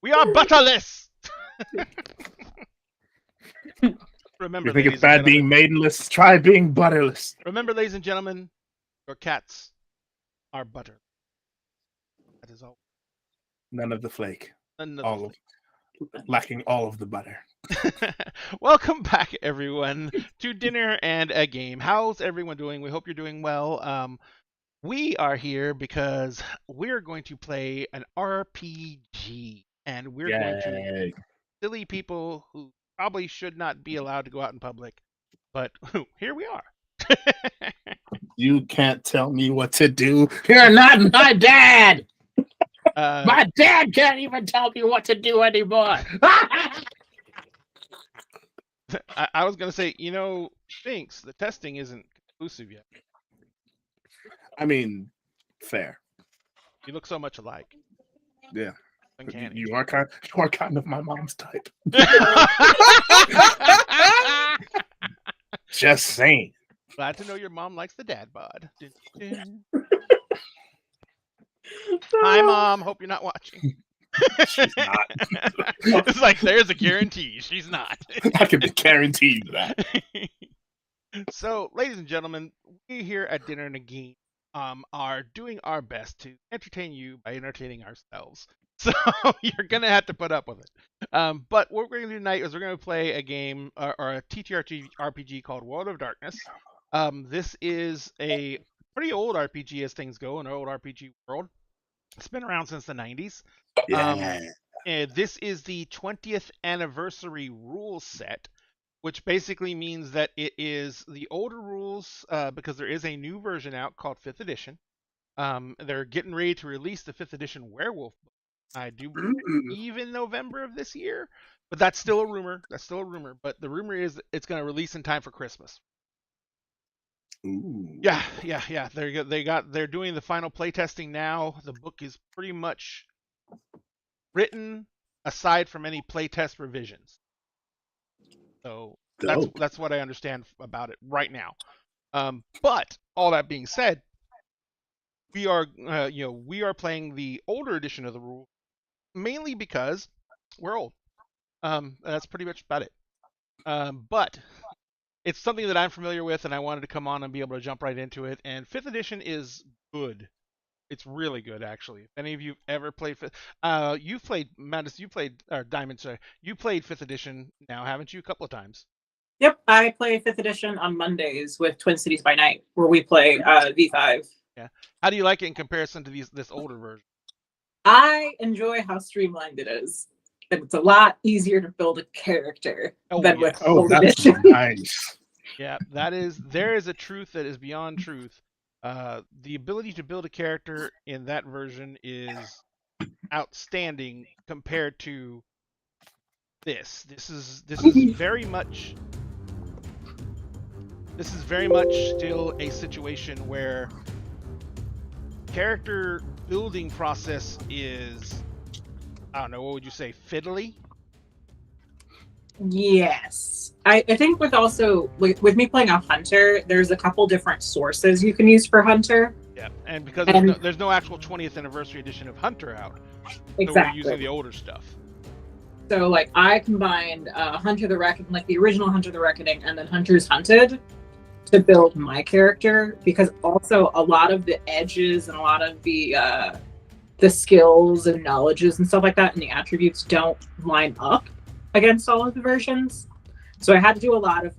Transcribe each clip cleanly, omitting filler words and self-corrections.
We are butterless. Remember, You think ladies it's bad and being gentlemen, maidenless? Try being butterless. remember, ladies and gentlemen, your cats are butter. That is all. None of the flake. Another Lacking all of the butter. thing. Welcome back, everyone, to Dinner and a Game. How's everyone doing? We hope you're doing well. We are here because we're going to play an RPG, and we're going to Yay. silly people who probably should not be allowed to go out in public, but here we are. You can't tell me what to do. You're not my dad. My dad can't even tell me what to do anymore. I was going to say, Sphinx, the testing isn't conclusive yet. I mean, fair. You look so much alike. Yeah. Uncanny. You are kind of my mom's type. Just saying. Glad to know your mom likes the dad bod. Hi, Mom. Hope you're not watching. She's not. It's like there's a guarantee. She's not. I can guarantee you that. So, ladies and gentlemen, we here at Dinner and a Game are doing our best to entertain you by entertaining ourselves. So you're gonna have to put up with it. But what we're gonna do tonight is we're gonna play a game or a TTRPG RPG called World of Darkness. This is a pretty old RPG as things go in our old RPG world. It's been around since the 90s. Yeah. This is the 20th anniversary rule set, which basically means that it is the older rules because there is a new version out called 5th edition. They're getting ready to release the 5th edition werewolf book. I do believe in November of this year, but that's still a rumor. But the rumor is it's going to release in time for Christmas. Ooh. Yeah. They're doing the final playtesting now. The book is pretty much written aside from any playtest revisions. So that's what I understand about it right now. But all that being said, we are playing the older edition of the rule mainly because we're old. That's pretty much about it. But it's something that I'm familiar with, and I wanted to come on and be able to jump right into it. And 5th edition is good. It's really good, actually. If any of you ever played you've played Madness, Diamond, sorry. You played 5th edition now, haven't you? A couple of times. Yep, I play 5th edition on Mondays with Twin Cities by Night, where we play V5. Yeah. How do you like it in comparison to this older version? I enjoy how streamlined it is. And it's a lot easier to build a character than with old edition. Nice. Yeah, there is a truth that is beyond truth. The ability to build a character in that version is outstanding compared to this. This is very much still a situation where character building process is, I don't know, what would you say, fiddly? Yes. I think with me playing a hunter, there's a couple different sources you can use for hunter. Yeah, and because there's no actual 20th anniversary edition of Hunter out, exactly. So we're using the older stuff. So I combined Hunter the Reckoning, like the original Hunter the Reckoning, and then Hunters Hunted to build my character, because also a lot of the edges and a lot of the skills and knowledges and stuff like that and the attributes don't line up against all of the versions. So I had to do a lot of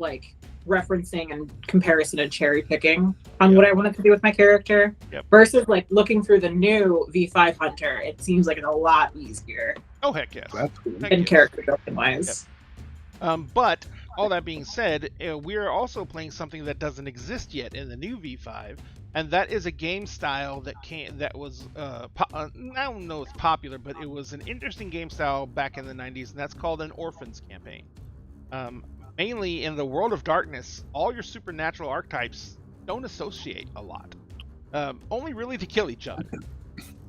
referencing and comparison and cherry picking on what I wanted to do with my character. Yep. Versus looking through the new V5 Hunter, it seems like it's a lot easier. Oh heck yes. That's cool. In character building wise. Yep. But all that being said, we are also playing something that doesn't exist yet in the new V5, and that is a game style that was I don't know if it's popular, but it was an interesting game style back in the 90s, and that's called an Orphans campaign. Mainly in the World of Darkness, all your supernatural archetypes don't associate a lot, only really to kill each other.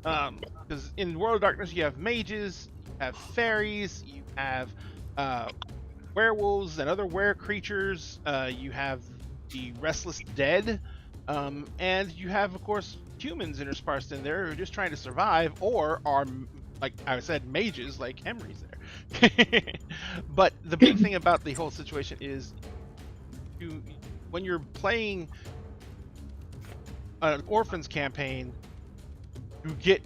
Because in World of Darkness you have mages, you have fairies, you have werewolves and other were creatures, you have the restless dead, and you have, of course, humans interspersed in there who are just trying to survive or are like I said, mages like Emery's there. But the big thing about the whole situation is, when you're playing an Orphans campaign, you get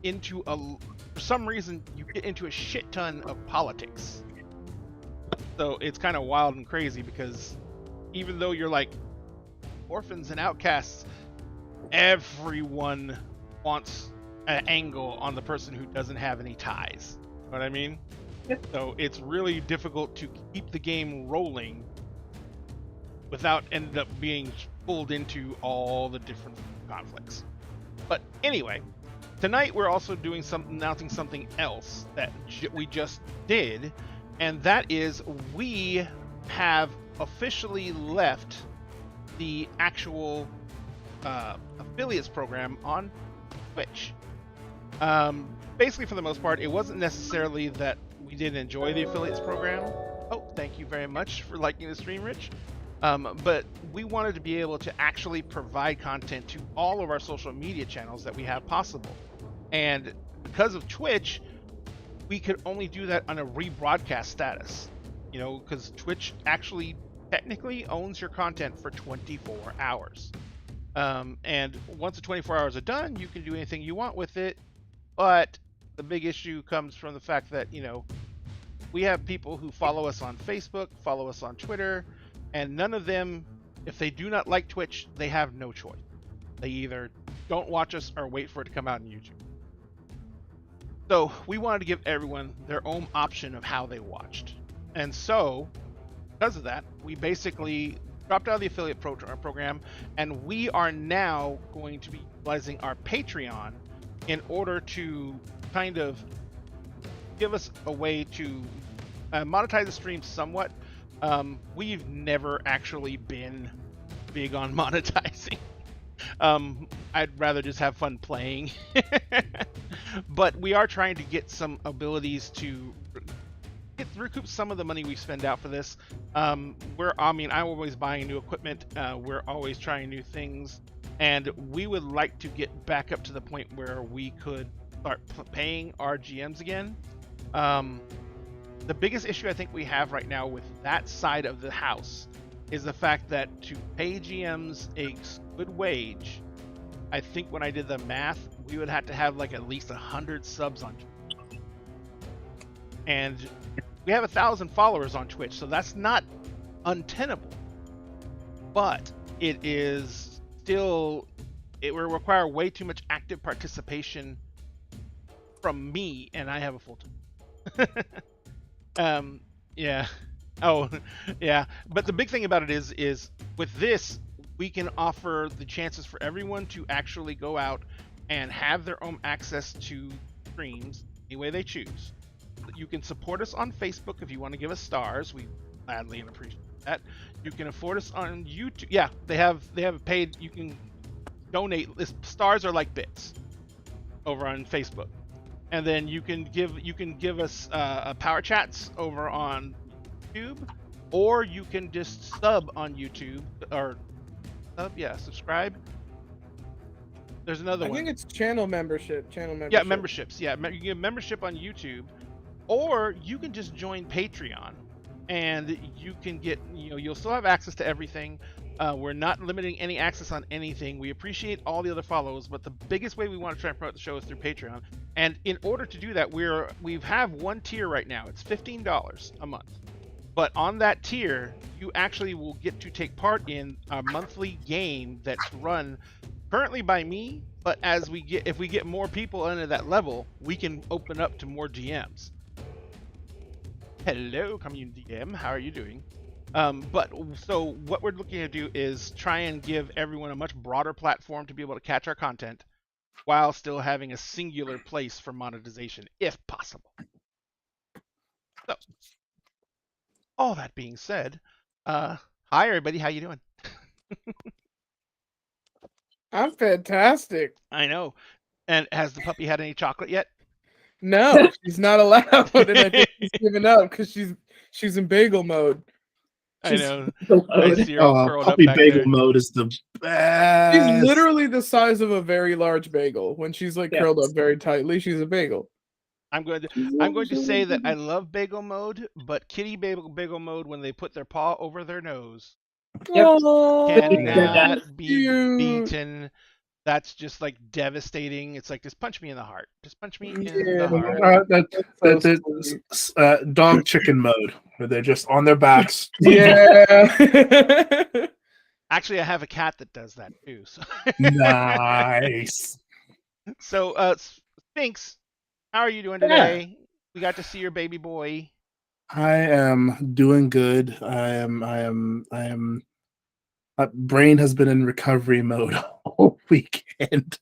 into for some reason you get into a shit ton of politics. So it's kind of wild and crazy, because even though you're like orphans and outcasts, everyone wants an angle on the person who doesn't have any ties. You know what I mean? Yep. So it's really difficult to keep the game rolling without end up being pulled into all the different conflicts. But anyway, tonight we're also doing announcing something else that we just did, and that is we have officially left the actual affiliates program on Twitch. Basically, for the most part, it wasn't necessarily that we didn't enjoy the affiliates program. Oh, thank you very much for liking the stream, Rich. But we wanted to be able to actually provide content to all of our social media channels that we have possible. And because of Twitch, we could only do that on a rebroadcast status. You know, because Twitch actually technically owns your content for 24 hours. And once the 24 hours are done, you can do anything you want with it. But the big issue comes from the fact that, you know, we have people who follow us on Facebook, follow us on Twitter, and none of them, if they do not like Twitch, they have no choice. They either don't watch us or wait for it to come out on YouTube. So we wanted to give everyone their own option of how they watched. And so, because of that, we basically dropped out of the affiliate program, and we are now going to be utilizing our Patreon in order to kind of give us a way to monetize the stream somewhat. We've never actually been big on monetizing. I'd rather just have fun playing. But we are trying to get some abilities to recoup some of the money we spend out for this. I'm always buying new equipment. We're always trying new things, and we would like to get back up to the point where we could start paying our GMs again. The biggest issue I think we have right now with that side of the house is the fact that to pay GMs a good wage, I think when I did the math, we would have to have like at least 100 subs on Twitch. And we have 1,000 followers on Twitch, so that's not untenable. But it is still, it will require way too much active participation from me, and I have a full time. Yeah. Oh, yeah. But the big thing about it is with this, we can offer the chances for everyone to actually go out and have their own access to streams any way they choose. You can support us on Facebook if you want to give us stars. We gladly and appreciate that. You can afford us on YouTube. Yeah, they have paid. You can donate. Stars are like bits over on Facebook, and then you can give us power chats over on YouTube, or you can just sub on YouTube or subscribe. There's another one. I think it's channel membership. Yeah, memberships. Yeah, you can get membership on YouTube, or you can just join Patreon, and you can get, you'll still have access to everything. We're not limiting any access on anything. We appreciate all the other follows, but the biggest way we want to try and promote the show is through Patreon. And in order to do that, we have one tier right now. It's $15 a month. But on that tier, you actually will get to take part in a monthly game that's run currently by me, but if we get more people into that level, we can open up to more GMs. Hello, community DM, how are you doing? So what we're looking to do is try and give everyone a much broader platform to be able to catch our content while still having a singular place for monetization, if possible. So, all that being said, hi everybody, how you doing? I'm fantastic. I know. And has the puppy had any chocolate yet? No, she's not allowed, and I think she's given up because she's in bagel mode. I know. Bagel I mode. see her all Oh, curled puppy up back bagel there. mode is the best. She's literally the size of a very large bagel. When she's like Yes. curled up very tightly, she's a bagel. I'm going to say that I love bagel mode, but kitty bagel mode when they put their paw over their nose Yep. Oh, cannot be cute. beaten. That's just like devastating. It's like just punch me in the heart. Just punch me in Yeah. the heart. So Dog chicken mode, where they're just on their backs. Yeah. Actually, I have a cat that does that too. So, Nice. so Sphinx, how are you doing today? We got to see your baby boy. I am doing good. I am. My brain has been in recovery mode all weekend.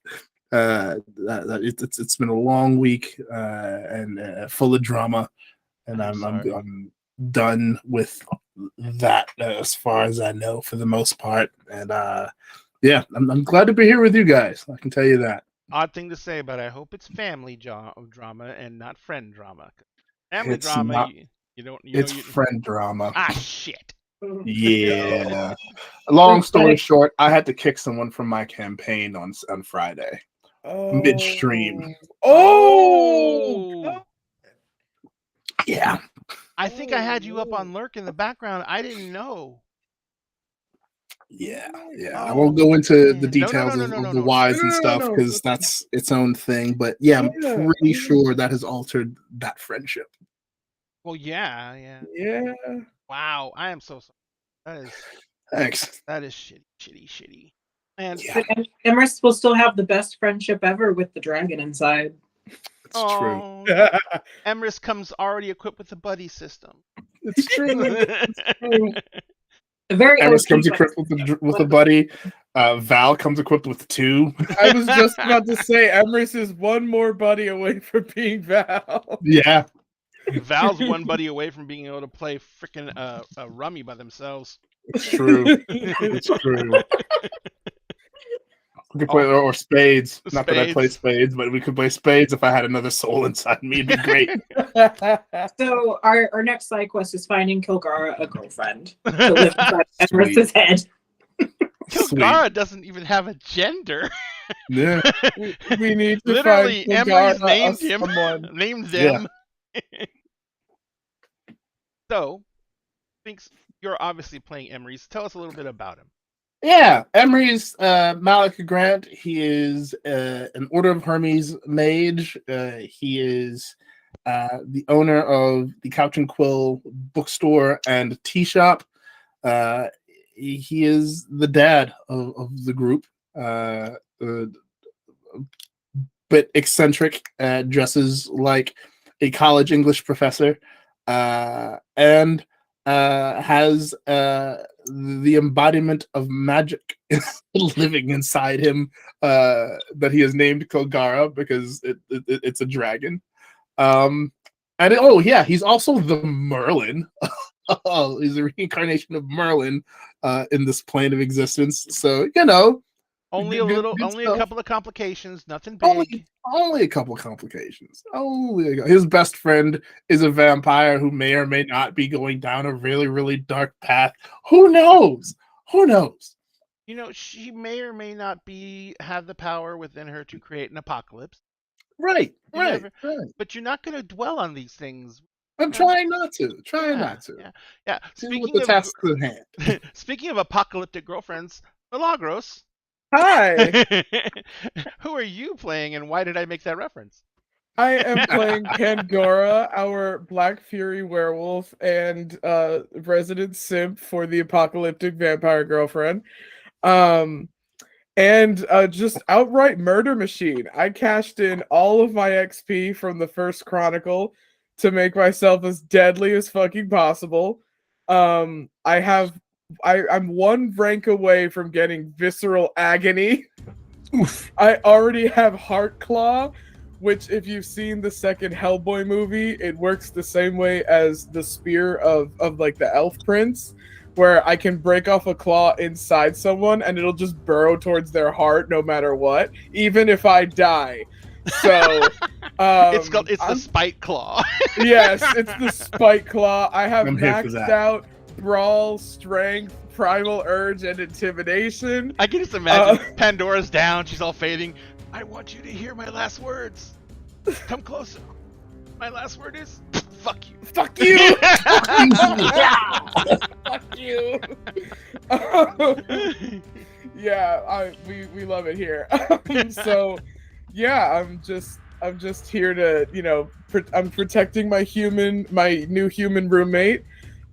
It's been a long week and full of drama, and I'm done with that as far as I know for the most part. And yeah, I'm glad to be here with you guys. I can tell you that. Odd thing to say, but I hope it's family drama and not friend drama. Family It's drama, not- you don't. It's friend drama. Ah, shit. Yeah. Long story short, I had to kick someone from my campaign on Friday. Midstream. Oh. Yeah. I think I had you up on lurk in the background. I didn't know. Yeah. I won't go into the man. details No, of the whys and stuff No. because that's its own thing. But yeah, I'm Yeah. pretty sure that has altered that friendship. Well, yeah. Yeah. Wow, I am so sorry. Thanks. That is shitty. And Yeah, And Emrys will still have the best friendship ever with the dragon inside. it's true. Emrys comes already equipped with the buddy system. It's true. The very Emrys OG comes buddy equipped with a buddy. Val comes equipped with 2. I was just about to say, Emrys is one more buddy away from being Val. Yeah. Val's one buddy away from being able to play freaking rummy by themselves. It's true. It's true. We could play or spades. Not that I play spades, but we could play spades if I had another soul inside me. It'd be great. So our next side quest is finding Kilgara a girlfriend to live inside Emrys' head. Kilgara doesn't even have a gender. Yeah. We need to Literally, find Emrys Kilgara named him. someone. Named them. So, thinks you're obviously playing Emrys. Tell us a little bit about him. Yeah, Emery's Malika Grant. He is an Order of Hermes mage. He is the owner of the Couch and Quill bookstore and tea shop. He is the dad of the group. Bit eccentric, dresses like a college English professor, and has the embodiment of magic living inside him that he has named Kilgara because it's a dragon. He's also the Merlin. He's a reincarnation of Merlin in this plane of existence. So Only good a stuff. couple of complications, nothing big. Only a couple of complications. His best friend is a vampire who may or may not be going down a really, really dark path. Who knows? She may or may not have the power within her to create an apocalypse. Right. But you're not going to dwell on these things. I'm trying not to. Yeah. Deal with the tasks at hand. Speaking of apocalyptic girlfriends, Milagros. Hi, Who are you playing, and why did I make that reference? I am playing Kangora, our Black Fury werewolf and resident simp for the apocalyptic vampire girlfriend. And just outright murder machine. I cashed in all of my XP from the first Chronicle to make myself as deadly as fucking possible. I'm one rank away from getting visceral agony. Oof. I already have Heart Claw, which if you've seen the second Hellboy movie, it works the same way as the spear of like the elf prince, where I can break off a claw inside someone and it'll just burrow towards their heart no matter what, even if I die. So It's the Spike Claw. yes, it's the Spike Claw. I have I'm here for maxed that. out brawl, strength, primal urge, and intimidation. I can just imagine Pandora's down. She's all fading. I want you to hear my last words. Come closer. My last word is fuck you. Fuck you. Yeah. Fuck you. Yeah, we love it here. So, yeah, I'm just here to, you know, I'm protecting my new human roommate,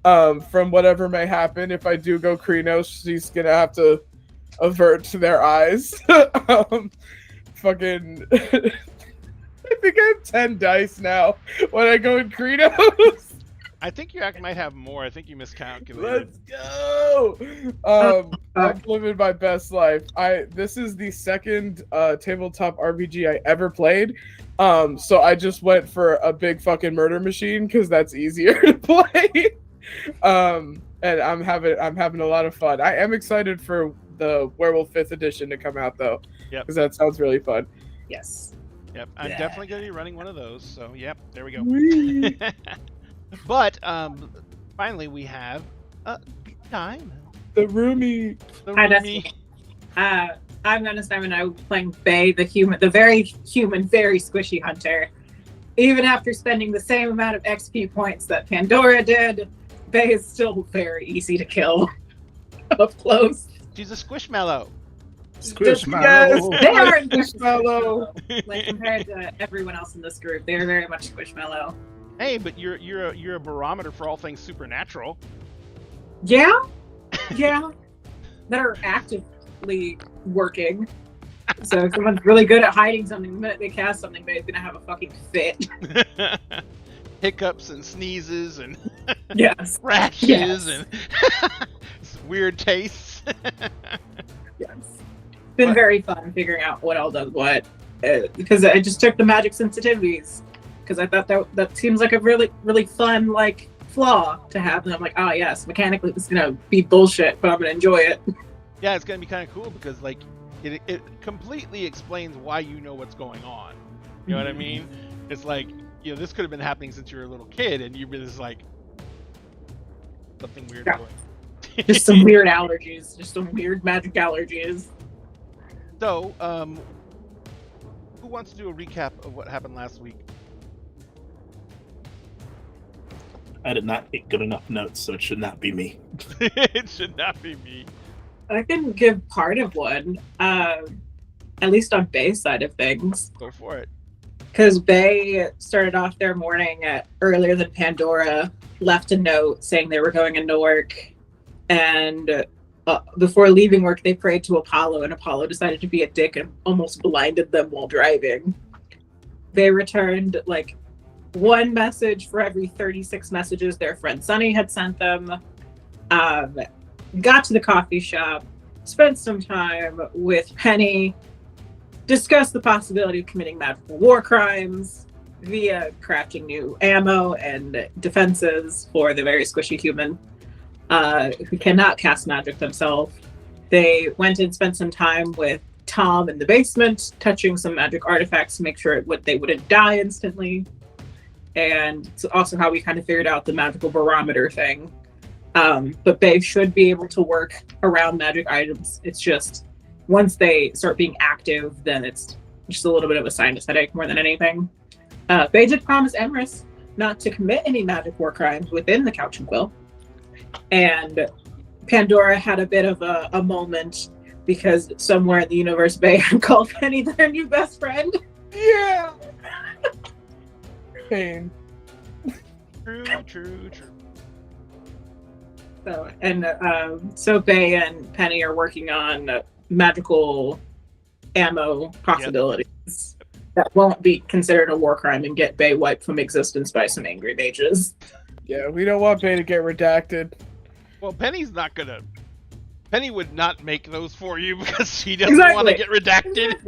from whatever may happen. If I do go Krenos, she's gonna have to avert their eyes. Fucking, I think I have 10 dice now when I go in Krenos. I think you might have more. I think you miscalculated. Let's go! I'm living my best life. This is the second tabletop RPG I ever played. So I just went for a big fucking murder machine because that's easier to play. And I'm having a lot of fun. I am excited for the Werewolf 5th edition to come out though. Yep. Because that sounds really fun. Yes. Yep, I'm definitely going to be running one of those. So, yep, there we go. Whee! But finally, we have time. The roomie. The Hi, roomie. I'm Gonna Simon. I'm playing Bay, the very human, very squishy hunter. Even after spending the same amount of XP points that Pandora did, Bay is still very easy to kill up close. She's a squishmallow. Squishmallow. They are Squishmallow. like compared to everyone else in this group, they are very much squishmallow. Hey, but you're a barometer for all things supernatural. Yeah, that are actively working. So if someone's really good at hiding something, the minute they cast something, they're gonna have a fucking fit. Hiccups and sneezes and Yes. rashes Yes. and weird tastes. Yes. It's been very fun figuring out what all does what. Because I just took the magic sensitivities. Because I thought that seems like a really, really fun, like, flaw to have. And I'm like, oh, yes, mechanically it's going to be bullshit, but I'm going to enjoy it. Yeah, it's going to be kind of cool because, like, it completely explains why you know what's going on. You know what I mean? It's like, you know, this could have been happening since you were a little kid, and you've been just like, something weird Yeah. going. Just some weird allergies. Just some weird magic allergies. So, who wants to do a recap of what happened last week? I did not take good enough notes, so it should not be me. It should not be me. I can give part of one, at least on Bay's side of things. Go for it. Because Bay started off their morning earlier than Pandora, left a note saying they were going into work, and before leaving work, they prayed to Apollo, and Apollo decided to be a dick and almost blinded them while driving. They returned, like, one message for every 36 messages their friend Sunny had sent them. Got to the coffee shop, spent some time with Penny, discussed the possibility of committing magical war crimes via crafting new ammo and defenses for the very squishy human who cannot cast magic themselves. They went and spent some time with Tom in the basement, touching some magic artifacts to make sure they wouldn't die instantly. And it's also how we kind of figured out the magical barometer thing. But they should be able to work around magic items. It's just once they start being active, then it's just a little bit of a sinus headache more than anything. They did promise Emrys not to commit any magic war crimes within the Couch and Quill. And Pandora had a bit of a moment because somewhere in the universe, Bay had called Penny their new best friend. Yeah. Pain. True. So Bay and Penny are working on magical ammo possibilities that won't be considered a war crime and get Bay wiped from existence by some angry mages. Yeah, we don't want Bay to get redacted. Well, Penny's not gonna. Penny would not make those for you because she doesn't want to get redacted.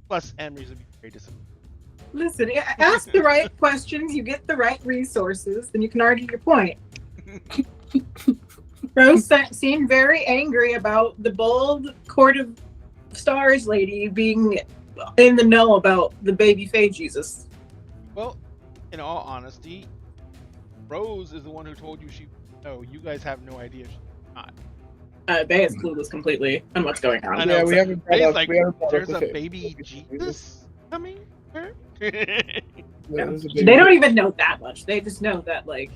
Plus, Emery's would be very disappointed. Listen, ask the right questions, you get the right resources, then you can argue your point. Rose seemed very angry about the bold Court of Stars lady being in the know about the baby Fae Jesus. Well, in all honesty, Rose is the one who told you she. No, you guys have no idea. She's not. Bay is clueless completely on what's going I on. know. Yeah, we haven't brought Bay's up- like, we haven't brought up there's the a fa- baby Jesus coming. Yeah, there's a They big- don't even know that much. They just know that like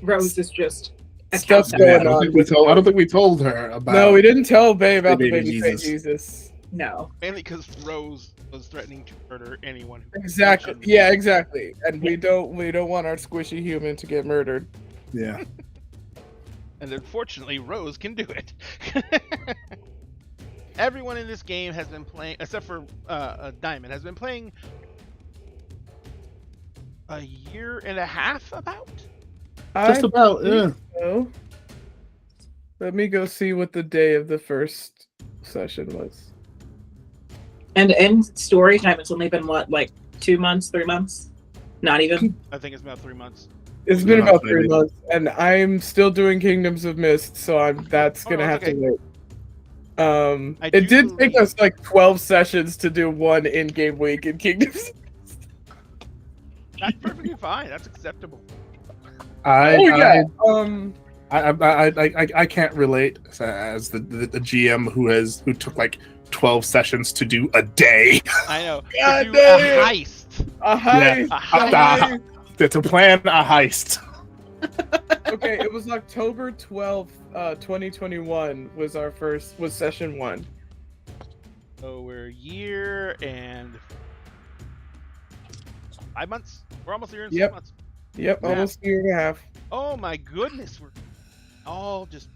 Rose is just a Stuff's countess. Yeah, I going don't think we told. I don't think we told her about. No, we didn't tell Bay about the Baby baby Jesus. Jesus. No. Mainly because Rose was threatening to murder anyone. Who Exactly. mentioned- Yeah, exactly. And we don't want our squishy human to get murdered. Yeah. And unfortunately, Rose can do it. Everyone in this game has been playing, except for Diamond, has been playing a year and a half about. Just about. Yeah. So, let me go see what the day of the first session was. And in story time, it's only been what, like 2 months, 3 months? Not even. I think it's about 3 months. It's been Yeah, about 3 maybe. months, and I'm still doing Kingdoms of Mist, so that's Oh, gonna have okay. to wait. I It do did take believe- us like 12 sessions to do one in-game week in Kingdoms. That's perfectly fine. That's acceptable. I can't relate as the GM who took like 12 sessions to do a day. I know. God To do a damn. heist. A heist! A a heist. heist. To plan a heist. Okay, it was October 12th, 2021 was session 1. So we're a year and 5 months. We're almost a year and Yep. 6 months. Yep, Yeah. almost a year and a half. Oh my goodness, we're all just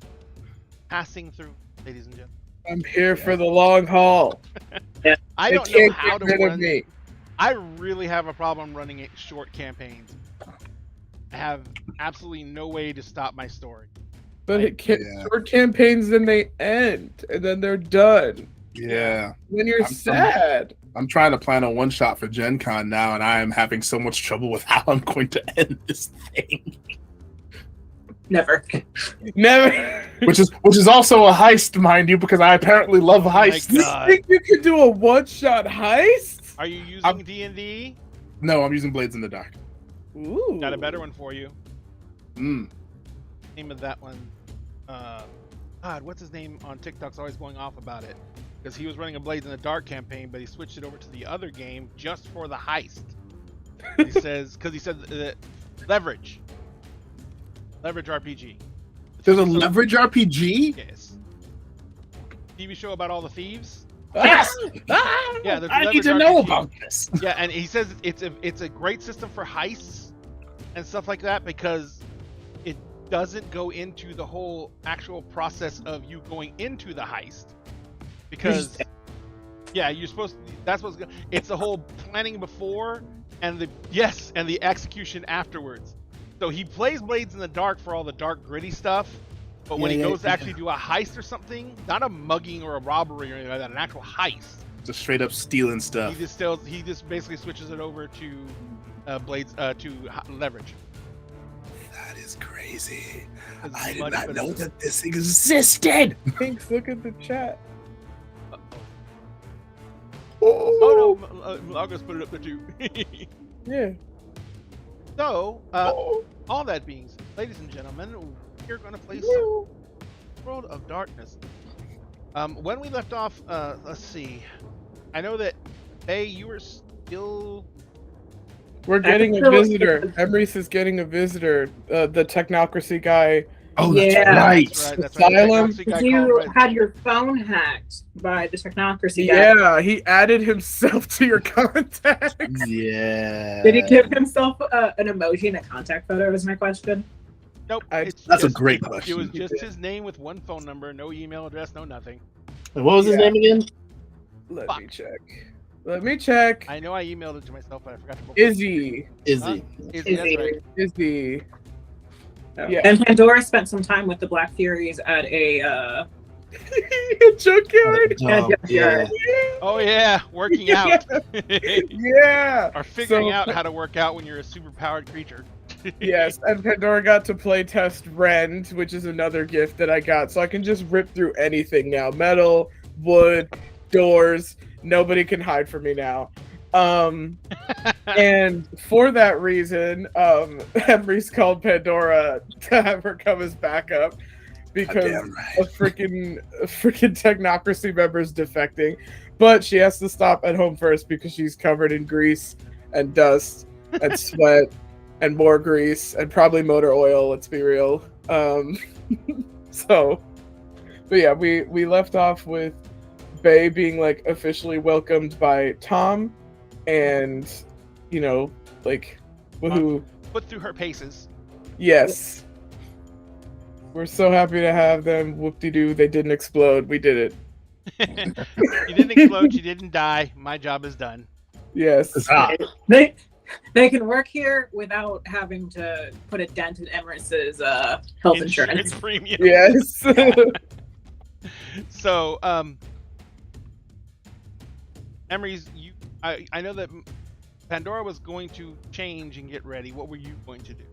passing through, ladies and gentlemen. I'm here for the long haul. I They don't know can't how get to rid of run. me. I really have a problem running short campaigns. I have absolutely no way to stop my story. But it can't, Yeah. short campaigns, then they end, and then they're done. Yeah. Then you're I'm- sad. I'm trying to plan a one shot for Gen Con now, and I am having so much trouble with how I'm going to end this thing. Never. Never. Which is also a heist, mind you, because I apparently love my heists. You God. think you could do a one-shot heist? Are you using I'm- D&D? No, I'm using Blades in the Dark. Ooh. Got a better one for you. Mm. Name of that one. God, what's his name on TikTok's always going off about it. Because he was running a Blades in the Dark campaign, but he switched it over to the other game just for the heist. He says, because he said leverage. Leverage RPG. There's a So- leverage RPG? Yes. TV show about all the thieves. Yes! Yeah, there's I need leverage to know RPG. about this. Yeah, and he says it's a great system for heists and stuff like that because it doesn't go into the whole actual process of you going into the heist. Because yeah, you're supposed to, that's what's good. It's the whole planning before and the execution afterwards. So he plays Blades in the Dark for all the dark gritty stuff, but when he goes to actually do a heist or something, not a mugging or a robbery or anything like that, an actual heist, Just straight up stealing stuff. he just basically switches it over to Blades to leverage. That is crazy. It's I did much not better. know that this existed. Thanks, look at the chat. Oh no, I'll just put it up there too. Yeah. So, all that being said, ladies and gentlemen, we're going to play some World of Darkness. When we left off, let's see. I know that, Faye, you were still... We're getting a still- visitor. Emrys is getting a visitor. The technocracy guy. Oh, Yeah. that's right. That's right. Asylum. Technocracy guy You called Red. had your phone hacked by the technocracy guy. Yeah, he added himself to your contacts. Yeah. Did he give himself an emoji and a contact photo? Is my question. Nope. That's a great question. It was just his name with one phone number, no email address, no nothing. What was his Yeah. name again? Let Fuck. me check. Let me check. I know I emailed it to myself, but I forgot to book Izzy. Izzy. Izzy, that's right. Izzy. No. Yeah. And Pandora spent some time with the Black Furies at a Junkyard. Yeah, yeah. Oh yeah, working out. Yeah. Or figuring So- out how to work out when you're a super-powered creature. Yes, and Pandora got to play test Rend, which is another gift that I got, so I can just rip through anything now. Metal, wood, doors. Nobody can hide from me now. And for that reason, Emery's called Pandora to have her come as backup because right. a freaking technocracy member's defecting. But she has to stop at home first because she's covered in grease and dust and sweat and more grease and probably motor oil, let's be real. So, but yeah, we left off with Bay being like officially welcomed by Tom, and you know, like woohoo, Put through her paces. yes, we're so happy to have them. Whoop-de-doo, they didn't explode. We did it. She didn't explode. She didn't die. My job is done. Yes. Huzzah. They can work here without having to put a dent in Emrys's health insurance. Premium. Yes. So, Emery's, I know that Pandora was going to change and get ready. What were you going to do?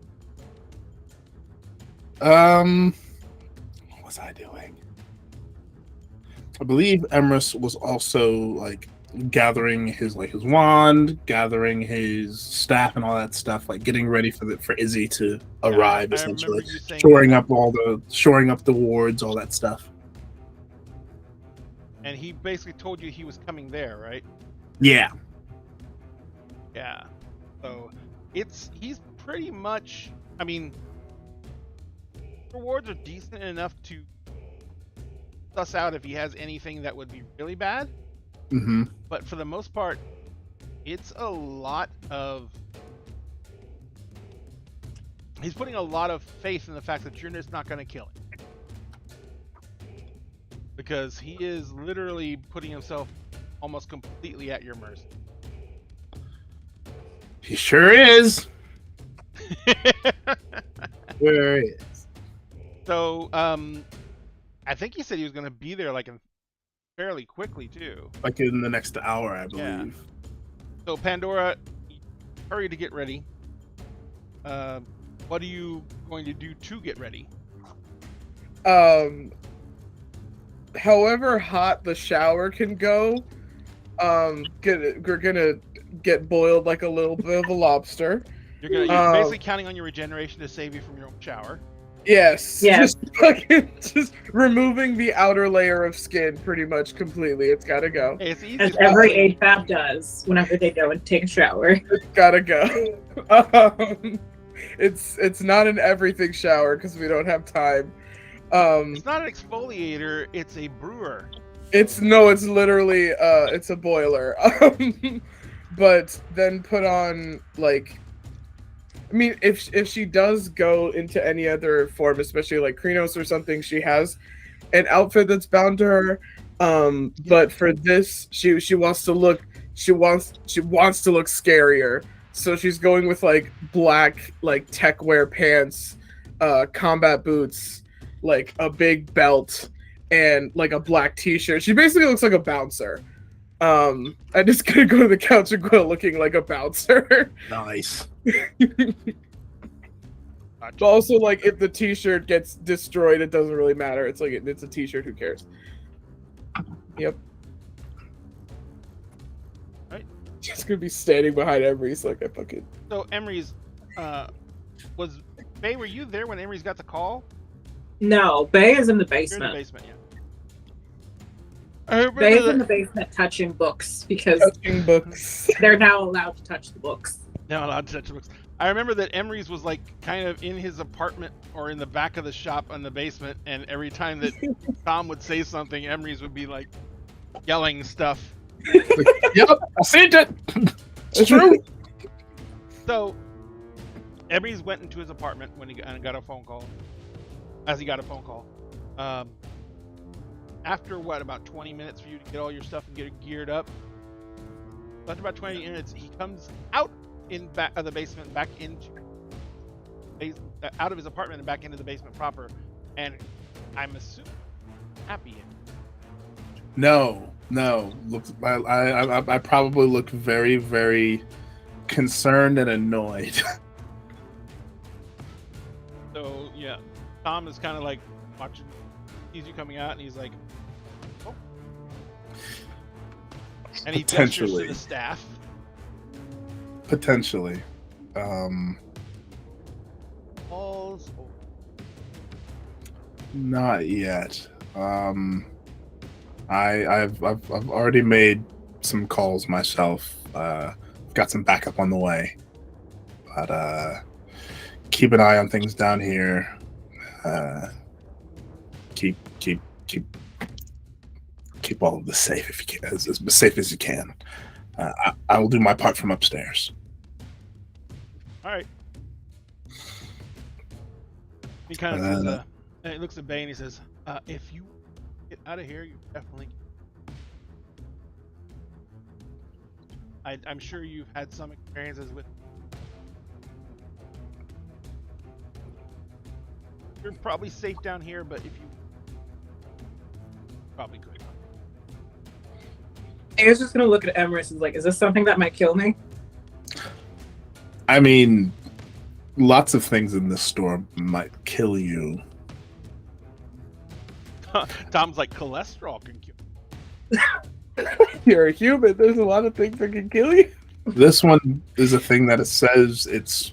What was I doing? I believe Emrys was also like gathering his wand, gathering his staff and all that stuff, like getting ready for Izzy to arrive, I essentially. remember you saying Shoring up the wards, all that stuff. And he basically told you he was coming there, right? Yeah. Yeah. So he's pretty much, I mean, rewards are decent enough to suss out if he has anything that would be really bad. Mm-hmm. But for the most part, it's a lot of, he's putting a lot of faith in the fact that you're just not going to kill him. Because he is literally putting himself almost completely at your mercy. He sure is. Where is? So, I think he said he was going to be there like fairly quickly too. Like in the next hour, I believe. Yeah. So Pandora, hurry to get ready. What are you going to do to get ready? However hot the shower can go, we're gonna get boiled like a little bit of a lobster. You're basically counting on your regeneration to save you from your own shower. Yes. Yes. Just removing the outer layer of skin pretty much completely. It's gotta go. Hey, it's easy. As every AFAB does whenever they go and take a shower. It's gotta go. It's not an everything shower because we don't have time. It's not an exfoliator, it's a brewer. It's literally it's a boiler. But then put on like, I mean, if she does go into any other form, especially like Krynos or something, she has an outfit that's bound to her. But for this, she wants to look scarier. So she's going with like black like tech wear pants, combat boots, like a big belt, and like a black t-shirt. She basically looks like a bouncer. I'm just gonna go to the couch and go looking like a bouncer. Nice. Gotcha. But also, like, if the t-shirt gets destroyed, it doesn't really matter. It's like it's a t-shirt. Who cares? Yep. Right. Just gonna be standing behind Emery's like a fucking. So Emery's, was Faye? Were you there when Emery's got the call? No, Bay is in the You're in basement. the basement, yeah. I remember Bay is that- in the basement touching books because Touching books. they're now allowed to touch the books. Not allowed to touch the books. I remember that Emery's was like kind of in his apartment or in the back of the shop in the basement, and every time that Tom would say something, Emery's would be like yelling stuff. Yep, I seen it. It's true. So Emery's went into his apartment when he got a phone call. As he got a phone call. After what, about 20 minutes for you to get all your stuff and get it geared up? After about 20 minutes, he comes out in back of the basement, back into out of his apartment and back into the basement proper, and I'm assuming happy. No. Look, I probably look very, very concerned and annoyed. So yeah, Tom is kind of like watching, sees you coming out, and he's like, "Oh," and he gestures to Potentially. the staff. Potentially. Balls. Not yet. I've already made some calls myself. Got some backup on the way. But keep an eye on things down here. Keep all of this safe if you can, as safe as you can. I will do my part from upstairs. All right. He kind of says, and he looks at Bay and he says, "If you get out of here, you definitely." I'm sure you've had some experiences with. You're probably safe down here, but if you probably could. I was just gonna look at Emerus and like, is this something that might kill me? I mean, lots of things in this store might kill you. Tom's like, cholesterol can kill. You're a human. There's a lot of things that can kill you. This one is a thing that it says it's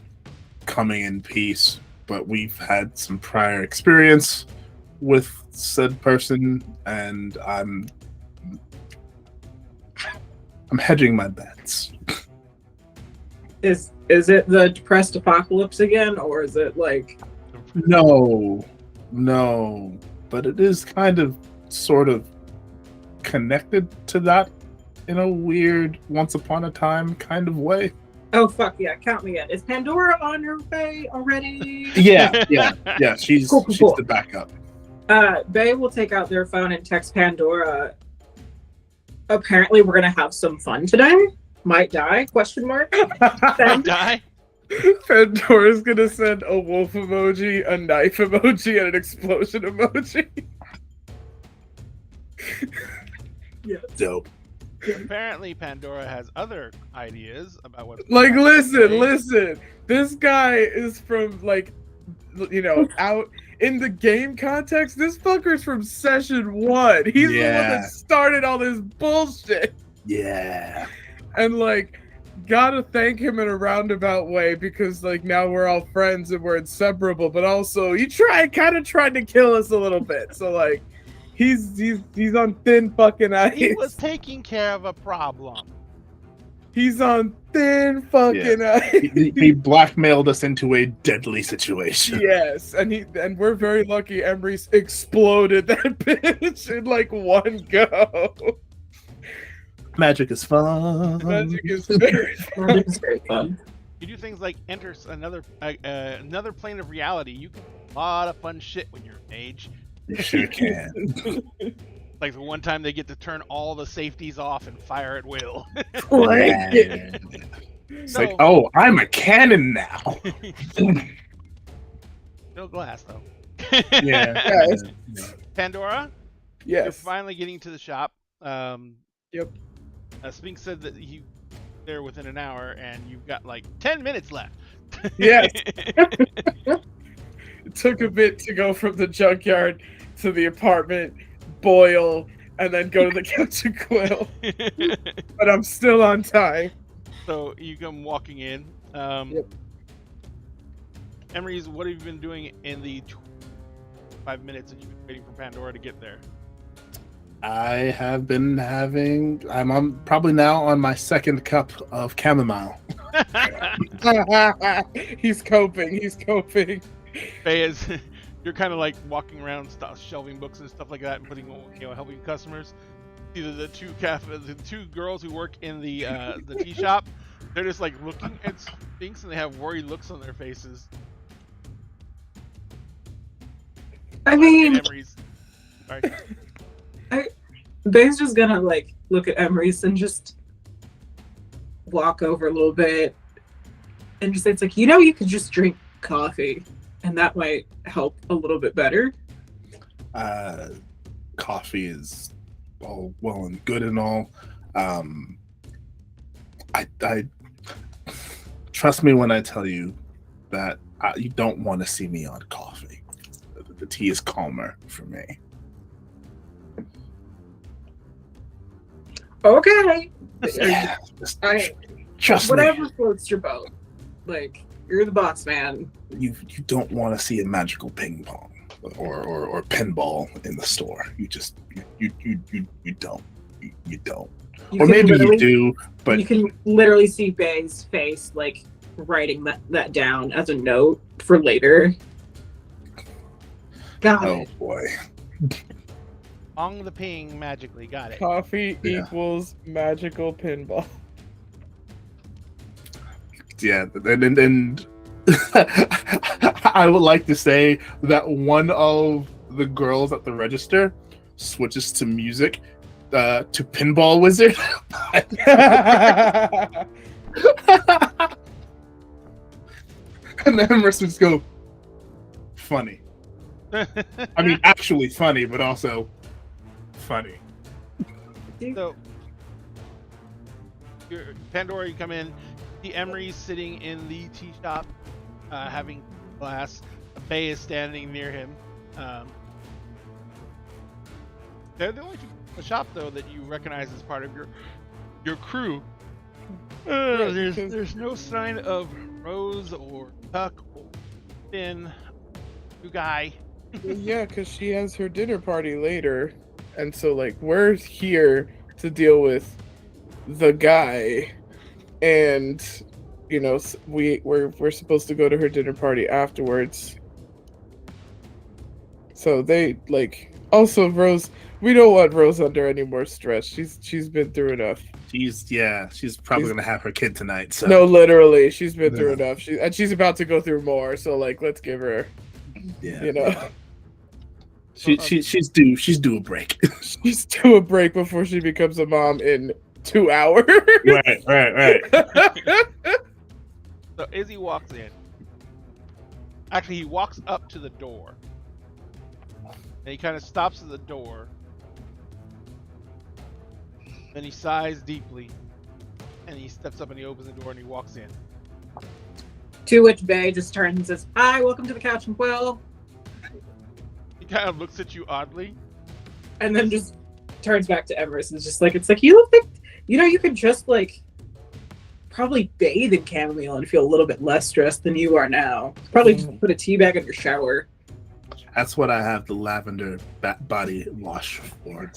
coming in peace, but we've had some prior experience with said person, and I'm hedging my bets. Is it the depressed apocalypse again, or is it like? No, but it is kind of, sort of connected to that in a weird once upon a time kind of way. Oh fuck yeah! Count me in. Is Pandora on her way already? Yeah. She's Cool. the backup. Bay will take out their phone and text Pandora. Apparently, we're gonna have some fun today. Might die? Question mark. Then, Die. Pandora's gonna send a wolf emoji, a knife emoji, and an explosion emoji. yeah. Dope. Apparently, Pandora has other ideas about what. Like, listen. This guy is from, like, out in the game context. This fucker's from session 1. He's the one that started all this bullshit. Yeah. And, like, gotta thank him in a roundabout way because, like, now we're all friends and we're inseparable. But also, he kind of tried to kill us a little bit. So, like, he's on thin fucking ice. He was taking care of a problem. He's on thin fucking ice. He blackmailed us into a deadly situation. Yes, and we're very lucky. Emery's exploded that bitch in like one go. Magic is fun. Magic is very fun. It's very fun. You do things like enter another plane of reality. You can do a lot of fun shit when you're a mage. You sure can. Like the one time they get to turn all the safeties off and fire at will. It's like, oh, I'm a cannon now. No glass though. Yeah. Pandora, Yes. you're finally getting to the shop. Yep. Sphinx said that you there within an hour, and you've got like 10 minutes left. Yes. It took a bit to go from the junkyard to the apartment, boil, and then go to the couch and quill. But I'm still on time. So you come walking in. Yep. Emery's, what have you been doing in the 5 minutes that you've been waiting for Pandora to get there? I have been I'm probably now on my second cup of chamomile. He's coping. Faye is, you're kind of like walking around, shelving books and stuff like that, and putting, helping customers. Either the two girls who work in the tea shop, they're just like looking at Sphinx and they have worried looks on their faces. I mean, Emery's. Sorry. Bay's just gonna like look at Emery's and just walk over a little bit and just say, it's like, you could just drink coffee and that might help a little bit better. Coffee is all well and good and all. I trust me when I tell you that you don't want to see me on coffee. The tea is calmer for me. Okay. Yeah, Trust Whatever me. floats your boat. Like, you're the boss man. You don't want to see a magical ping pong or pinball in the store. You just you don't. You don't. You Or can maybe you literally- do, but you can literally see Bay's face, like, writing that down as a note for later. Got oh it. boy. Pong the ping magically. Got it. Coffee Yeah. equals magical pinball. Yeah, and I would like to say that one of the girls at the register switches to music to Pinball Wizard. And then Emerson's go, funny. I mean, actually funny, but also funny. So, Pandora, you come in. The Emery's sitting in the tea shop, having glass. Bay is standing near him. They're the only two in the shop, though, that you recognize as part of your crew. There's no sign of Rose or Tuck or Finn, you guy. Yeah, because she has her dinner party later, and so like we're here to deal with the guy, and you know we're supposed to go to her dinner party afterwards. So they like also Rose. We don't want Rose under any more stress. She's been through enough. She's probably gonna have her kid tonight. So No, literally, she's been through Yeah. enough. She's about to go through more. So like, let's give her. yeah, You know, she's due a break. she's due a break before she becomes a mom in 2 hours. right. So as he walks in, actually he walks up to the door, and he kind of stops at the door. Then he sighs deeply, and he steps up and he opens the door and he walks in. To which Bay just turns and says, "Hi, welcome to the Couch and Quill," He kind of looks at you oddly. and then just turns back to Everest. It's just like, it's like, you look like, you know, you could just like probably bathe in chamomile and feel a little bit less stressed than you are now. Probably just put a tea bag in your shower. That's what I have the lavender body wash for.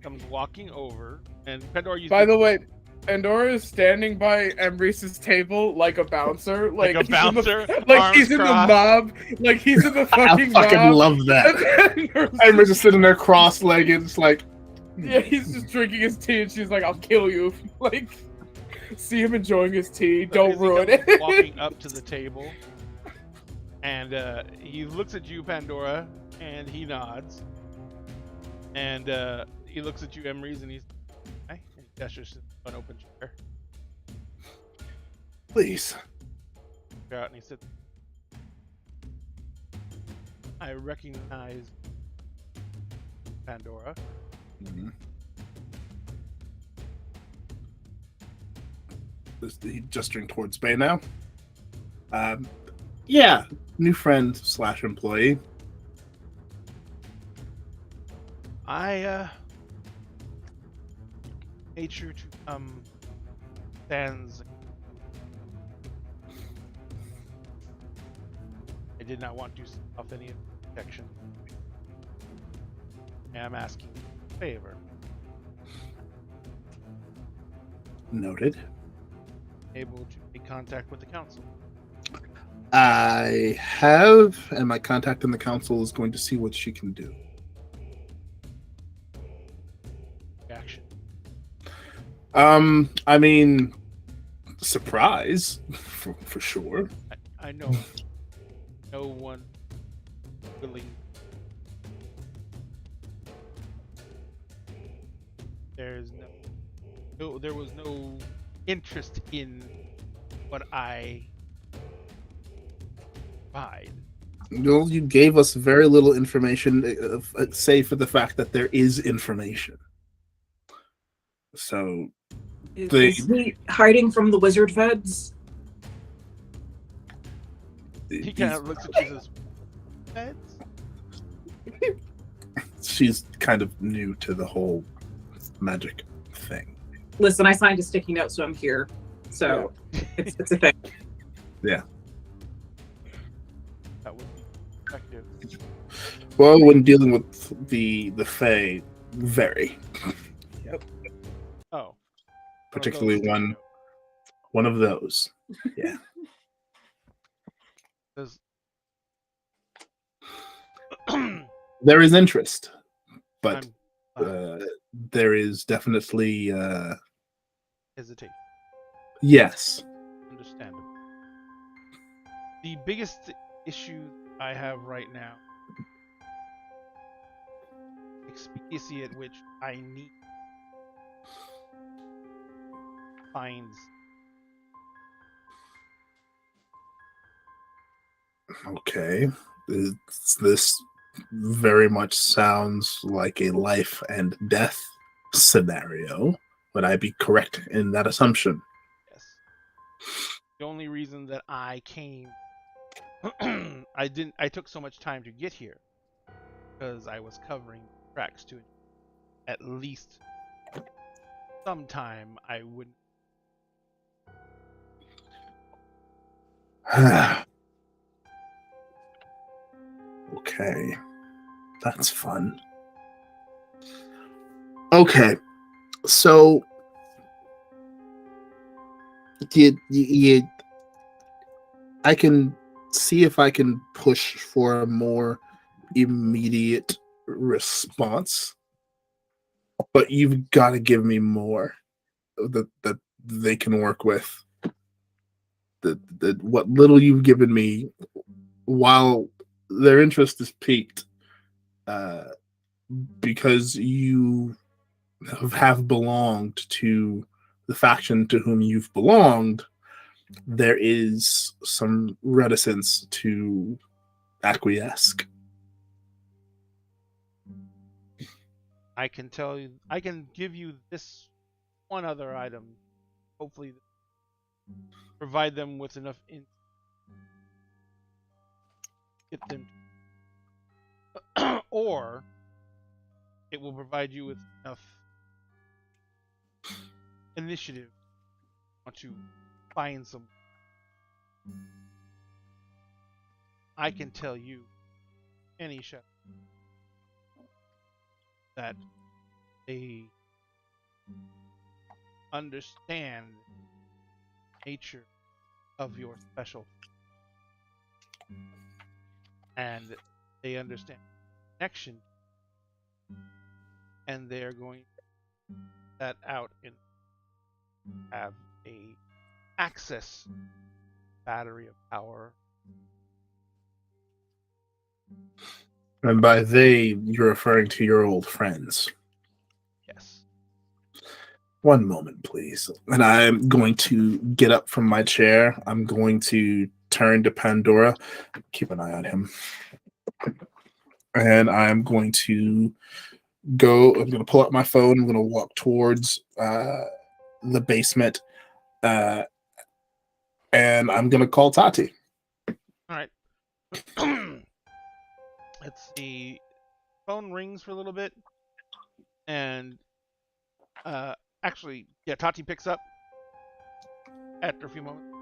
Comes walking over, and Pandora, you By the way, Pandora is standing by Embreese's table like a bouncer, like a he's in the- bouncer, like arms he's in the crossed. mob, like he's in the I fucking fucking mob. love that. Emer's just sitting there cross-legged, it's like, Yeah, he's just drinking his tea, and she's like, "I'll kill you." Like, see him enjoying his tea. So Don't as he ruin comes it. Walking up to the table, and he looks at you, Pandora, and he nods. And he looks at you, Emery's, and he's hey, and he gestures to an open chair. please. Out and he said, "I recognize Pandora." He's gesturing towards Bay now. Yeah, new friend / employee. I made sure to come stands. I did not want to set off any protection. I'm asking a favor. Noted. Able to make contact with the council. I have, and my contact in the council is going to see what she can do. Action. I mean, surprise, for sure. I know no one willing. There was no interest in what I provide. Well, you gave us very little information, save for the fact that there is information. So Is he hiding from the wizard feds? He kind of looks at you and says, "Feds?" she's kind of new to the whole magic thing. Listen, I signed a sticky note, so I'm here. So it's a thing. That would be effective. Well, when dealing with the Fae, very. Oh. Particularly one of those. Yeah. There is interest, but there is definitely hesitate. Yes. Understandable. The biggest issue I have right now, expediency at which I need finds. Okay. This very much sounds like a life and death scenario. Would I be correct in that assumption? Yes. The only reason that I came, I took so much time to get here because I was covering tracks to at least sometime I wouldn't. Okay. That's fun. Okay. So I can see if I can push for a more immediate response, but you've got to give me more that they can work with. What little you've given me, while their interest is piqued, because you have belonged to the faction to whom you've belonged, there is some reticence to acquiesce. I can tell you, I can give you this one other item. Hopefully, provide them with enough get them, or it will provide you with enough initiative. Want to find some. I can tell you, any chef, that they understand the nature of your special, and they understand connection, and they're going to that out and have a access battery of power. And by they, you're referring to your old friends. Yes. One moment, please. And I'm going to get up from my chair. I'm going to turn to Pandora. Keep an eye on him. And I'm going to go. I'm going to pull out my phone. I'm going to walk towards the basement. And I'm going to call Tati. All right. Let's see. Phone rings for a little bit. And actually, yeah, Tati picks up after a few moments.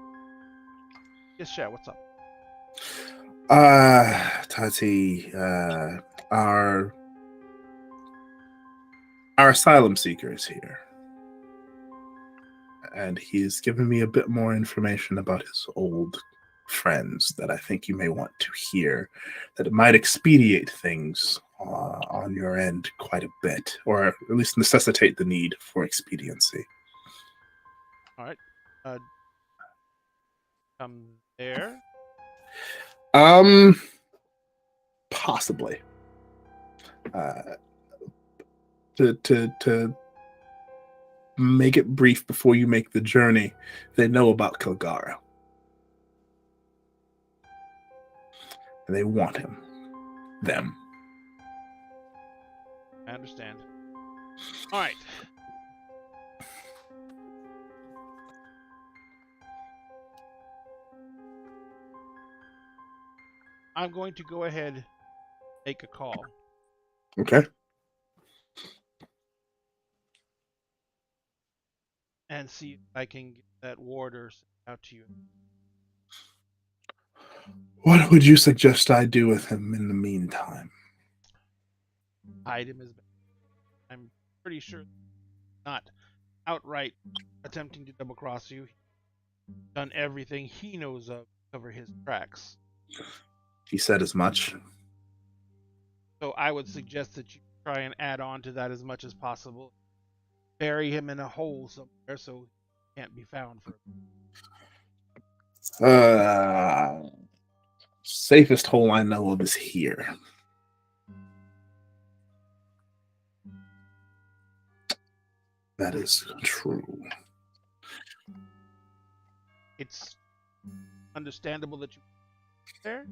Yes, Sha, what's up? Tati, our asylum seeker is here. And he's given me a bit more information about his old friends that I think you may want to hear, that it might expedite things on your end quite a bit, or at least necessitate the need for expediency. All right. There. Possibly. To make it brief before you make the journey, they know about Kilgara. And they want him. Them. I understand. All right. I'm going to go ahead and make a call. Okay. and see if I can get that warder sent out to you. What would you suggest I do with him in the meantime? Hide him as best. I'm pretty sure not outright attempting to double cross you. He's done everything he knows of to cover his tracks. He said as much. So I would suggest that you try and add on to that as much as possible. Bury him in a hole somewhere so he can't be found for Safest hole I know of is here. That is true. It's understandable that you there.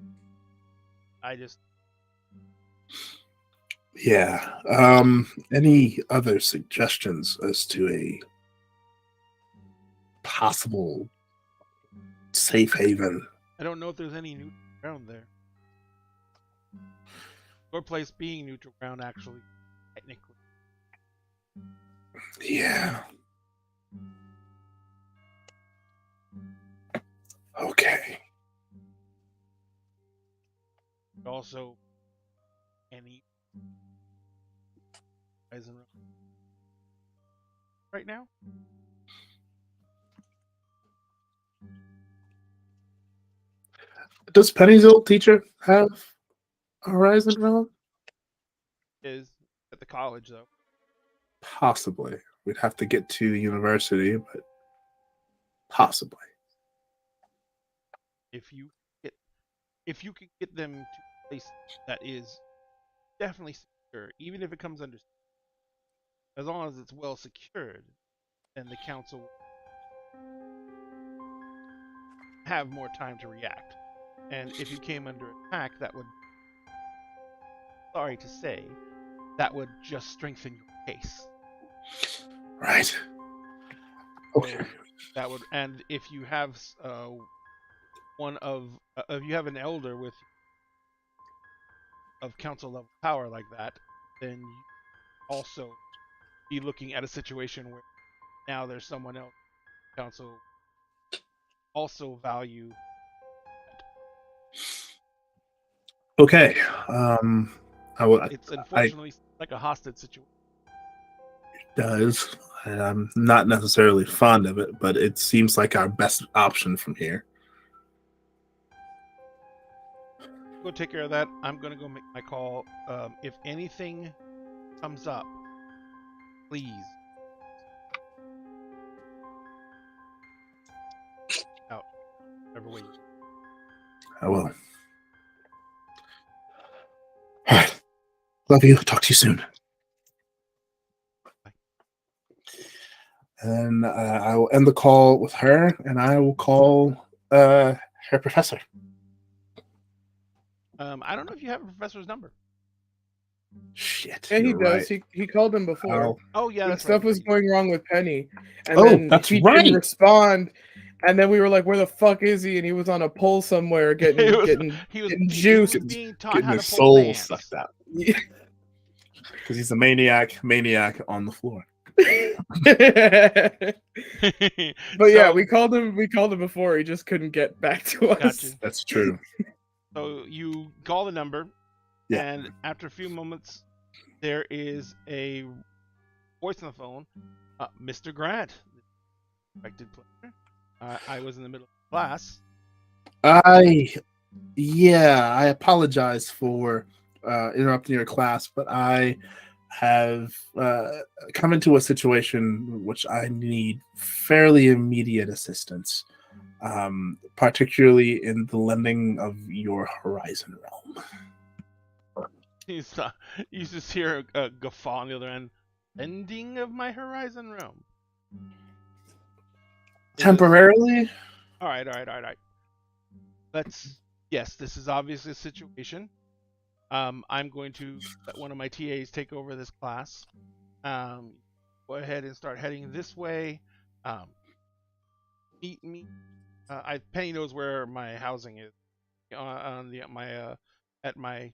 I just Yeah. Any other suggestions as to a possible safe haven? I don't know if there's any neutral ground there. Your place being neutral ground, actually, technically. Yeah. Okay. But also, any right now? Does Penny's old teacher have a Horizon Realm? Is at the college though. Possibly. We'd have to get to university, but possibly. If you can get them to a place that is definitely secure, even if it comes under, as long as it's well secured, then the council will have more time to react. And if you came under attack, that would, sorry to say, that would just strengthen your case. Right. Okay. So that would, and if you have if you have an elder with of council level power like that, then you also be looking at a situation where now there's someone else council also value. Okay. It's unfortunately like a hostage situation. It does. And I'm not necessarily fond of it, but it seems like our best option from here. Go take care of that. I'm gonna go make my call. If anything comes up, please out whatever way. I will. All right. Love you. Talk to you soon. Bye. And I will end the call with her, and I will call her professor. I don't know if you have a professor's number. Shit. Yeah, he you're does. right. He called him before. Oh yeah, When that's stuff right. was going wrong with Penny, and Oh, then that's he right. didn't respond. And then we were like, "Where the fuck is he?" And he was on a pole somewhere, he was getting juiced. He was being taught Getting how his to pull soul lands. sucked out. Yeah. Because he's a maniac on the floor. But yeah, So- we called him before. He just couldn't get back to us. Gotcha. That's true. So you call the number, Yeah. and after a few moments, there is a voice on the phone. Mr. Grant, expected player. I was in the middle of class. I apologize for interrupting your class, but I have come into a situation which I need fairly immediate assistance, particularly in the lending of your Horizon Realm. You just hear a guffaw on the other end. Ending of my Horizon Realm. Temporarily? All right. Yes, this is obviously a situation. I'm going to let one of my TAs take over this class. Go ahead and start heading this way. Meet me. Penny knows where my housing is at my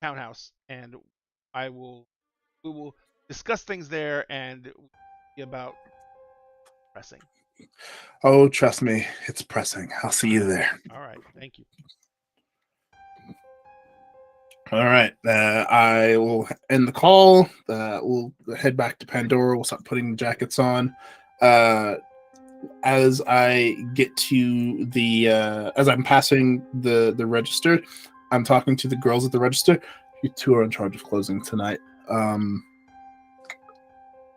townhouse, and we will discuss things there and see about pressing. Oh, trust me, it's pressing. I'll see you there. All right, thank you. All right. I will end the call. We'll head back to Pandora. We'll start putting the jackets on. As I get to the as I'm passing the register, I'm talking to the girls at the register. You two are in charge of closing tonight.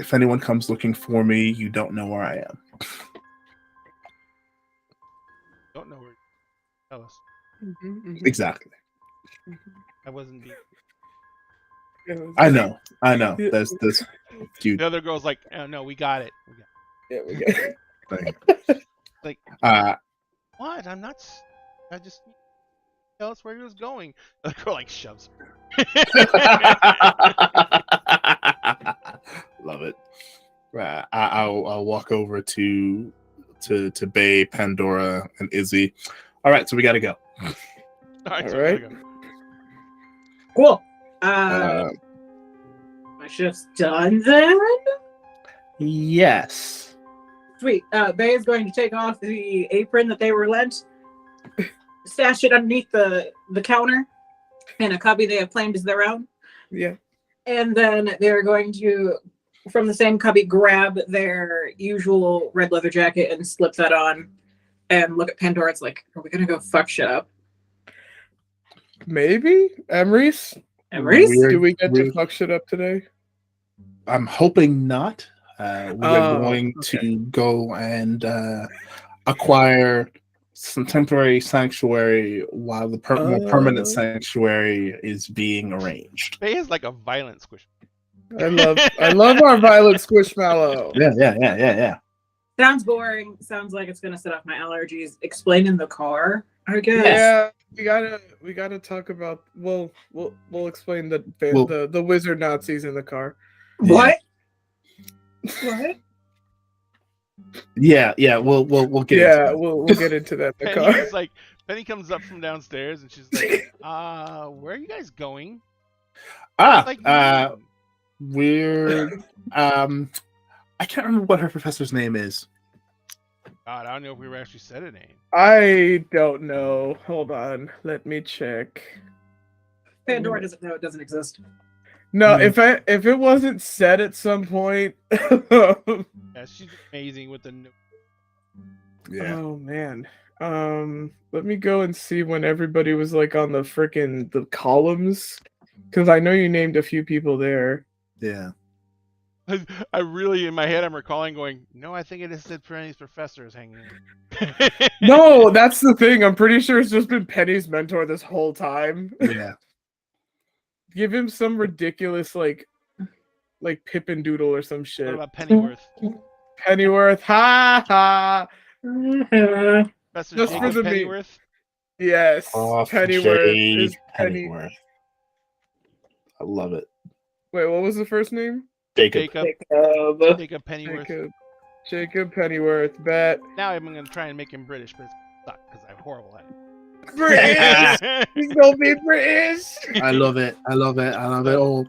If anyone comes looking for me, you don't know where I am. Don't know where. Tell us. Exactly. I wasn't being. I know. There's dude. The other girl's like, oh, no, we got it. Yeah, we got it. Like, what? I'm not. I just tell us where he was going. The girl like shoves. Love it. I'll walk over to Bay, Pandora, and Izzy. All right, so we got to go. All right. All So right. we gotta go. Cool. My shift's done then. Yes. Sweet. Bay is going to take off the apron that they were lent, stash it underneath the counter in a cubby they have claimed as their own. Yeah. And then they're going to, from the same cubby, grab their usual red leather jacket and slip that on and look at Pandora. It's like, are we going to go fuck shit up? Maybe? Emery's? Emery's? Do we get to fuck shit up today? I'm hoping not. We're going okay. to go and acquire some temporary sanctuary while the more permanent sanctuary is being arranged. Bay is like a violent squish. I love our violent squishmallow. Yeah. Sounds boring. Sounds like it's going to set off my allergies. Explain in the car, I guess. Yeah, we gotta talk about. We'll explain the wizard Nazis in the car. What? What? Yeah. We'll get. Yeah, we'll get into that in the car. Penny's like, Penny comes up from downstairs and she's like, where are you guys going? Like, we're I can't remember what her professor's name is. God, I don't know if we ever actually said a name. I don't know. Hold on, let me check. Pandora doesn't know it doesn't exist. No, if it wasn't said at some point. Yeah, she's amazing with the. Yeah. Oh man. Let me go and see when everybody was like on the columns, because I know you named a few people there. Yeah. I really, in my head, I'm recalling going, no, I think it is said Penny's professor is hanging. No, that's the thing. I'm pretty sure it's just been Penny's mentor this whole time. Yeah. Give him some ridiculous like Pippin Doodle or some What shit. about Pennyworth? Pennyworth, ha ha. Professor Just for Jacob the meme. Pennyworth? Yes, Off Pennyworth Jade is Penny. Pennyworth. I love it. Wait, what was the first name? Jacob. Jacob Pennyworth. Jacob Pennyworth. Bet. Now I'm going to try and make him British, but it's suck because I'm horrible at it. British. He's gonna be British. I love it. Oh,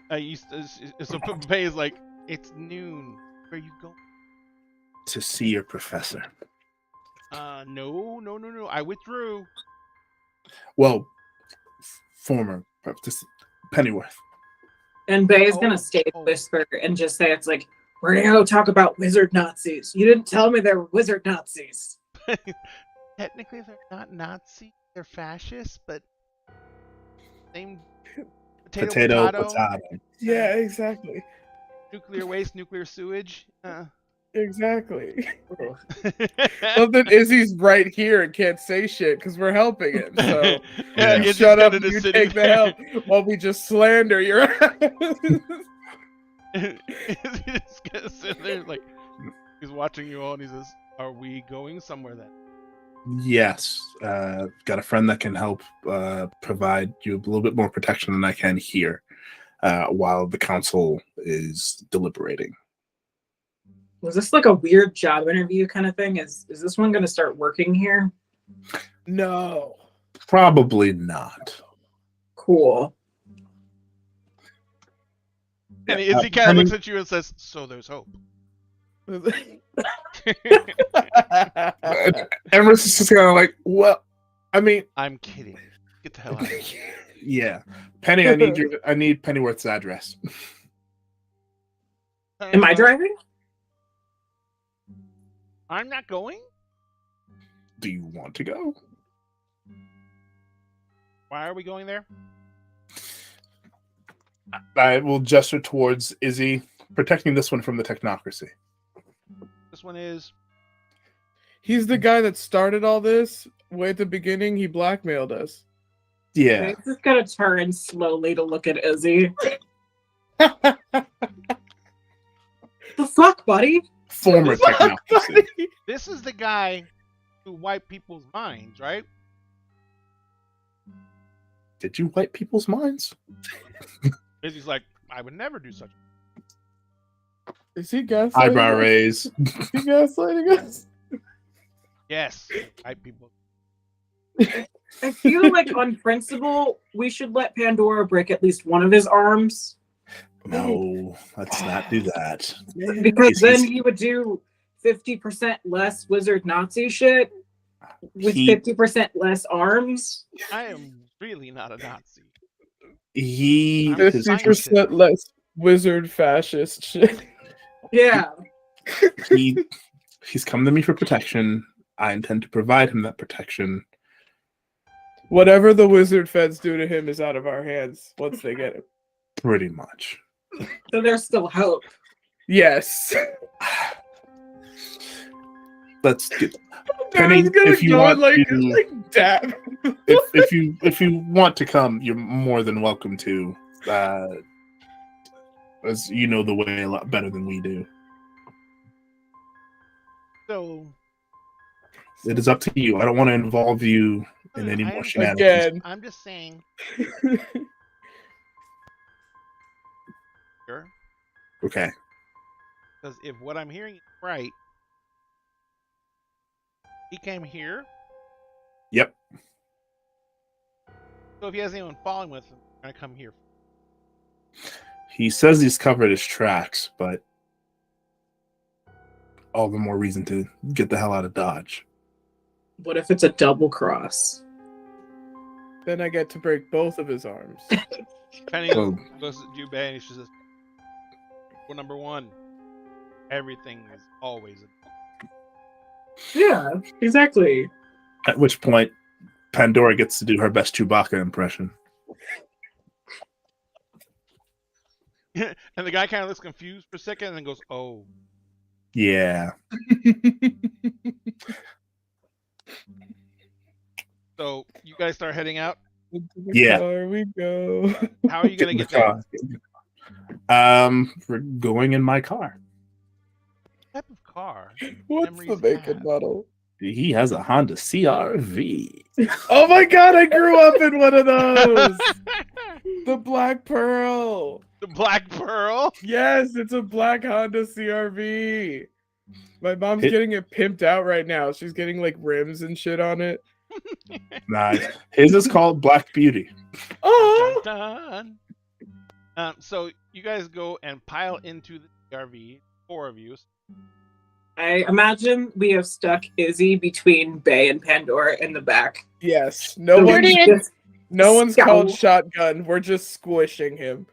I used to, so Pay is like, it's noon. Where you going? to see your professor. No. I withdrew. Well, former Pennyworth. And Bay is going to stay whisper and just say it's like, we're going to go talk about wizard Nazis. You didn't tell me they were wizard Nazis. Technically, they're not Nazi. They're fascists, but same potato. Yeah, exactly. Nuclear waste, nuclear sewage. Exactly. Well, then Izzy's right here and can't say shit because we're helping him. So Yeah, shut up and Izzy's you sitting take the there. help while we just slander your He's just gonna sit there like he's watching you all, and he says, "Are we going somewhere then?" Yes. Got a friend that can help provide you a little bit more protection than I can here while the council is deliberating. Was this like a weird job interview kind of thing? Is this one going to start working here? No. Probably not. Cool. And Izzy kind of looks at you and says, "So there's hope." Emrys is just kind of like, well, I mean, I'm kidding. Get the hell out of here. yeah. Penny, I need Pennyworth's address. Am I driving? I'm not going? Do you want to go? Why are we going there? I will gesture towards Izzy, protecting this one from the technocracy. This one is... He's the guy that started all this. Way at the beginning, he blackmailed us. Yeah. I'm just gonna turn slowly to look at Izzy. The fuck, buddy? Former technocracy. This is the guy who wiped people's minds, right? Did you wipe people's minds? Izzy's like, I would never do such. Is he gaslighting Eyebrow us? raise. Is he gaslighting us? Yes, wipe people. I feel like on principle, we should let Pandora break at least one of his arms. No, let's not do that. Because then he would do 50% less wizard Nazi shit with 50% less arms. I am really not a Nazi. He I'm is 50% less wizard fascist shit. Yeah. he's come to me for protection. I intend to provide him that protection. Whatever the wizard feds do to him is out of our hands once they get him. Pretty much. So there's still hope. Yes. Let's get Penny, if you want like dab. if you want to come, you're more than welcome to. As you know the way a lot better than we do. So It is up to you. I don't want to involve you in any more shenanigans. Again. I'm just saying. Sure. Okay. Because if what I'm hearing is right, he came here. Yep. So if he has anyone following with him, he's gonna come here. He says he's covered his tracks, but all the more reason to get the hell out of Dodge. What if it's a double cross? Then I get to break both of his arms. Penny Oh. goes to Jubei and she says, "Well, number one, everything is always a..." Yeah, exactly. At which point, Pandora gets to do her best Chewbacca impression. And the guy kind of looks confused for a second and then goes, "Oh." Yeah. So you guys start heading out. Into the Yeah. car we go. How are you gonna Get in get the there? car. We're going in my car. What type of car? What's the Memories make and have. model? He has a Honda CR-V. Oh my god, I grew up in one of those! The Black Pearl. The Black Pearl. Yes, it's a black Honda CR-V. My mom's It- getting it pimped out right now. She's getting like rims and shit on it. Nice. His is called Black Beauty. Oh, Dun, dun. So you guys go and pile into the RV. 4 of you. I imagine we have stuck Izzy between Bay and Pandora in the back. yes. No So one's, we're just no one's called scowl. shotgun. We're just squishing him.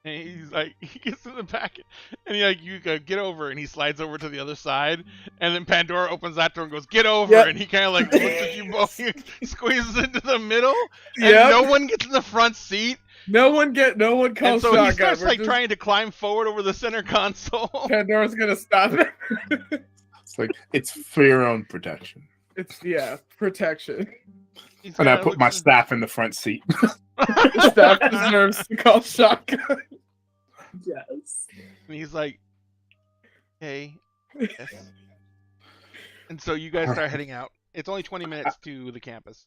And he's like, he gets in the back, and he like, you go get over, and he slides over to the other side, and then Pandora opens that door and goes, get over, Yep. and he kind of like looks at you both, he squeezes into the middle, and Yep. no one gets in the front seat, No one and calls so shotgun. he starts We're like just- trying to climb forward over the center console. Pandora's gonna stop it. It's like, it's for your own protection. It's protection. He's And I kinda put my looks- staff in the front seat. Staff deserves to call shotgun. yes. And he's like, hey, yes. And so you guys start heading out. It's only 20 minutes to the campus.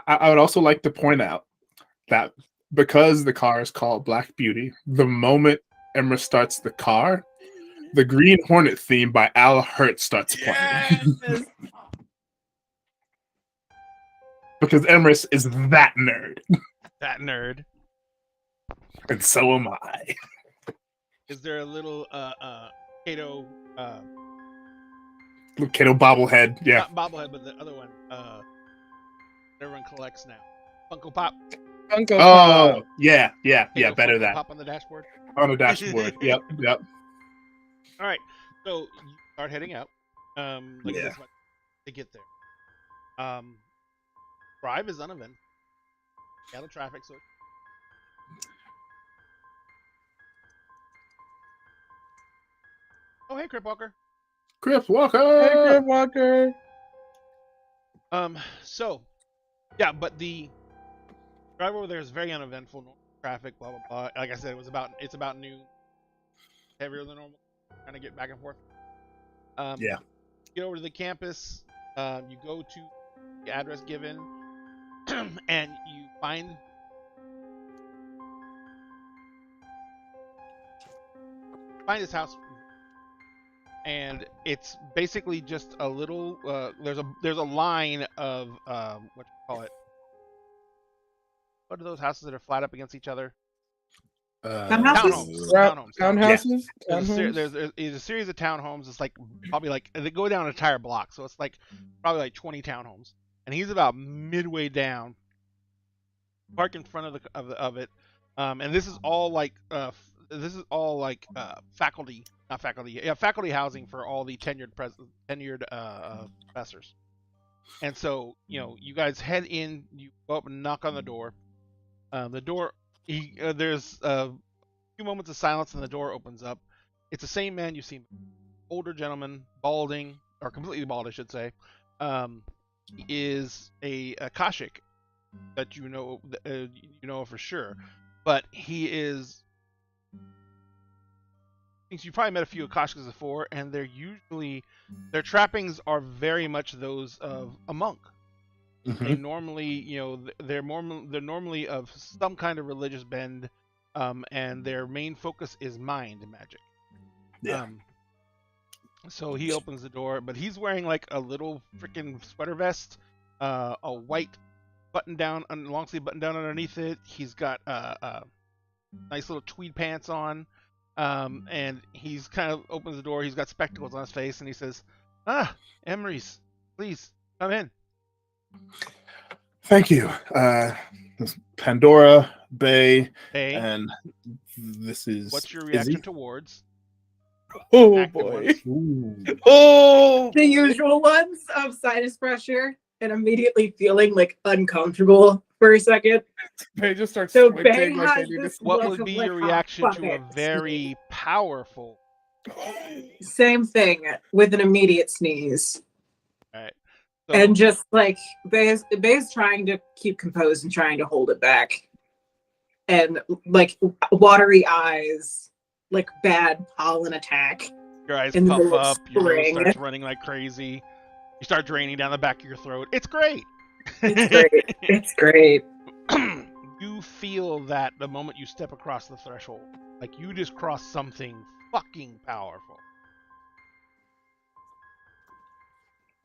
I would also like to point out that because the car is called Black Beauty, the moment Emma starts the car, the Green Hornet theme by Al Hurt starts playing. Yes. Because Emrys is that nerd. That nerd. And so am I. Is there a little Kato, Kato bobblehead. Yeah. not bobblehead, but the other one. Everyone collects now. Funko Pop. Funko Oh, Pop. yeah. Kato Better Funko that Pop on the dashboard. on the dashboard. Yep. All right, so you start heading out. Like I said, it's about to get there. Drive is uneventful. Seattle traffic, so. Oh, hey, Crip Walker. Chris Walker. Hey, Crip Walker. So, yeah, but the drive over there is very uneventful. Normal traffic, blah blah blah. Like I said, it's about noon. Heavier than normal. Trying to get back and forth. Yeah. Get over to the campus. You go to the address given, and you find this house, and it's basically just a little. There's a line of what you call it. What are those houses that are flat up against each other? Townhouses? Townhouses. Townhomes? There's a series of townhomes. It's like probably like they go down an entire block, so it's like probably like 20 townhomes. And he's about midway down, park in front of it. And this is all like faculty housing for all the tenured professors. And so you guys head in. You go up and knock on the door. There's a few moments of silence, and the door opens up. It's the same man you've seen, older gentleman, balding, or completely bald, I should say. Is a Akashic that you know for sure, but he is. You probably met a few Akashics before, and their trappings are very much those of a monk. Mm-hmm. They normally, they're normally of some kind of religious bend, and their main focus is mind magic. Yeah. So he opens the door, but he's wearing like a little freaking sweater vest, a white long sleeve button down underneath it. He's got nice little tweed pants on, and he's kind of opens the door. He's got spectacles on his face, and he says, Emery's, please come in. Thank you. Pandora, Bay, Hey, and this is. what's your reaction towards? Oh active boy. ones? Ooh. Oh. The usual ones of sinus pressure and immediately feeling like uncomfortable for a second. They just start So squinting Bay like they has need to this What look would of be like, your reaction fuck to a it. very powerful? Same thing with an immediate sneeze. All right. And just like Bay's trying to keep composed and trying to hold it back. And like watery eyes, like bad pollen attack. Your eyes in the puff middle of up, your nose spring. starts running like crazy. You start draining down the back of your throat. It's great. It's great. It's great. You feel that the moment you step across the threshold, like you just crossed something fucking powerful.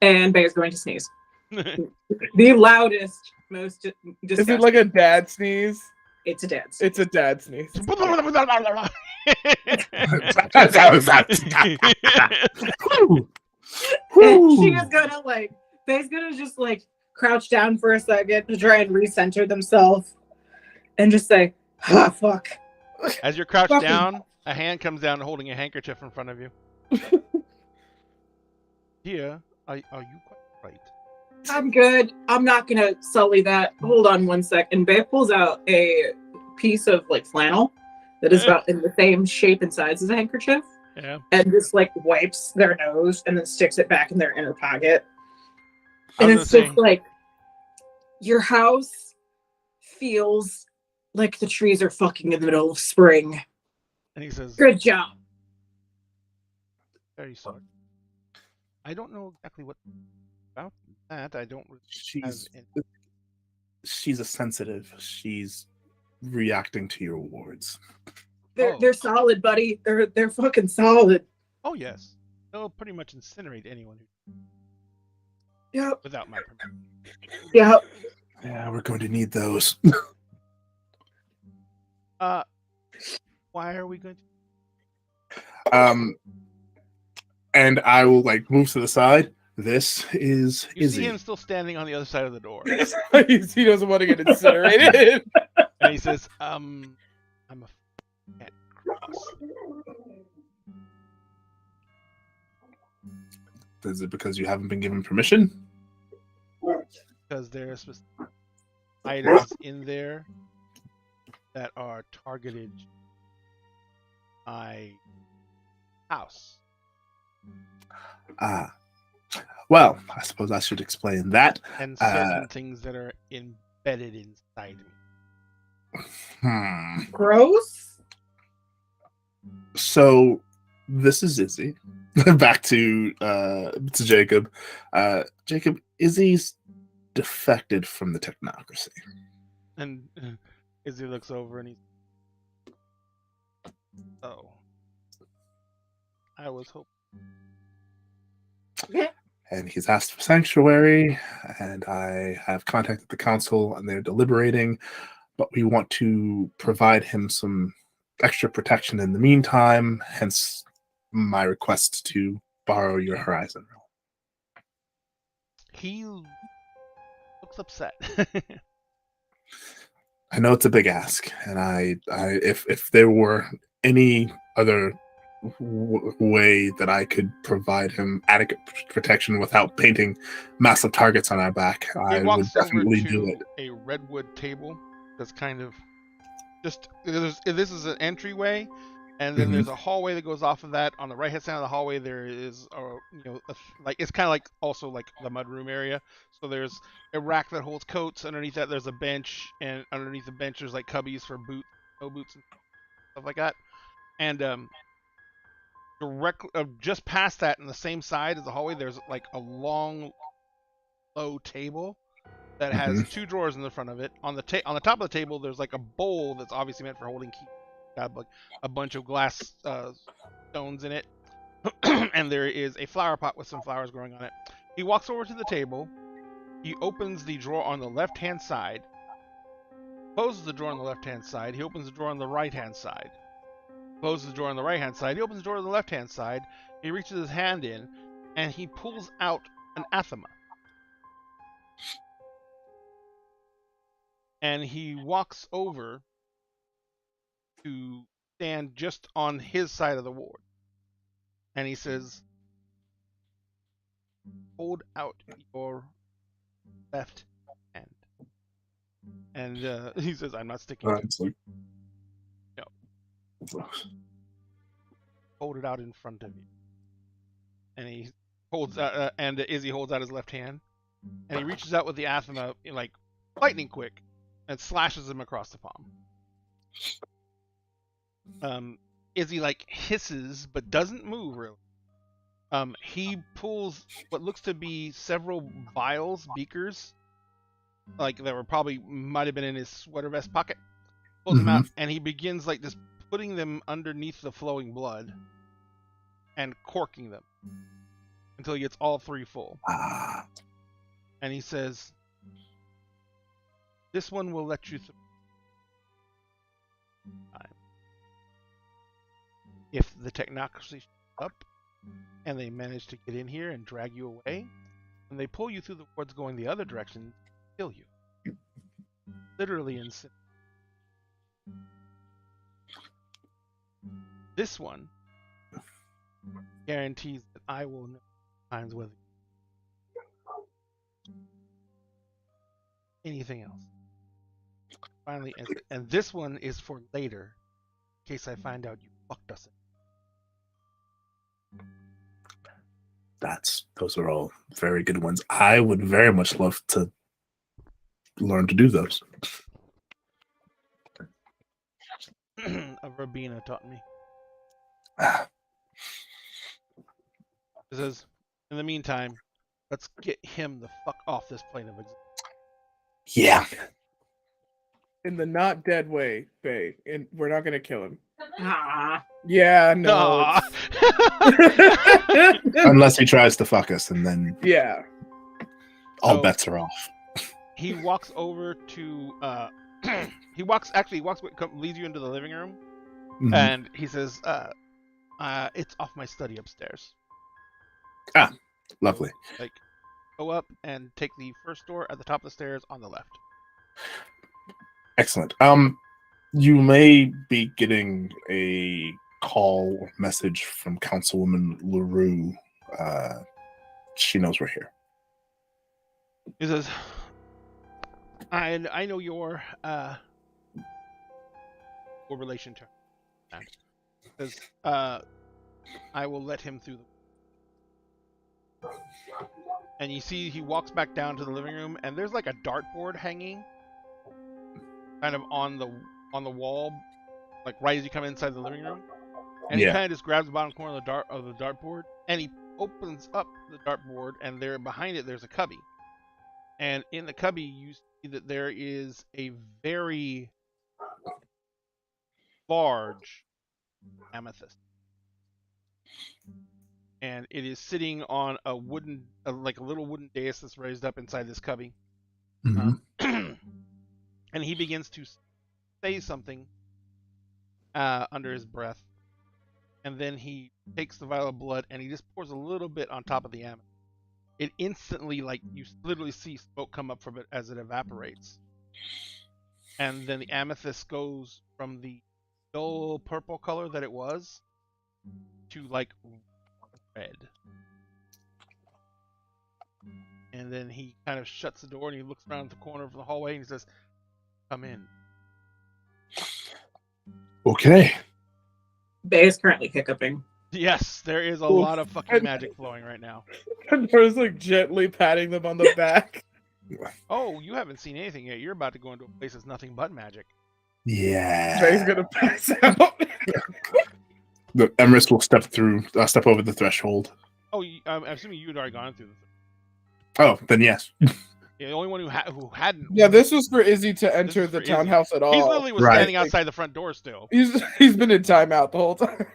And Bay's going to sneeze. The loudest, most disgusting. Is it like a dad sneeze? It's a dad sneeze. It's a dad sneeze. And she is gonna Bay's gonna just crouch down for a second to try and recenter themselves and just say, ah, fuck. As you're crouched Fucking- down, a hand comes down holding a handkerchief in front of you. Dear, are you quite right? I'm good. I'm not gonna sully that. Hold on one sec. And Bay pulls out a piece of flannel that is about in the same shape and size as a handkerchief. Yeah. And just wipes their nose and then sticks it back in their inner pocket. I And was it's gonna just say- your house feels like the trees are fucking in the middle of spring. And he says, Good job. very sorry. I don't know exactly what about that. I don't really have She's a sensitive. She's reacting to your words. They're solid, buddy. They're fucking solid. Oh yes, they'll pretty much incinerate anyone Yep. without my permission. Yep. Yeah, we're going to need those. Why are we going to? And I will like move to the side. This is You see Izzy. him still standing on the other side of the door, He doesn't want to get incinerated. and he says, I'm a fat cross. Is it because you haven't been given permission? Because there are specific items in there that are targeted my house. Ah. Well, I suppose I should explain that. And certain things that are embedded inside me. Gross. So this is Izzy. Back to Jacob. Jacob, Izzy's defected from the technocracy. And Izzy looks over and he's, oh, I was hoping. And he's asked for sanctuary, and I have contacted the council, and they're deliberating, but we want to provide him some extra protection in the meantime, hence my request to borrow your Horizon Realm. He looks upset. I know it's a big ask, and if there were any other way that I could provide him adequate protection without painting massive targets on our back, I would walks over definitely to do it. a redwood table that's kind of just, this is an entryway, and then there's a hallway that goes off of that. On the right hand side of the hallway there is like, it's kind of like also like the mudroom area. So there's a rack that holds coats. Underneath that there's a bench, and underneath the bench there's like cubbies for boots, snow boots and stuff like that. And just past that, in the same side as the hallway, there's like a long, low table that has two drawers in the front of it. On the top of the table, there's like a bowl that's obviously meant for holding keys. Got like a bunch of glass stones in it, and there is a flower pot with some flowers growing on it. He walks over to the table. He opens the drawer on the left-hand side. Closes the drawer on the left-hand side. He opens the drawer on the right-hand side. Closes the drawer on the right-hand side. He opens the drawer on the left-hand side. He reaches his hand in, and he pulls out an athema. And he walks over to stand just on his side of the ward. And he says, hold out your left hand. And he says, I'm not sticking to it. No. Hold it out in front of you. And he holds out, and Izzy holds out his left hand. And he reaches out with the athema, like lightning quick, and slashes him across the palm. Izzy like hisses but doesn't move really. He pulls what looks to be several vials, beakers, like that were might have been in his sweater vest pocket. Pulls them out, and he begins like just putting them underneath the flowing blood and corking them until he gets all three full. And he says, this one will let you through. If the technocracy shows up and they manage to get in here and drag you away, and they pull you through the wards going the other direction, kill you. Literally insane. This one guarantees that I will know times whether anything else. Finally, and this one is for later, in case I find out you fucked us. Those are all very good ones. I would very much love to learn to do those. A Rabina taught me. It says, in the meantime, let's get him the fuck off this plane of existence. Yeah. In the not dead way, Faye. And we're not gonna kill him. Ah. Yeah, no. Unless he tries to fuck us, and then all So- bets are off. He walks over to leads you into the living room, and he says, it's off my study upstairs. Lovely. So, like, go up and take the first door at the top of the stairs on the left. Excellent. You may be getting a call or message from Councilwoman LaRue. She knows we're here. He says, I know your relation to her. He says, I will let him through the... And you see he walks back down to the living room, and there's like a dartboard hanging kind of on the wall, like right as you come inside the living room. And he kind of just grabs the bottom corner of the dartboard, and he opens up the dartboard, and there behind it there's a cubby. And in the cubby you see that there is a very large amethyst. And it is sitting on a wooden, like a little wooden dais that's raised up inside this cubby. Mm-hmm. And he begins to say something under his breath. And then he takes the vial of blood and he just pours a little bit on top of the amethyst. It instantly, like, you literally see smoke come up from it as it evaporates. And then the amethyst goes from the dull purple color that it was to, like, red. And then he kind of shuts the door and he looks around the corner of the hallway and he says, "Come in." Okay. Bay is currently hiccuping. Yes, there is a lot of fucking magic flowing right now. And Nora's like gently patting them on the back. Oh, you haven't seen anything yet. You're about to go into a place that's nothing but magic. Yeah. Bay's gonna pass out. The Emerus will step over the threshold. Oh, I'm assuming you'd already gone through this. Oh, then yes. Yeah, the only one who hadn't. Yeah, this was for Izzy to enter the townhouse at all. He literally was standing outside the front door still. He's been in timeout the whole time.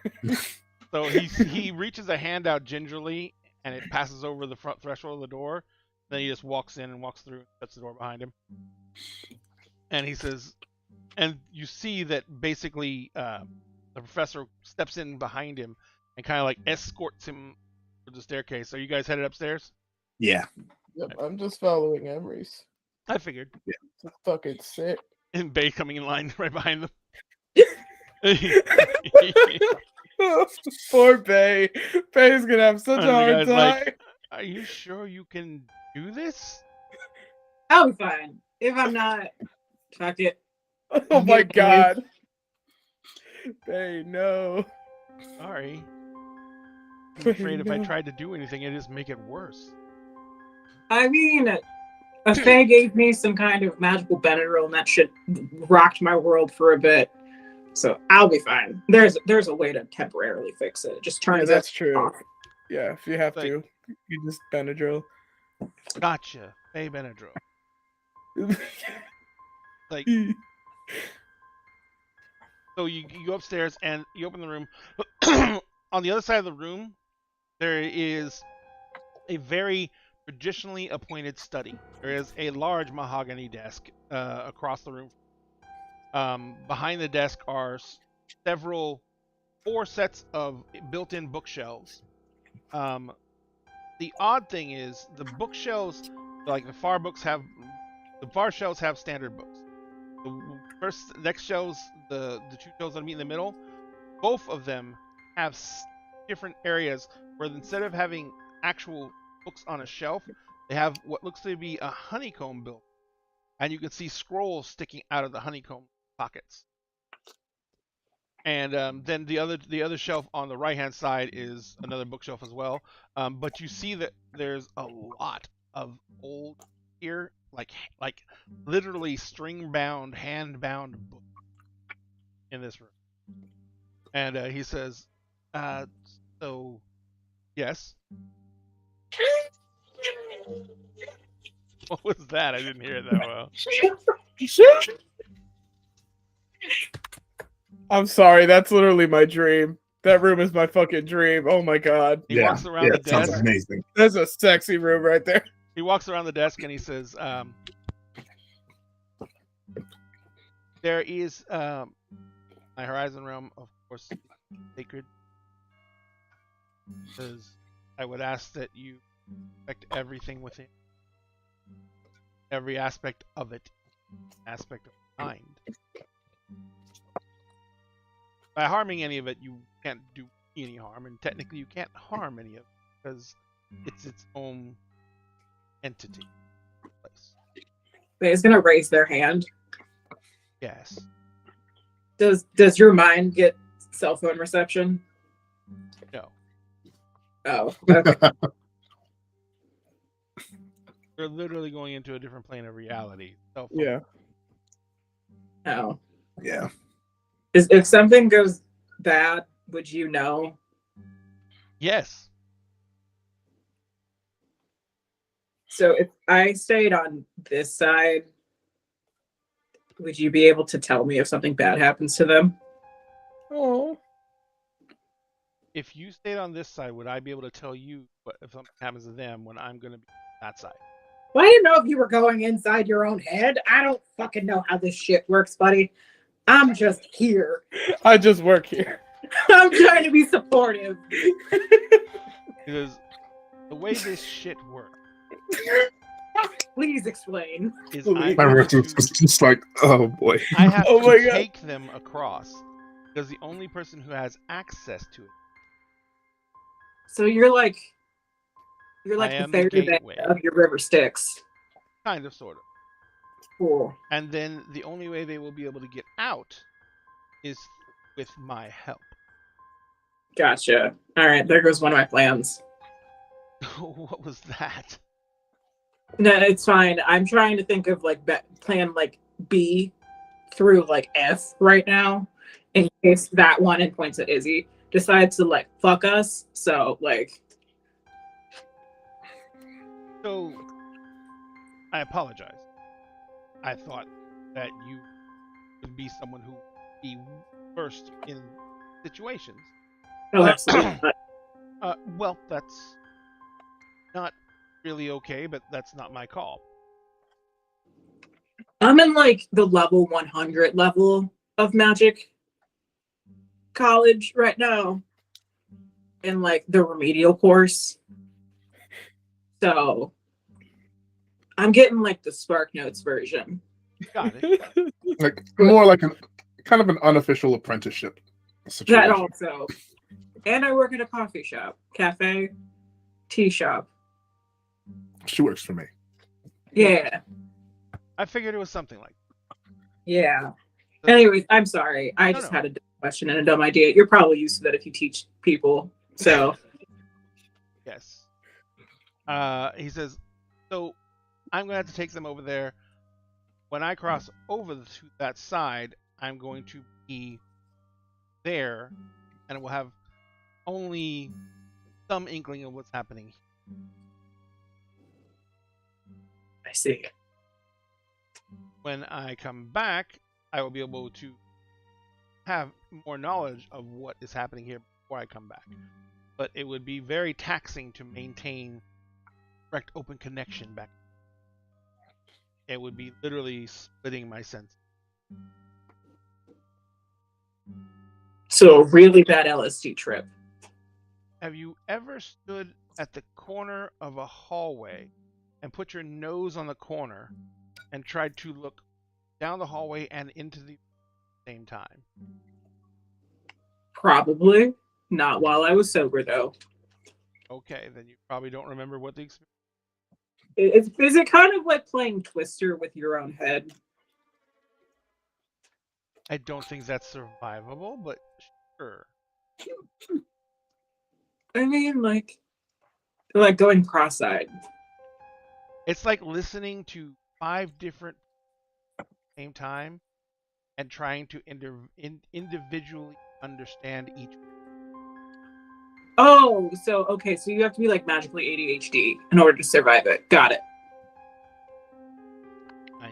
So he reaches a hand out gingerly, and it passes over the front threshold of the door. Then he just walks in and walks through and shuts the door behind him. And he says, and you see that basically the professor steps in behind him and kind of like escorts him to the staircase. Are you guys headed upstairs? Yeah. Yep, I'm just following Emery's. I figured. Yeah. Fucking sick. And Bay coming in line right behind them. Poor Bay. Bay's gonna have such a hard time. Like, are you sure you can do this? I'll be fine. If I'm not, fuck it. Oh my god. Bay, no. Sorry. I'm afraid if I tried to do anything, it'd just make it worse. I mean, a Fae gave me some kind of magical Benadryl, and that shit rocked my world for a bit. So I'll be fine. There's a way to temporarily fix it. Just turn it. That's true. off. Yeah, if you have to, you just Benadryl. Gotcha. Faye Benadryl. Like, so you go upstairs and you open the room. On the other side of the room, there is a very traditionally appointed study. There is a large mahogany desk across the room. Behind the desk are four sets of built-in bookshelves. The odd thing is the bookshelves, like the far shelves have standard books. The next shelves, the two shelves that meet in the middle, both of them have different areas where instead of having actual books on a shelf, they have what looks to be a honeycomb built, and you can see scrolls sticking out of the honeycomb pockets. And then the other shelf on the right hand side is another bookshelf as well. But you see that there's a lot of old here, like literally string bound, hand bound books in this room. And he says, "So, yes." What was that? I didn't hear it that well. I'm sorry, that's literally my dream. That room is my fucking dream. Oh my god. He walks around the desk. Sounds amazing. That's a sexy room right there. He walks around the desk and he says, "There is my Horizon realm, of course, sacred. Says I would ask that you respect everything within, every aspect of it, aspect of mind. By harming any of it, you can't do any harm, and technically you can't harm any of it because it's its own entity. They're gonna raise their hand. Yes. Does your mind get cell phone reception? No. Oh, okay. They're literally going into a different plane of reality. Cell phone. Yeah. Oh. Yeah. If something goes bad, would you know? Yes. So if I stayed on this side, would you be able to tell me if something bad happens to them? Oh. If you stayed on this side, would I be able to tell you what if something happens to them when I'm going to be on that side? Well, I didn't know if you were going inside your own head. I don't fucking know how this shit works, buddy. I'm just here. I just work here. I'm trying to be supportive. Because the way this shit works Please explain. is My I'm going wrist is to, just like, oh boy. I have Oh my to God. take them across because the only person who has access to it, So you're like I the am the fairy gateway. of your river Styx. kind of, sort of. Cool. And then the only way they will be able to get out is with my help. Gotcha. All right, there goes one of my plans. What was that? No, it's fine. I'm trying to think of like plan like B through like F right now, in case that one, and points at Izzy, decides to like fuck us. So like, So, I apologize. I thought that you would be someone who would be first in situations. oh, absolutely. Well, that's not really okay, but that's not my call. I'm in like the level 100 level of magic college right now, in like the remedial course. So I'm getting like the Spark Notes version. Got it. Like more like an kind of an unofficial apprenticeship situation. That also. And I work at a coffee shop, cafe, tea shop. She works for me. Yeah. I figured it was something like Yeah. Anyways, I'm sorry. I No, just no. had a dumb question and a dumb idea. You're probably used to that if you teach people. So yes. He says, so I'm going to have to take them over there. When I cross over to that side, I'm going to be there, and we'll have only some inkling of what's happening. I see. When I come back, I will be able to have more knowledge of what is happening here before I come back. But it would be very taxing to maintain direct open connection back. It would be literally splitting my sense. So a really bad LSD trip. Have you ever stood at the corner of a hallway and put your nose on the corner and tried to look down the hallway and into the same time? Probably. Not while I was sober, though. Okay, then you probably don't remember what the experience. Is it kind of like playing Twister with your own head? I don't think that's survivable, but sure. I mean, like going cross-eyed. It's like listening to 5 different at the same time and trying to individually understand each. Oh, so okay, so you have to be like magically ADHD in order to survive it. Got it. I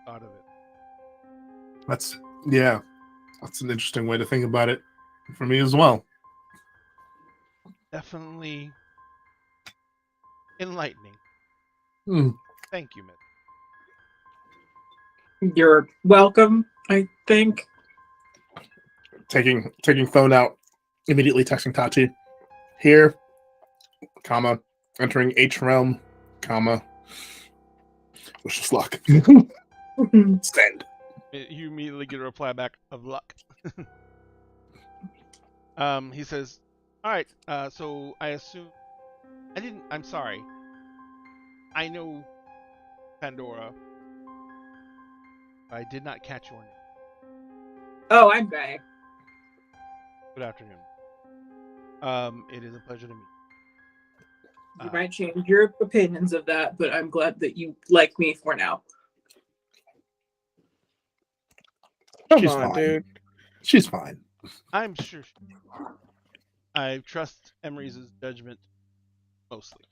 thought of it. That's an interesting way to think about it for me as well. Definitely enlightening. Hmm. Thank you, Miss. You're welcome, I think. Taking phone out, immediately texting Tati. Here, comma, entering H realm, comma, wish us luck. Send. You immediately get a reply back of luck. He says, "All right. So I assume I'm sorry. I know Pandora. I did not catch your name. Oh, I'm Bay. Good afternoon. It is a pleasure to meet you. You might change your opinions of that, but I'm glad that you like me for now. Come She's on, fine. dude. She's fine. I'm sure. I trust Emery's judgment mostly.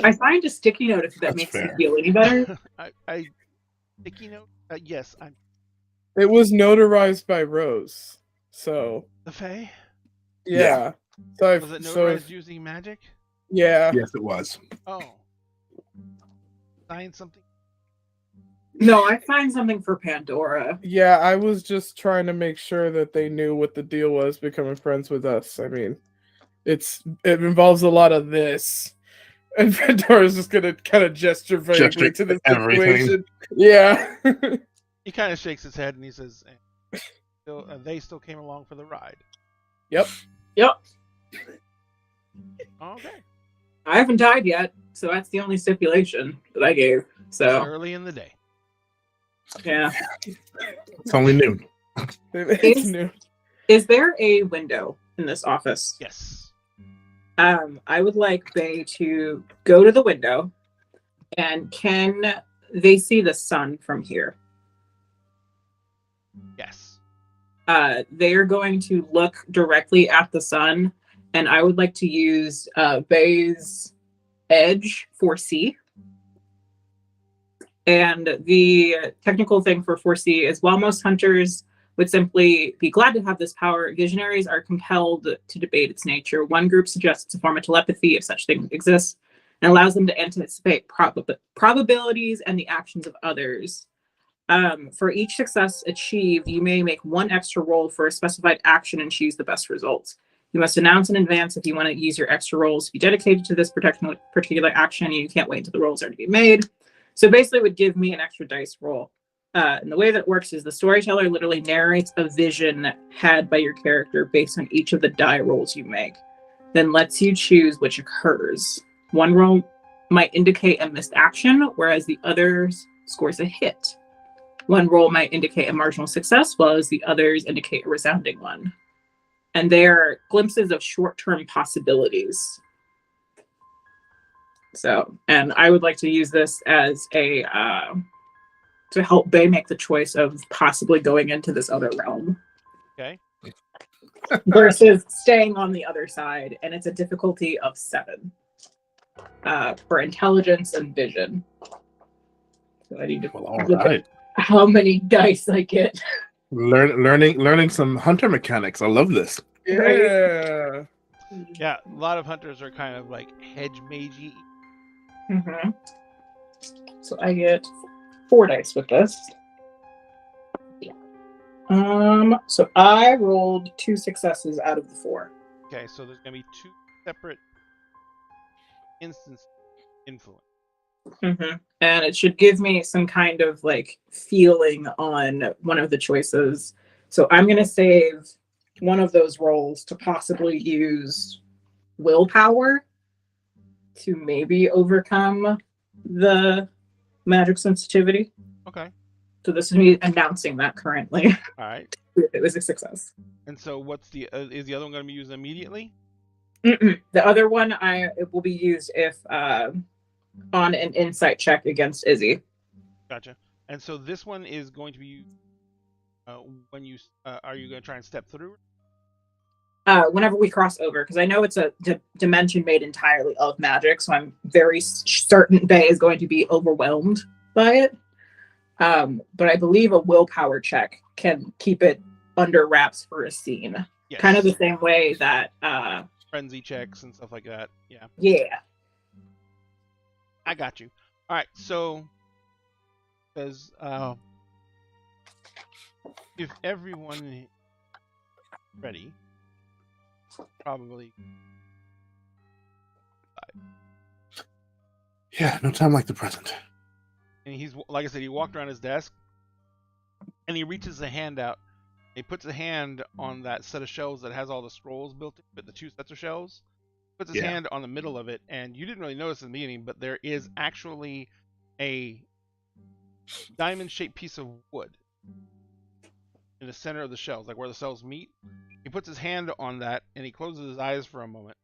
I find a sticky note if that That's makes fair. you feel any better. I sticky note. Yes, I'm It was notarized by Rose, so the Fae. yeah. So Was it so notarized using magic? yeah. Yes, it was. Oh, sign something. No, I find something for Pandora. Yeah, I was just trying to make sure that they knew what the deal was becoming friends with us. I mean, it involves a lot of this. And Pandora's just gonna kind of gesture vaguely to the everything. situation. Yeah. He kind of shakes his head and he says, "They still came along for the ride." Yep. Yep. Okay. I haven't died yet, so that's the only stipulation that I gave. It's So early in the day. yeah. It's only noon. It's new. Is there a window in this office? Yes. I would like Bay to go to the window, and can they see the sun from here? Yes. They are going to look directly at the sun, and I would like to use Bay's edge for C. And the technical thing for 4C is while most hunters would simply be glad to have this power, visionaries are compelled to debate its nature. One group suggests it's a form of telepathy, if such thing exists, and allows them to anticipate probabilities and the actions of others. For each success achieved, you may make one extra roll for a specified action and choose the best results. You must announce in advance if you want to use your extra rolls to be dedicated to this particular action. You can't wait until the rolls are to be made. So basically, it would give me an extra dice roll. And the way that it works is the storyteller literally narrates a vision had by your character based on each of the die rolls you make, then lets you choose which occurs. One roll might indicate a missed action, whereas the others scores a hit. One roll might indicate a marginal success, while the others indicate a resounding one. And they are glimpses of short-term possibilities. So, and I would like to use this as a to help Bay make the choice of possibly going into this other realm. Okay. Versus staying on the other side, and it's a difficulty of 7 for intelligence and vision. So I need to Well, all look at right. how many dice I get. Learning some hunter mechanics. I love this. Yeah. Yeah, a lot of hunters are kind of like hedge magey. Mm-hmm. So I get 4 dice with this. So I rolled 2 successes out of the 4. Okay, so there's gonna be 2 separate instances of influence. Mm-hmm. And it should give me some kind of like feeling on one of the choices. So I'm going to save one of those rolls to possibly use willpower to maybe overcome the magic sensitivity. Okay. So this is me announcing that currently. All right. It was a success. And so, what's the is the other one going to be used immediately? Mm-mm. The other one it will be used if on an insight check against Izzy. Gotcha. And so this one is going to be used when you are you going to try and step through? Whenever we cross over, because I know it's a dimension made entirely of magic, so I'm very certain Bay is going to be overwhelmed by it. But I believe a willpower check can keep it under wraps for a scene. Yes. Kind of the same way that Frenzy checks and stuff like that. Yeah. yeah. I got you. All right. So, says if everyone is ready, probably Yeah, no time like the present. And he's, like I said, he walked around his desk, and he reaches a hand out. He puts a hand on that set of shelves that has all the scrolls built in, but the 2 sets of shelves. Puts his hand on the middle of it, and you didn't really notice in the beginning, but there is actually a diamond-shaped piece of wood in the center of the shelves, like where the shelves meet. He puts his hand on that, and he closes his eyes for a moment.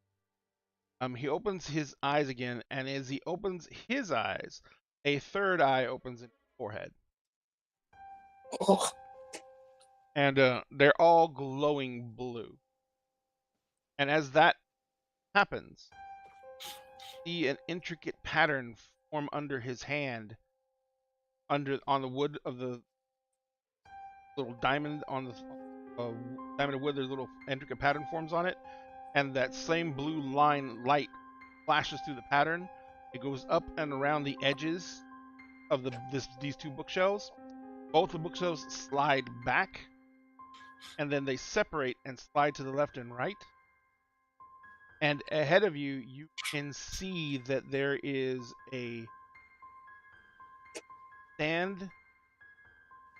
He opens his eyes again, and as he opens his eyes, a third eye opens in his forehead. Oh. And they're all glowing blue. And as that happens, see an intricate pattern form under his hand, on the wood of the little diamond on the diamond of wood. There's a little intricate pattern forms on it, and that same blue line light flashes through the pattern. It goes up and around the edges of these 2 bookshelves. Both the bookshelves slide back, and then they separate and slide to the left and right. And ahead of you, you can see that there is a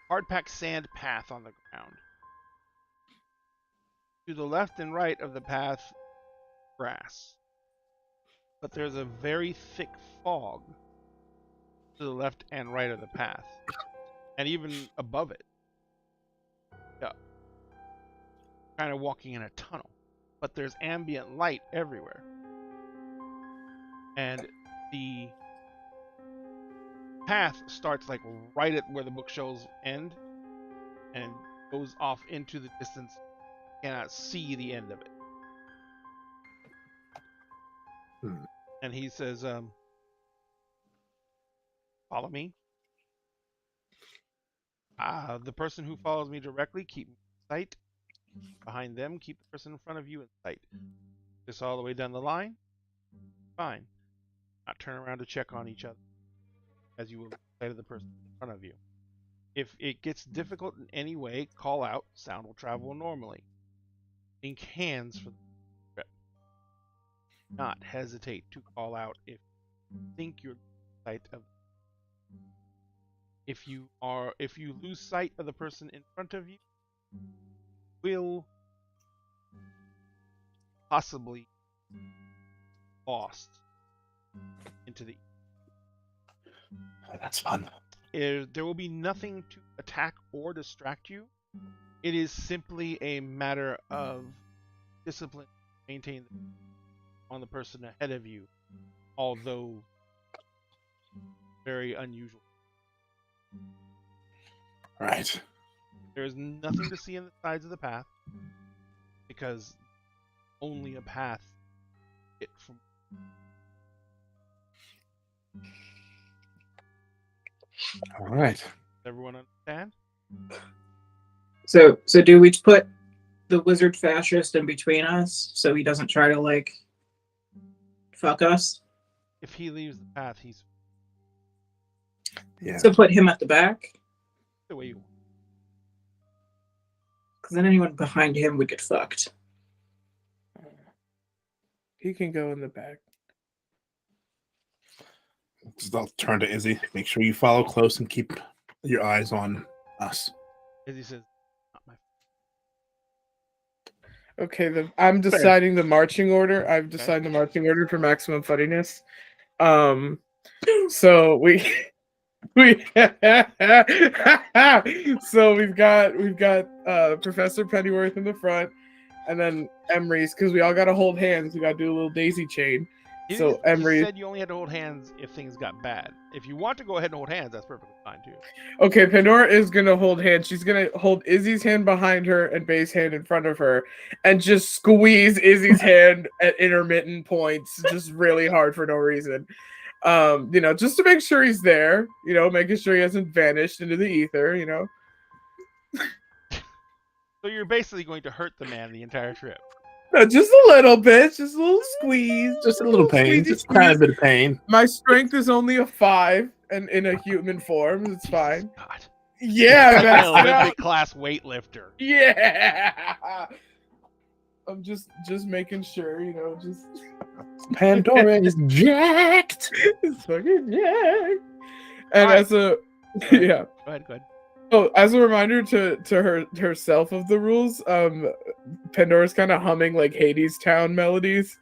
hard-packed sand path on the ground. To the left and right of the path, grass. But there's a very thick fog to the left and right of the path. And even above it. Yeah. Kind of walking in a tunnel. But there's ambient light everywhere. And the path starts like right at where the bookshelves end and goes off into the distance. You cannot see the end of it. And he says, follow me. The person who follows me directly, keep me in sight. Behind them, keep the person in front of you in sight. Just all the way down the line. Fine. Not turn around to check on each other, as you will say to the person in front of you. If it gets difficult in any way, call out. Sound will travel normally. Link hands for the trip. Not hesitate to call out if you think you're sight of. If you lose sight of the person in front of you, will possibly lost into the. That's fun. There will be nothing to attack or distract you. It is simply a matter of discipline to maintain on the person ahead of you, although very unusual. Right. There is nothing to see on the sides of the path because only a path from. All right. Does everyone understand? So do we put the wizard fascist in between us so he doesn't try to like fuck us? If he leaves the path, he's So put him at the back? the way you want. Because then anyone behind him would get fucked. He can go in the back. I'll turn to Izzy. Make sure you follow close and keep your eyes on us. Izzy says, not my. Okay, I'm deciding the marching order. I've decided the marching order for maximum funniness. So we've got Professor Pennyworth in the front, and then Emery's, because we all got to hold hands. We got to do a little daisy chain. So Emery You said you only had to hold hands if things got bad. If you want to go ahead and hold hands, that's perfectly fine too. Okay, Pandora is gonna hold hands. She's gonna hold Izzy's hand behind her and Bay's hand in front of her, and just squeeze Izzy's hand at intermittent points, just really hard for no reason. Just to make sure he's there. Making sure he hasn't vanished into the ether. So you're basically going to hurt the man the entire trip. No, just a little bit, just a little squeeze, Just a little pain. Just a tiny bit of pain. My strength is only a 5, and in a human form, it's fine. God. Yeah, An Olympic class weightlifter. Yeah. I'm just making sure, just Pandora is jacked. It's fucking yeah. And Alright. as a Sorry. yeah. Go ahead. Oh, as a reminder to herself of the rules, Pandora's kind of humming like Hades Town melodies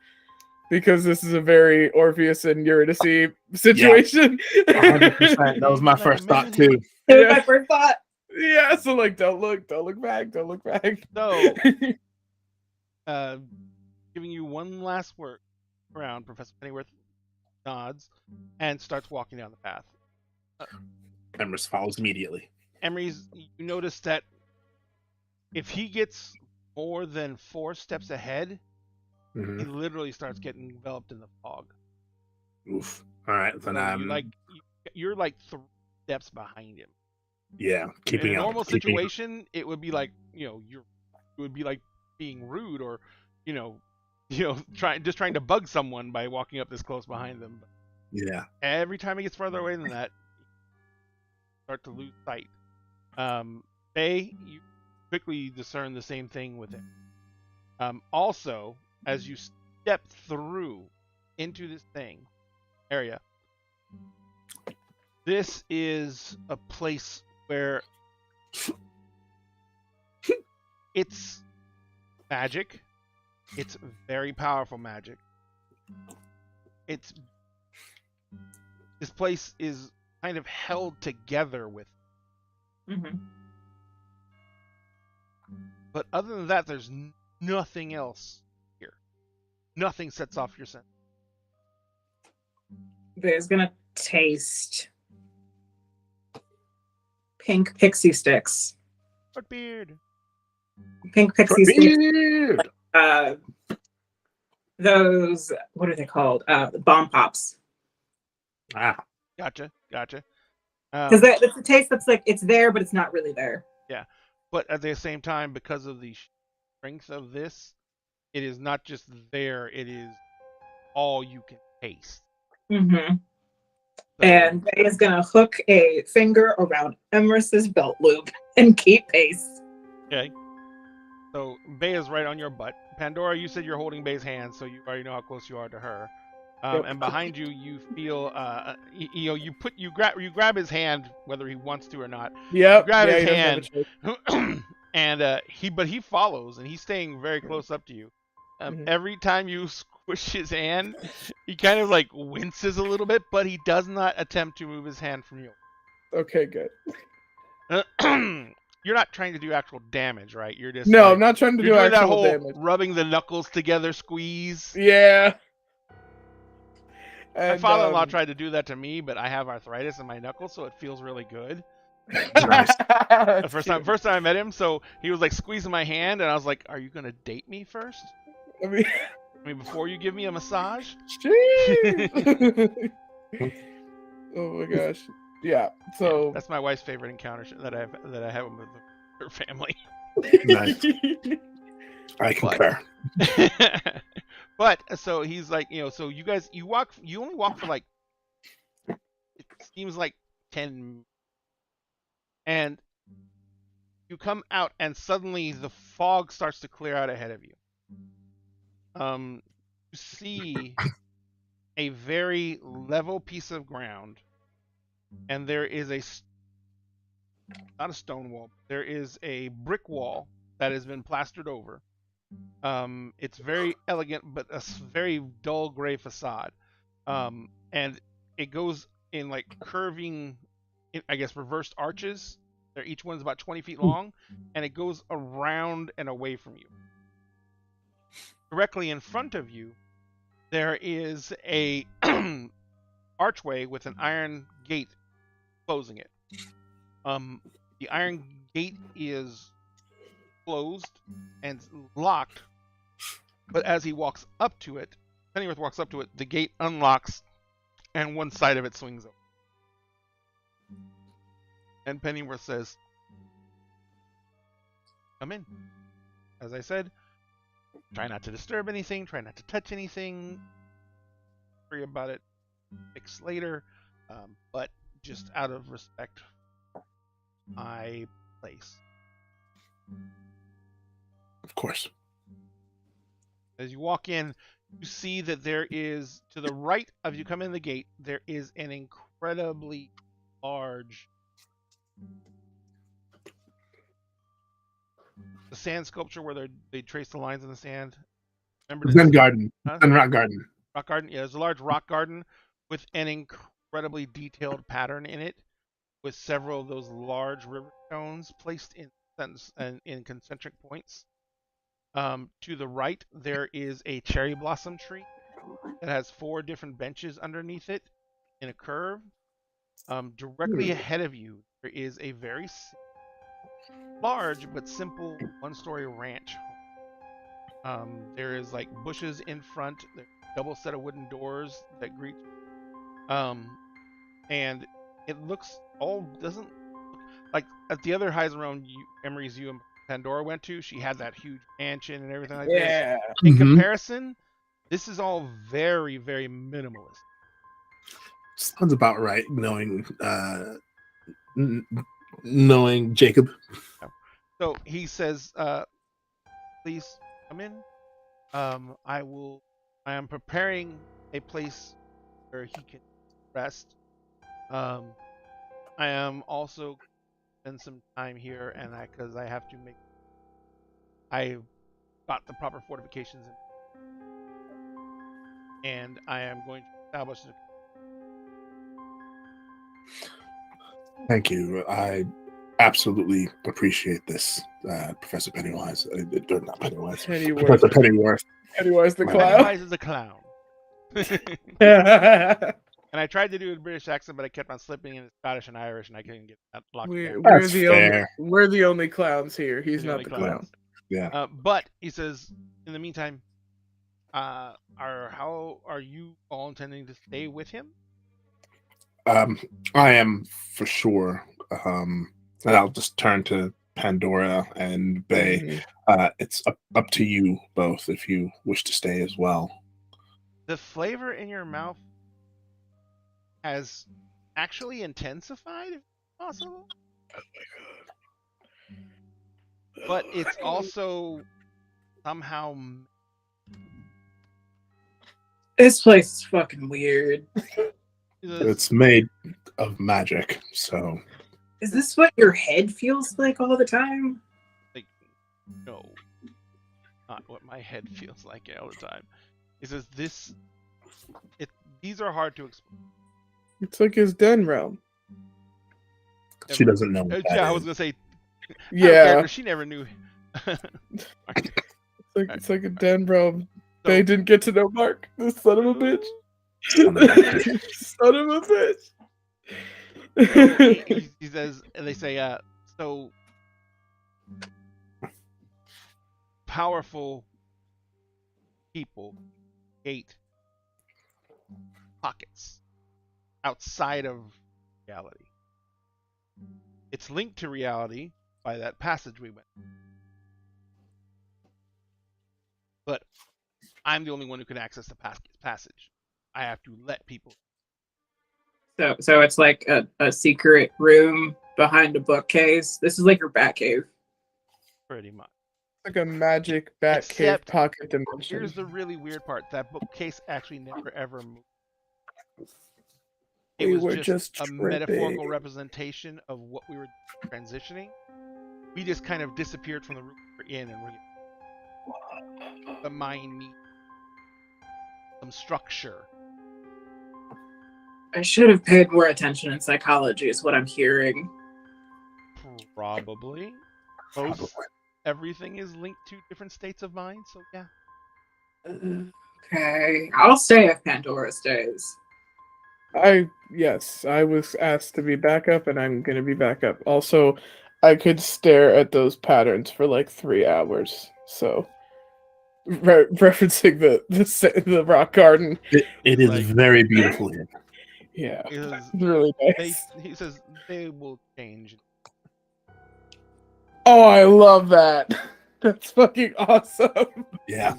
because this is a very Orpheus and Eurydice situation. 100%. That was my first thought too. It was Yeah. my first thought. Yeah, so like don't look back. So, giving you one last word round, Professor Pennyworth nods and starts walking down the path. Emrys follows immediately. Emery's, you notice that if he gets more than 4 steps ahead, he Mhm. literally starts getting enveloped in the fog. Oof. All right, then So you're like 3 steps behind him. yeah, keeping In a up. normal keeping up. situation, it would be like, it would be like being rude or, trying to bug someone by walking up this close behind them. Yeah. Every time he gets further away than that, you start to lose sight. Faye, you quickly discern the same thing with him. Also, as you step through into this area, this is a place where it's magic. It's very powerful magic. This place is kind of held together with. Mm-hmm. But other than that, there's nothing else here. Nothing sets off your sense. There's gonna taste pink pixie sticks. Short beard. Pink pixie sticks. Beard! Those, what are they called? Bomb pops. Ah, Gotcha. Because it's a taste that's like it's there, but it's not really there. But at the same time, because of the strength of this, it is not just there, it is all you can taste. Mm-hmm. So, And Faye is gonna hook a finger around Emrys's belt loop and keep pace. okay. So Bay is right on your butt. Pandora, you said you're holding Bay's hand, so you already know how close you are to her. Yep. And behind you, you feel, you grab his hand, whether he wants to or not. Yep. Grab his he doesn't have a hand. choice. And he follows, and he's staying very close up to you. Mhm. Every time you squish his hand, he kind of like winces a little bit, but he does not attempt to move his hand from you. Okay, good. You're not trying to do actual damage, right? You're just No, like, I'm not trying to you're do doing that actual whole damage. rubbing the knuckles together squeeze. Yeah. My And, father-in-law tried to do that to me, but I have arthritis in my knuckles, so it feels really good. Nice. The first time I met him, so he was like squeezing my hand, and I was like, "Are you gonna date me first? I mean, Before you give me a massage?" jeez. Oh my gosh. Yeah. So Yeah, that's my wife's favorite encounter that I have with her family. Nice. I concur. But so he's like, so you guys, you only walk for like, it seems like 10, and you come out, and suddenly the fog starts to clear out ahead of you. You see a very level piece of ground, and there is not a stone wall. There is a brick wall that has been plastered over. It's very elegant, but a very dull gray facade. And it goes in like curving, I guess, reversed arches. Each one's about 20 feet long, and it goes around and away from you. Directly in front of you, there is a archway with an iron gate closing it. The iron gate is closed and locked, but as he walks up to it, Pennyworth walks up to it, the gate unlocks, and one side of it swings open. And Pennyworth says, "Come in." As I said, try not to disturb anything, try not to touch anything, worry about it, fix later, but just out of respect, my place. Of course. As you walk in, You see that there is, to the right of you come in the gate, there is an incredibly large the sand sculpture where they trace the lines in the sand. Remember Zen this? garden. Huh? Zen rock garden. Rock garden? Yeah, there's a large rock garden with an incredibly detailed pattern in it, with several of those large river stones placed in concentric points. To the right, there is a cherry blossom tree that has 4 different benches underneath it in a curve. Directly ahead of you, there is a very large but simple one-story ranch. There is like bushes in front, there's a double set of wooden doors that greet you. And it looks doesn't look like at the other Heiserone Emery's you and Pandora went to. She had that huge mansion and everything like this. Yeah. In Mhm. comparison, this is all very, very minimalist. Sounds about right. Knowing Jacob. So he says, "Please come in. I am preparing a place where he can rest. I am also spend some time here, and because I have to I got the proper fortifications in, and I am going to establish a Thank you. I absolutely appreciate this, Professor Pennywise. Not Pennywise. Pennyworth. Professor Pennyworth. Pennywise the clown. Pennywise is a clown." And I tried to do a British accent, but I kept on slipping into Scottish and Irish, and I couldn't get that locked down. That's fair. We're the only clowns here. He's The not only the clowns. clown. Yeah. But he says, in the meantime, how are you all intending to stay with him? I am for sure. And I'll just turn to Pandora and Bay. It's up to you both if you wish to stay as well. The flavor in your mouth has actually intensified, if possible. Oh my god. But it's also somehow This place is fucking weird. It's made of magic, so Is this what your head feels like all the time? like, no, not what my head feels like all the time. He says these are hard to explain. It's like his den realm. she doesn't know. What that Yeah, I is. was gonna say. Yeah. She never knew. It's like a den realm. They didn't get to know Mark. This son of a bitch. Son of a bitch. Son of a bitch. He says, and they say, so powerful people hate pockets outside of reality. It's linked to reality by that passage we went. But I'm the only one who can access the passage. I have to let people. So it's like a secret room behind a bookcase. This is like your Batcave. Pretty much. Like a magic Batcave Except, pocket dimension. Here's the really weird part. That bookcase actually never ever moved. We It was were just a just metaphorical tripping. representation of what we were transitioning. We just kind of disappeared from the room we're in, and the mind needs some structure. I should have paid more attention in psychology, is what I'm hearing. Probably. Everything is linked to different states of mind, so yeah. Okay, I'll stay if Pandora stays. Yes, I was asked to be backup, and I'm gonna be backup. Also, I could stare at those patterns for like 3 hours. So, referencing the rock garden. It is Like- very beautiful here. Yeah, It is- it's really nice. he says they will change. Oh, I love that. That's fucking awesome. Yeah.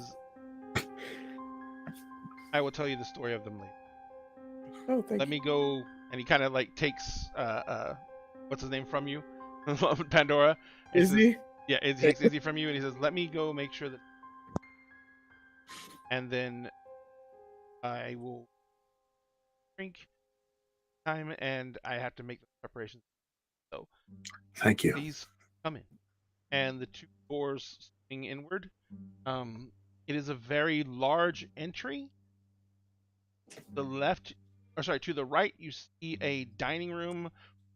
I will tell you the story of them later. Oh, thank Let me go, and he kind of like takes what's his name from you, Pandora. you. Is he? Yeah, he takes Izzy from you, and he says, "Let me go make sure that." And then I will drink time, and I have to make the preparations. So Thank you. please come in. And the two doors swing inward. It is a very large entry. To the right, you see a dining room,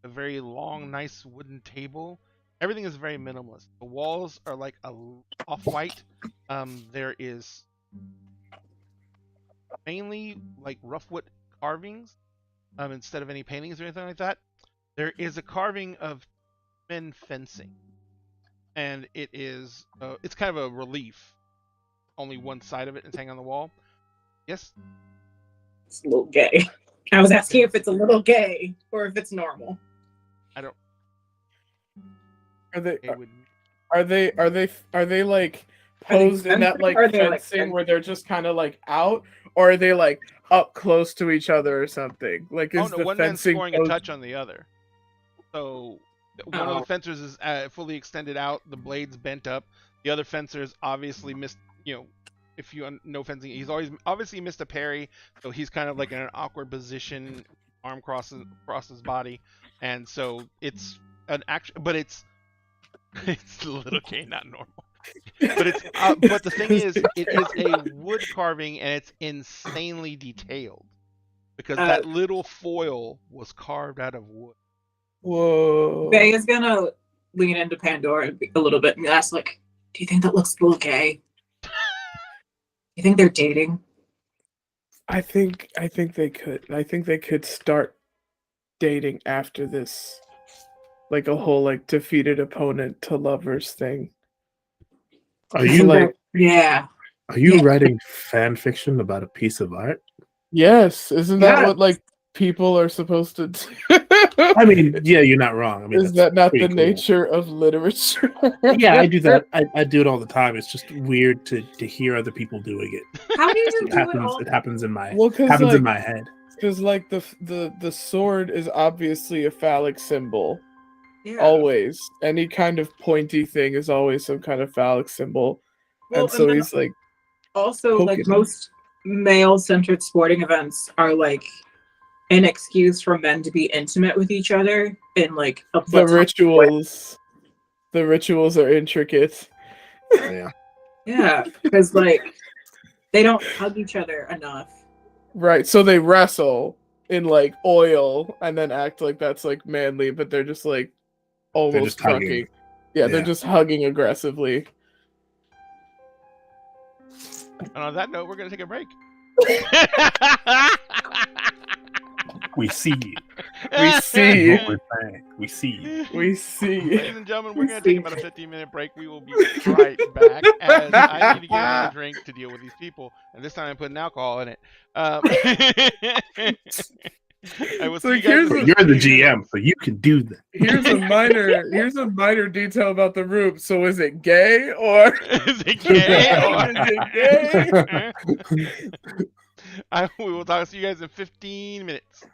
a very long, nice wooden table. Everything is very minimalist. The walls are like off-white. There is mainly like rough wood carvings, instead of any paintings or anything like that. There is a carving of men fencing, and it's kind of a relief. Only one side of it is hanging on the wall. Yes. It's a little gay. I was asking if it's a little gay or if it's normal. I don't. Are they It would. are they like posed in that like fencing where they're just kind of like out, or are they like up close to each other or something? Like is the One man's fencing scoring a touch on the other. So one of the fencers is fully extended out, the blades bent up. The other fencer's obviously missed. If you know fencing, he's always obviously missed a parry, so he's kind of like in an awkward position, arm crosses across his body, and so it's an action, but it's a little gay, not normal. But the thing is, it is a wood carving, and it's insanely detailed because that little foil was carved out of wood. Whoa. Faye is gonna lean into Pandora a little bit and ask, like, "Do you think that looks a little gay? You think they're dating?" I think they could. I think they could start dating after this, like a whole like defeated opponent to lovers thing. Are you like? Yeah. Are you writing fan fiction about a piece of art? Yes, isn't that Yeah. what like people are supposed to do? I mean, yeah, you're not wrong. I mean, is that not the pretty cool. nature of literature? Yeah, I do that. I do it all the time. It's just weird to hear other people doing it. How do you It do happens. it all? It happens in my Well, 'cause, happens like- in my head. Because like the sword is obviously a phallic symbol. Yeah. Always, any kind of pointy thing is always some kind of phallic symbol, Well, and so then he's like, also, like, poking. most male-centered sporting events are like an excuse for men to be intimate with each other in like a the platonic way. rituals. The rituals are intricate. Yeah. Yeah, because like they don't hug each other enough. Right, so they wrestle in like oil and then act like that's like manly, but they're just like almost just hugging. trucking. Yeah, they're Yeah. just hugging aggressively. And on that note, we're gonna take a break. We see you. We see. What we're saying. We see you. We see. Ladies and gentlemen, we're going to take about a 15-minute break. We will be right back, as I need to get another drink to deal with these people, and this time I'm putting alcohol in it. I will So see you here's guys But in you're the 15 minutes. GM, so you can do that. Here's a minor detail about the room. So is it gay or Is it gay? Is it gay? We will talk to you guys in 15 minutes.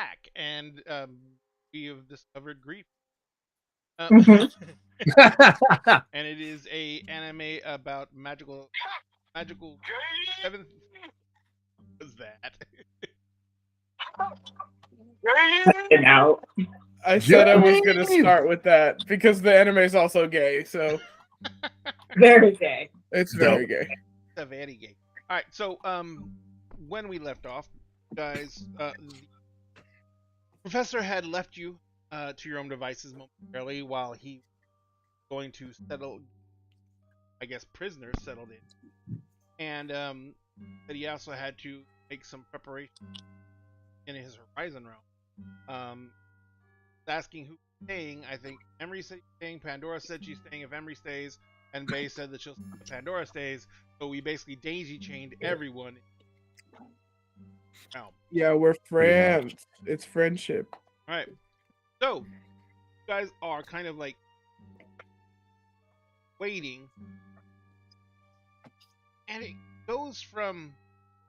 back, and we have discovered grief. Mhm. And it is a anime about magical seventh. What was that? And out. I said I was gonna start with that because the anime is also gay, so Very gay. it's very gay. A very gay. All right, so when we left off, guys, the professor had left you to your own devices momentarily while he was going to settle, I guess, prisoners settled in, and that he also had to make some preparation in his Horizon realm. Asking who's staying, I think Emery said he's staying, Pandora said she's staying if Emery stays, and Bay said that she'll stay if Pandora stays. So we basically daisy chained everyone. Now, Yeah, we're friends. It's friendship. all right. So you guys are kind of like waiting, and it goes from,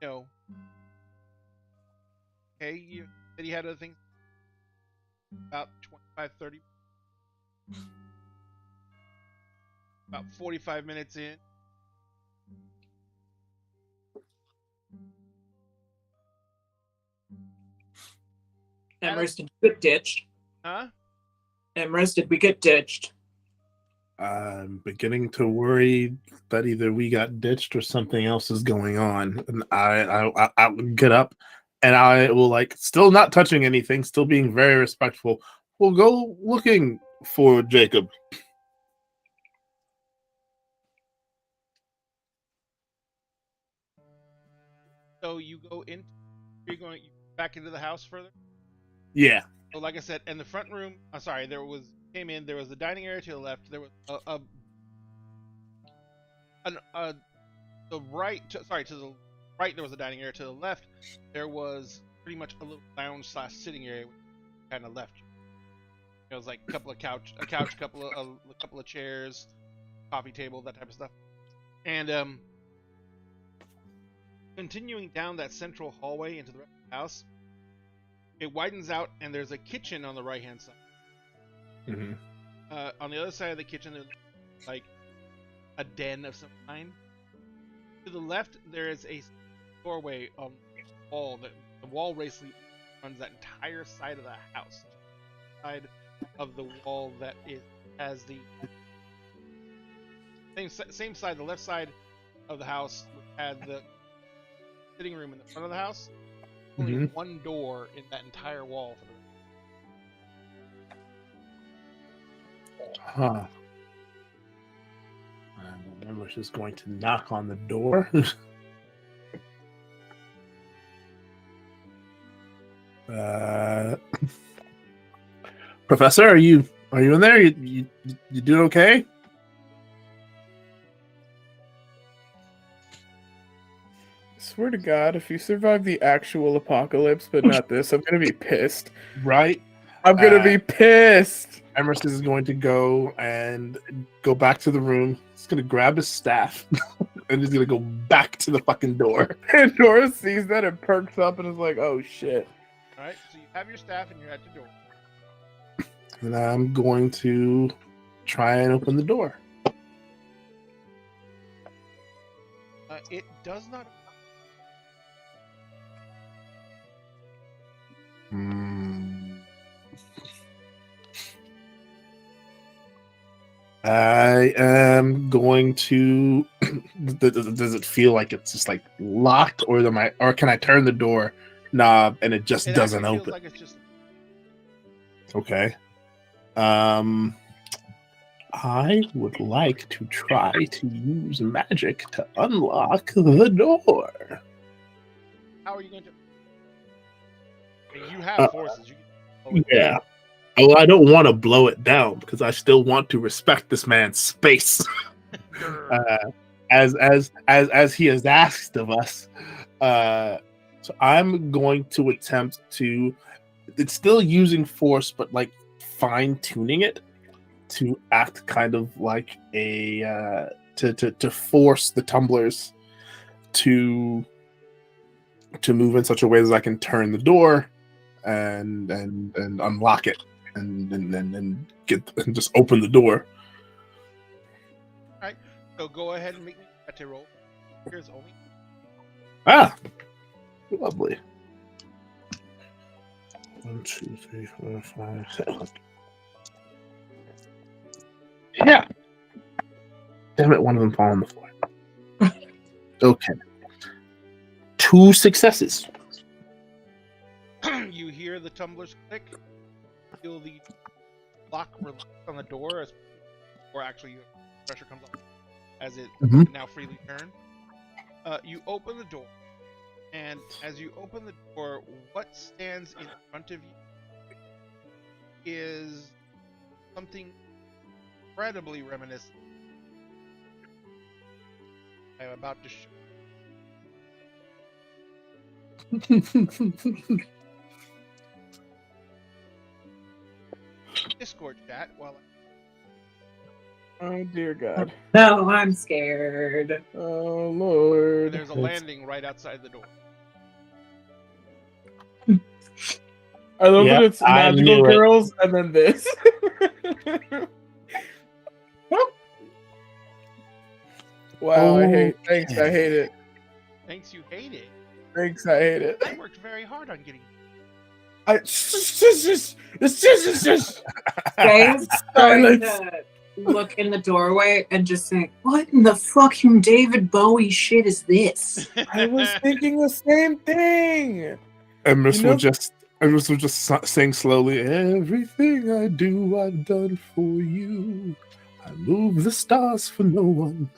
okay, you said you had other things. About 25, 30, about 45 minutes in. Emrys, did you get ditched? Huh? Emrys, did we get ditched? I'm beginning to worry that either we got ditched or something else is going on. And I will get up and I will, like, still not touching anything, still being very respectful. We'll go looking for Jacob. So you go in. You're going back into the house further. Yeah. So like I said, in the front room. I'm sorry. There was the dining area to the left. There was the right. To the right there was a dining area. To the left there was pretty much a little lounge / sitting area, which kind of left you. It was like a couple of a couch, couple of chairs, coffee table, that type of stuff. And continuing down that central hallway into the rest of the house, it widens out, and there's a kitchen on the right hand side. Mm-hmm. On the other side of the kitchen, there's like a den of some kind. To the left, there is a doorway on the wall. The wall basically runs that entire side of the house. Side of the wall that has the same side, the left side of the house, which had the sitting room in the front of the house. Only one door in that entire wall for the Huh. I remember she's going to knock on the door. Professor, are you in there? You doing okay? Swear to God, if you survive the actual apocalypse, but not this, I'm gonna be pissed. Right? I'm gonna be pissed. Emerson is going to go back to the room. He's going to grab his staff and he's going to go back to the fucking door. And Nora sees that and perks up and is like, oh shit. Alright, so you have your staff and you're at the door. And I'm going to try and open the door. It does not. I am going to. Does it feel like it's just like locked, or can I turn the door knob and it just doesn't feels open? like it's just... Okay. I would like to try to use magic to unlock the door. How are you going to? I mean, you have forces. You can... Yeah. Well, I don't want to blow it down because I still want to respect this man's space, as he has asked of us. So I'm going to attempt to. It's still using force, but like fine tuning it to act kind of like a to force the tumblers to move in such a way that I can turn the door and unlock it and just open the door. So go ahead and make me a to roll. Here's only. Ah, lovely. 1, 2, 3, 4, 5, 6. Yeah. Damn it! One of them fell on the floor. Okay. 2 successes. You hear the tumblers click. Feel the lock release on the door, or actually pressure comes off as it Mhm. now freely turn. You open the door, and as you open the door, what stands in front of you is something incredibly reminiscent. I'm about to show. Discord chat while Oh dear God. No, I'm scared. Oh Lord. there's a landing right outside the door. I love Yep, that it's I magical knew it. girls and then this. Wow, I hate. Thanks, I hate it. Thanks, you hate it. Thanks, I hate it. I worked very hard on getting. Dave's starting Silence. to look in the doorway and just saying, "What in the fucking David Bowie shit is this?" I was thinking the same thing. Emrys You know- will just sing slowly. Everything I do, I've done for you. I move the stars for no one.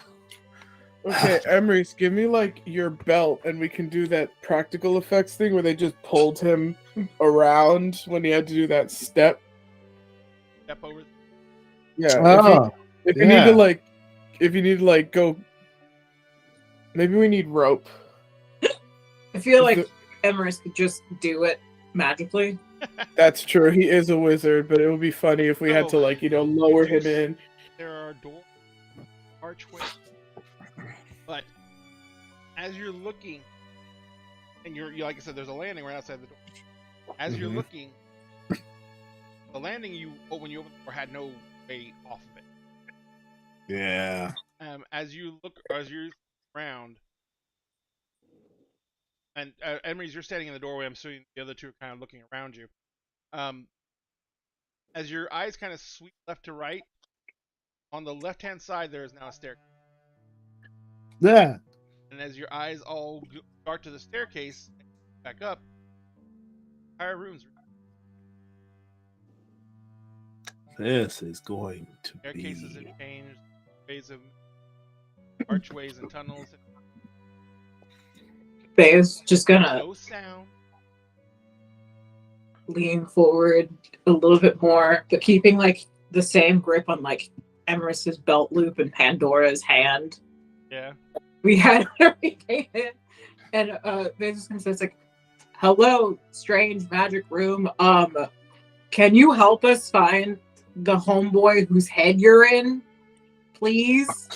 Okay, Emrys, give me like your belt, and we can do that practical effects thing where they just pulled him around when he had to do that step. Step over. Yeah. Oh, If you need to like go, maybe we need rope. I feel Is like Emerus could just do it magically. That's true. He is a wizard, but it would be funny if we had to Oh, like lower you him do in. There are doors, archways, but as you're looking, and you're like I said, there's a landing right outside the door. As you're Mhm. looking, the landing when you opened the door had no way off of it. yeah. As you're around, and Emery's, you're standing in the doorway. I'm assuming the other two are kind of looking around you. As your eyes kind of sweep left to right, on the left-hand side there is now a staircase. Yeah. And as your eyes all start to the staircase, back up, entire rooms. This is going to Staircases be. have changed, ways of archways and tunnels. Dave's just gonna No sound. lean forward a little bit more, but keeping like the same grip on like Emerus's belt loop and Pandora's hand. Yeah. We had everything in. And Dave's just gonna say, it's like, "Hello, strange magic room. Can you help us find the homeboy whose head you're in, please?"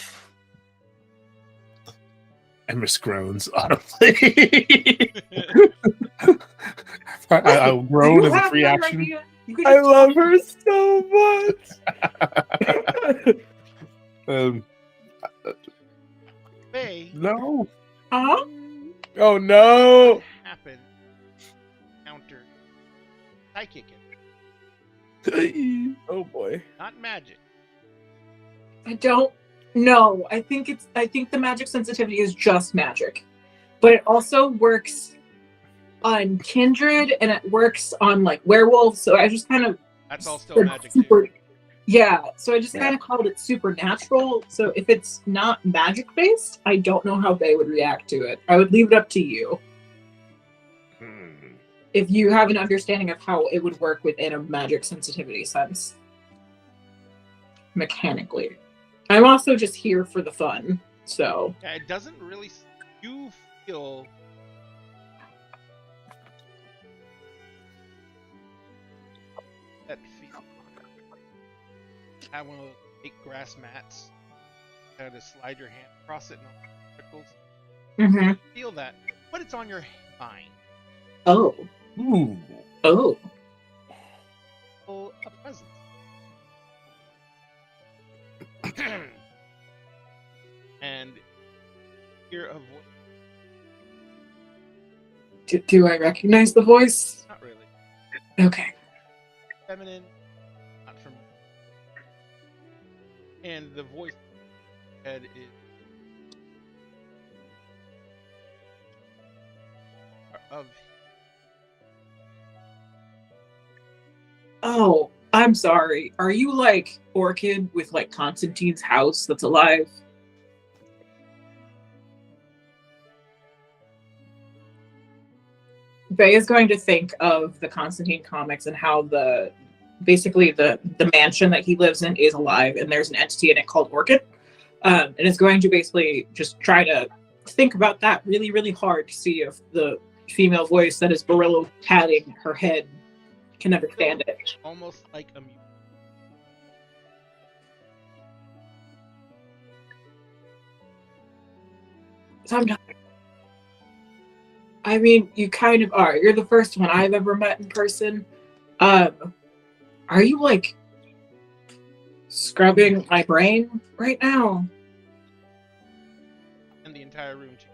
Emrys groans audibly. I'll groan as a free action. I love her so much. May No. Huh? Oh no! happen. Counter psychic, Oh boy. not magic. I don't know. I think the magic sensitivity is just magic. But it also works on kindred and it works on like werewolves. So I just kind of That's all still said magic super, too. yeah. So I just Yeah. kind of called it supernatural. So if it's not magic based, I don't know how they would react to it. I would leave it up to you. If you have an understanding of how it would work within a magic sensitivity sense. Mechanically. I'm also just here for the fun, so. Yeah, it doesn't really. You feel. That feel. Have one of those fake grass mats. Kind of slide your hand across it and it trickles. Feel that, but it's on your mind. Oh. Ooh. Oh. A present. And hear a voice. Do I recognize the voice? Not really. Okay. Feminine, not from. And the voice head is of. Oh, I'm sorry. Are you like Orchid with like Constantine's house that's alive? Bay is going to think of the Constantine comics and how basically the mansion that he lives in is alive, and there's an entity in it called Orchid. And it's going to basically just try to think about that really, really hard to see if the female voice that is Barillo patting her head can understand it. Almost like a mute. Sometimes. I mean, you kind of are. You're the first one I've ever met in person. Are you like scrubbing my brain right now? And the entire room too.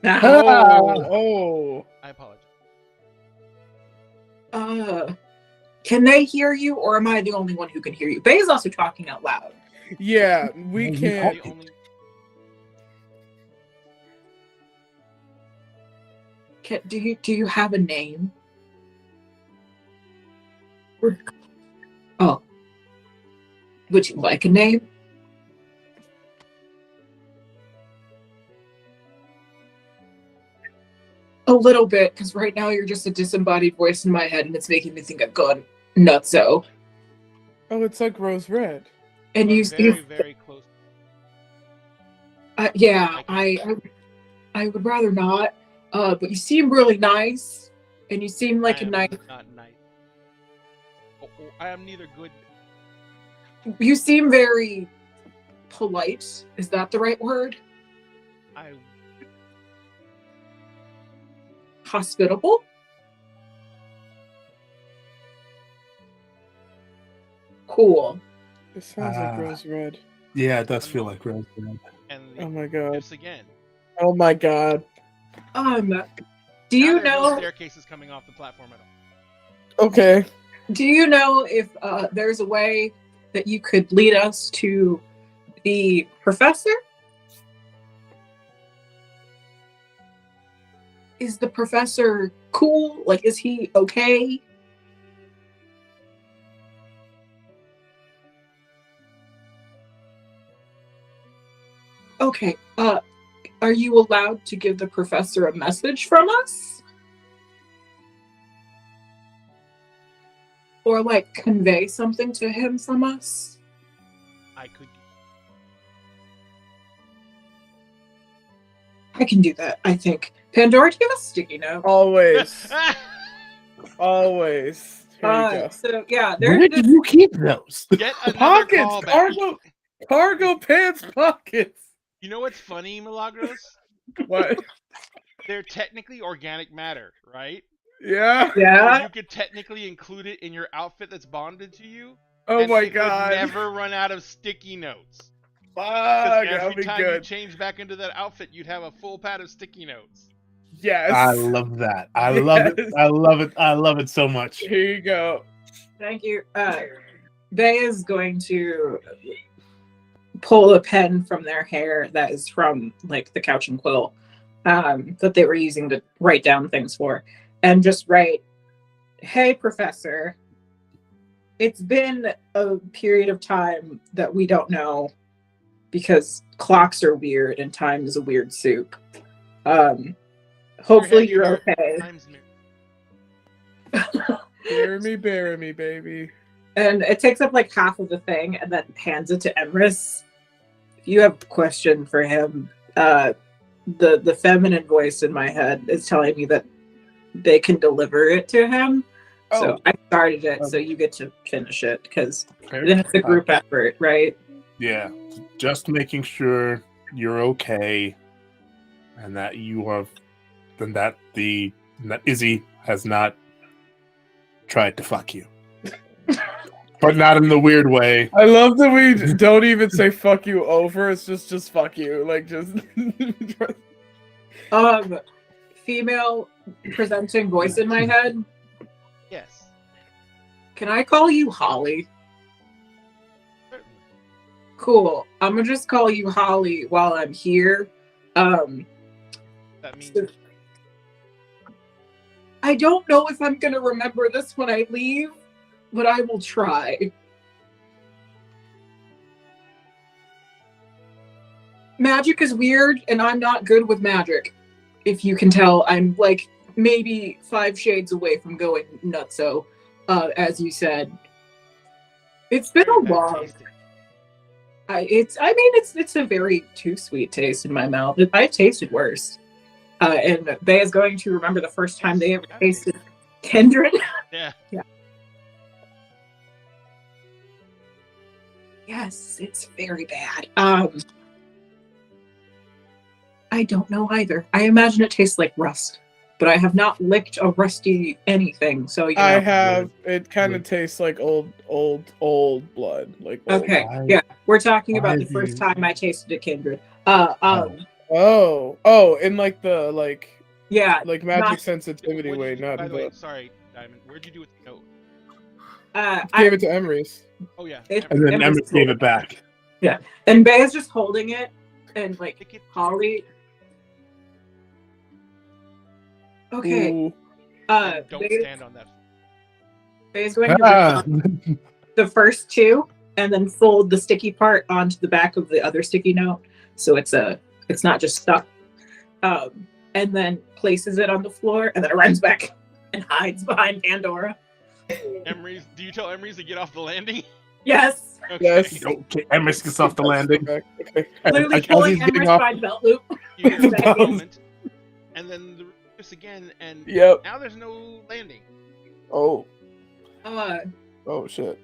Oh. I apologize. Can they hear you, or am I the only one who can hear you? Bay is also talking out loud. Yeah, we You can't. The only Do you have a name? Oh. Would you like a name? A little bit, because right now you're just a disembodied voice in my head, and it's making me think I've gone nutso. Oh, it's like Rose Red. And you, very, very close. yeah, I would rather not. But you seem really nice, and you seem like a nice. Not nice. I am neither good. You seem very polite. Is that the right word? Hospitable? Cool. It sounds like Rose Red. Yeah, it does feel like Rose Red. And Oh my god. Yes, again. Oh my god. Do you Now there's no know? staircases coming off the platform at all? Okay. Do you know if there's a way that you could lead us to the professor? Is the professor cool? Like, is he okay? Okay. Are you allowed to give the professor a message from us? Or like convey something to him from us? I could. I can do that, I think. Pandora, do you have a sticky note? Always. Always. Here you go. So yeah, Where there's did you keep those? Get another Pockets! callback. Cargo pants pockets! You know what's funny, Milagros? What? They're technically organic matter, right? Yeah? So yeah. you could technically include it in your outfit that's bonded to you. Oh and my it god. would never run out of sticky notes. Fuck, 'Cause that'll every be time you good. change back into that outfit, you'd have a full pad of sticky notes. Yes. I love that. I love it. Yes. I love it. I love it so much. Here you go. Thank you. Bay is going to pull a pen from their hair that is from like the couch and quill that they were using to write down things for, and just write, "Hey, Professor, it's been a period of time that we don't know because clocks are weird and time is a weird soup. Hopefully you're okay." Time's new. Bear me, baby. And it takes up like half of the thing and then hands it to Emrys. If you have a question for him, the feminine voice in my head is telling me that they can deliver it to him. So I started it, so you get to finish it because it's a group effort, right? Yeah, just making sure you're okay, and that you are, and that Izzy has not tried to fuck you. But not in the weird way. I love that we don't even say "fuck you" over. It's just "fuck you," like just. Female presenting voice in my head. Yes. Can I call you Holly? Certainly. Cool. I'm gonna just call you Holly while I'm here. That means I don't know if I'm gonna remember this when I leave, but I will try. Magic is weird, and I'm not good with magic. If you can tell, I'm like maybe 5 shades away from going nutso, as you said. It's been a long. It's a very too sweet taste in my mouth. I've tasted worse. And Bay is going to remember the first time they ever tasted Kindred. Yeah. Yeah. Yes, it's very bad. I don't know either. I imagine it tastes like rust, but I have not licked a rusty anything. So you know. I have. It kind of tastes like old blood. Like old. Okay, yeah, we're talking about the first time I tasted a Kindred. Oh, in like the yeah, like magic not, sensitivity What'd way, you do- not by in the way, the. sorry, Diamond. Where'd you do with the note? Gave it to Emery's. Oh yeah. And then Emma gave it back. and Bay is just holding it, and like Stick it- Holly. Okay. Ooh. Don't Bay stand on that. is going to read the first 2 and then fold the sticky part onto the back of the other sticky note, so it's not just stuck. And then places it on the floor, and then it runs back and hides behind Pandora. Emery's. Do you tell Emery's to get off the landing? Yes, Okay. Yes. Okay, Emma gets off the landing. Okay. literally As pulling he's getting Emer's off- by the belt loop. You hear Back a in. moment, and then the reverse again, and Yep. now there's no landing. Oh. Uh, Oh shit.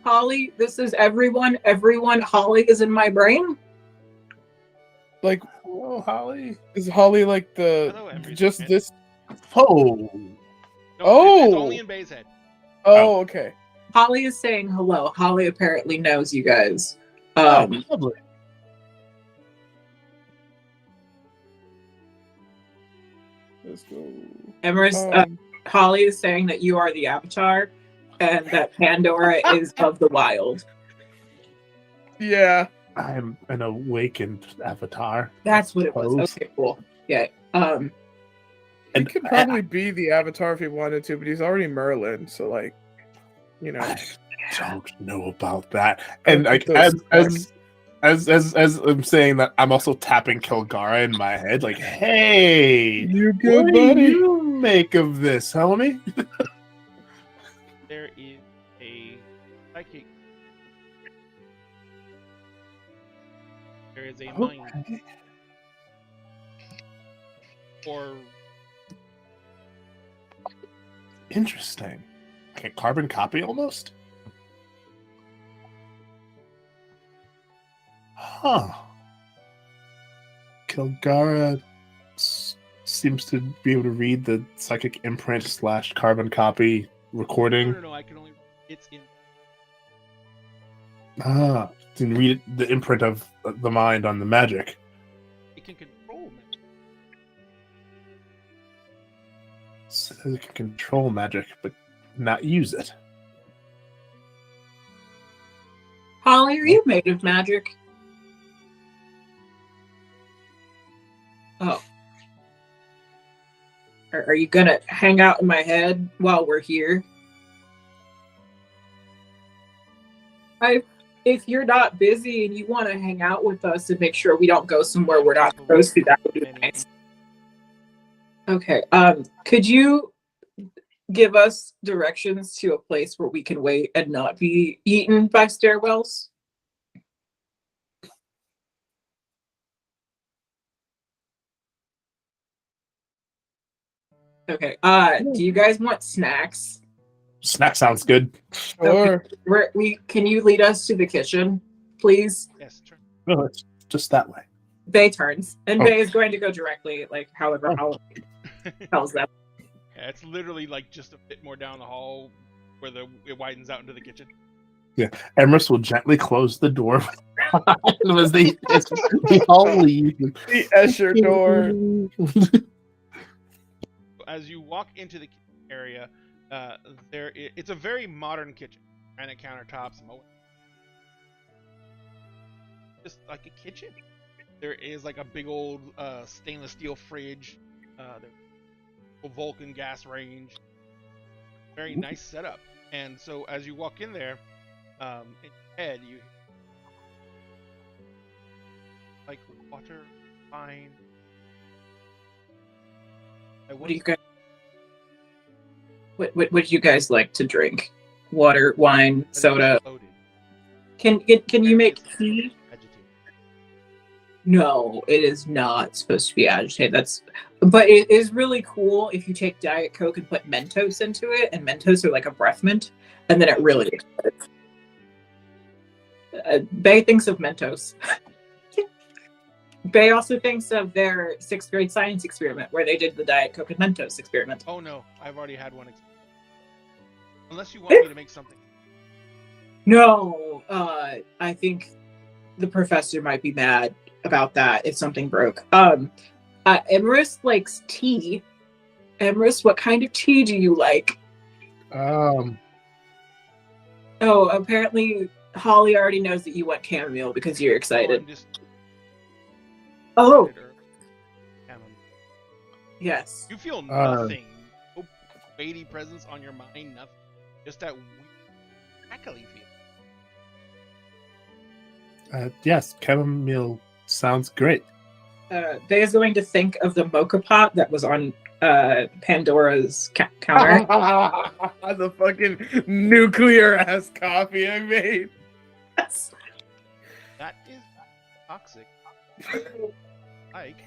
Holly, this is everyone. Everyone, Holly is in my brain. Like, Oh, Holly. is Holly like the Hello, Emery's just friend. this? Oh. No, it's Oh! only in Bay's head. Oh, okay. Holly is saying hello. Holly apparently knows you guys. Lovely. Let's go. Emer's, Holly is saying that you are the Avatar, and that Pandora is of the wild. Yeah. I'm an awakened avatar. That's what it was. Suppose. Okay, cool. Yeah. He And could probably be the Avatar if he wanted to, but he's already Merlin, so like, you know. I don't know about that. And like Those as I'm saying that, I'm also tapping Kilgara in my head, like, hey, You what good, do buddy? you make of this, homie? There is a psychic. There is a mind, Okay. or Interesting. Like a carbon copy almost? Huh. Kilgara seems to be able to read the psychic imprint / carbon copy recording. no, I can only. It's in. Ah, can read the imprint of the mind on the magic. It can control magic. So it can control magic, but not use it. Holly, are you made of magic? Oh. Are you gonna hang out in my head while we're here? If you're not busy and you want to hang out with us and make sure we don't go somewhere we're not supposed to, that would be nice. Okay. Could you give us directions to a place where we can wait and not be eaten by stairwells? Okay. Do you guys want snacks? Snack sounds good. Sure. Can you lead us to the kitchen, please? Yes. Turn. No, it's just that way. Bay turns, and Oh. Bay is going to go directly, like however Oh. Holly tells them. Yeah, it's literally like just a bit more down the hall where it widens out into the kitchen. Emrys will gently close the door as they all leave. The Escher door. As you walk into the kitchen area, it's a very modern kitchen. Granite countertops, just like a kitchen. There is like a big old stainless steel fridge. There's a Vulcan gas range. Very nice setup. And so as you walk in there, in your head you like water, wine. What do you guys? What do you guys like to drink? Water, wine, soda. Can you make tea? No, it is not supposed to be agitated. But it is really cool if you take Diet Coke and put Mentos into it, and Mentos are like a breath mint, and then it really explodes. Bay thinks of Mentos. Bay also thinks of their 6th grade science experiment where they did the Diet Coke and Mentos experiment. Oh no, I've already had one. Unless you want me to make something. No, I think the professor might be mad about that if something broke. Emrys likes tea. Emrys, what kind of tea do you like? Um, Oh, apparently Holly already knows that you want chamomile because you're excited. Oh, yes. You feel nothing. No weighty presence on your mind, nothing. Just that weird crackly feel. Yes, chamomile sounds great. They is going to think of the mocha pot that was on Pandora's counter. The fucking nuclear ass coffee I made. Yes. That is toxic. Like.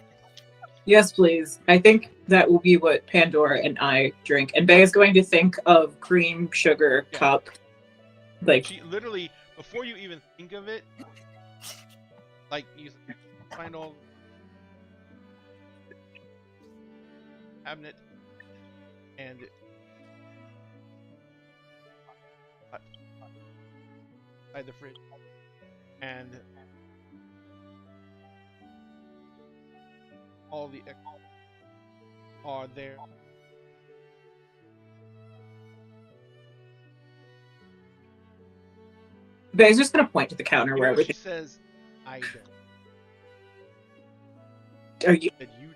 Yes, please. I think that will be what Pandora and I drink. And Bay is going to think of cream sugar cup. Like she literally, before you even think of it, like you find all cabinet and inside the fridge and all the are there. Bay's just gonna point to the counter You know where what she everything. says, I Are you? that you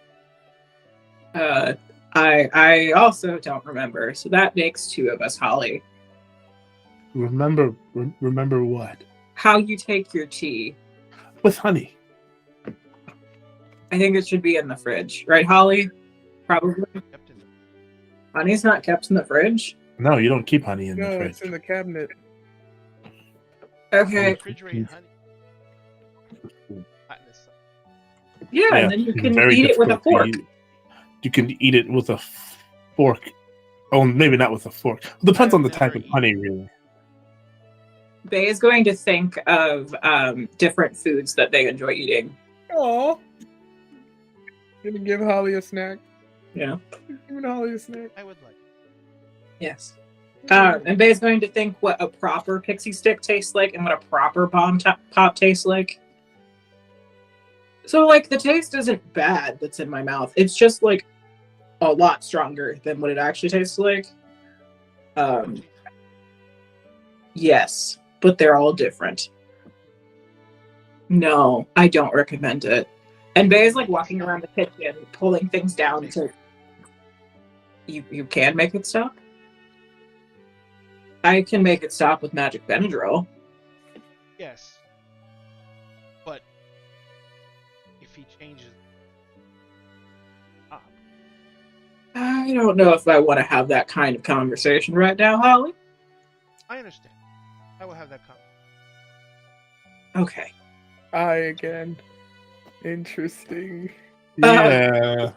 I also don't remember. So that makes 2 of us, Holly. Remember what? How you take your tea? With honey. I think it should be in the fridge, right, Holly? Probably. kept in the Honey's not kept in the fridge. No, you don't keep honey in No, the fridge. it's in the cabinet. Okay. refrigerated honey. Hotness. Yeah, and then you it's can very eat it with a difficult fork. to You can eat it with a fork. Oh, maybe not with a fork. Depends on the type of honey, really. Bay is going to think of different foods that they enjoy eating. Aw. Gonna give Holly a snack. Yeah. Giving Holly a snack. I would like. Yes. And Bay is going to think what a proper pixie stick tastes like and what a proper bomb pop tastes like. So, like, the taste isn't bad that's in my mouth. It's just, like, a lot stronger than what it actually tastes like. Yes, but they're all different. No, I don't recommend it. And Bay is, like, walking around the kitchen, pulling things down to... You can make it stop? I can make it stop with magic Benadryl. Yes. But if he changes up. I don't know if I want to have that kind of conversation right now, Holly. I understand. I will have that conversation. Okay. I again. Interesting. Yeah.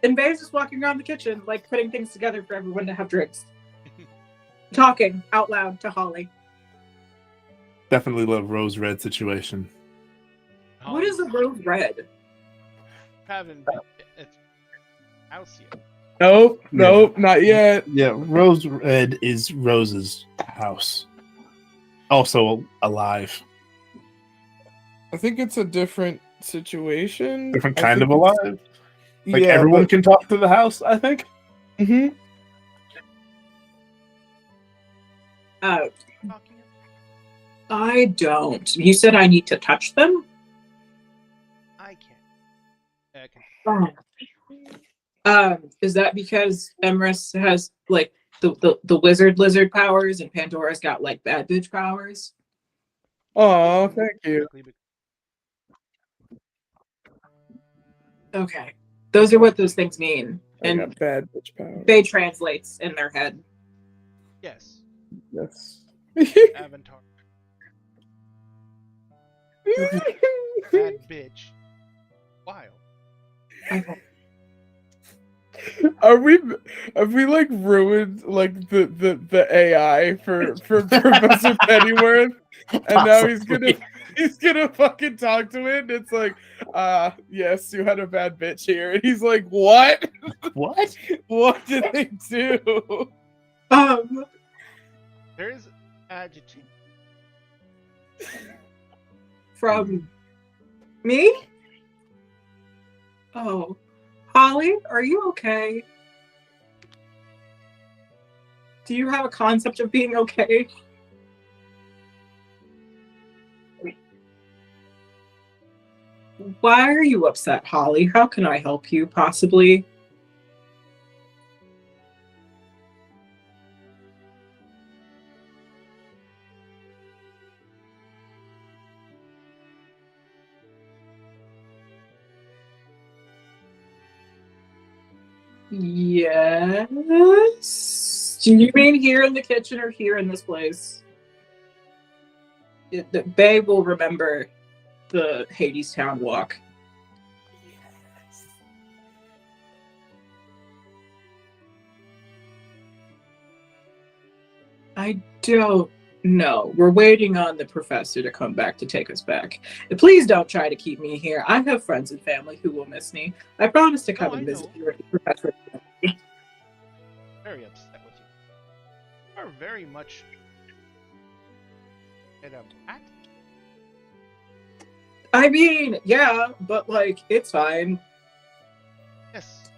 And Bay's just walking around the kitchen, like, putting things together for everyone to have drinks. Talking out loud to Holly. Definitely love Rose Red situation. What is a rose red? Haven't been at house yet. Nope, nope, not yet. Yeah, Rose Red is Rose's house. Also alive. I think it's a different situation. Different I kind think of it's- alive. Like yeah, everyone can talk to the house, I think. Hmm. Uh, I don't. You said I need to touch them? I can't. I can. Is that because Emrys has like the wizard lizard powers and Pandora's got like bad bitch powers? Oh, thank you. Okay. Those are what those things mean. I And got bad bitch power. they translates in their head. Yes. Yes. Avatar. Bad bitch. Wild. Okay. Have we like ruined like the AI for Professor Pennyworth? And now he's gonna fucking talk to it, and it's like, yes, you had a bad bitch here. And he's like, what? What? What did they do? There is adjective. From me? Oh. Holly, are you okay? Do you have a concept of being okay? Why are you upset, Holly? How can I help you, possibly? Yes. Do you mean here in the kitchen or here in this place? Bay will remember the Hades Town walk. Yes. I don't know. We're waiting on the professor to come back to take us back. Please don't try to keep me here. I have friends and family who will miss me. I promise to come Oh, and I visit know. you at the professor. Very upset with you. You are very much at a bat. I mean, yeah, but like, it's fine. Yes.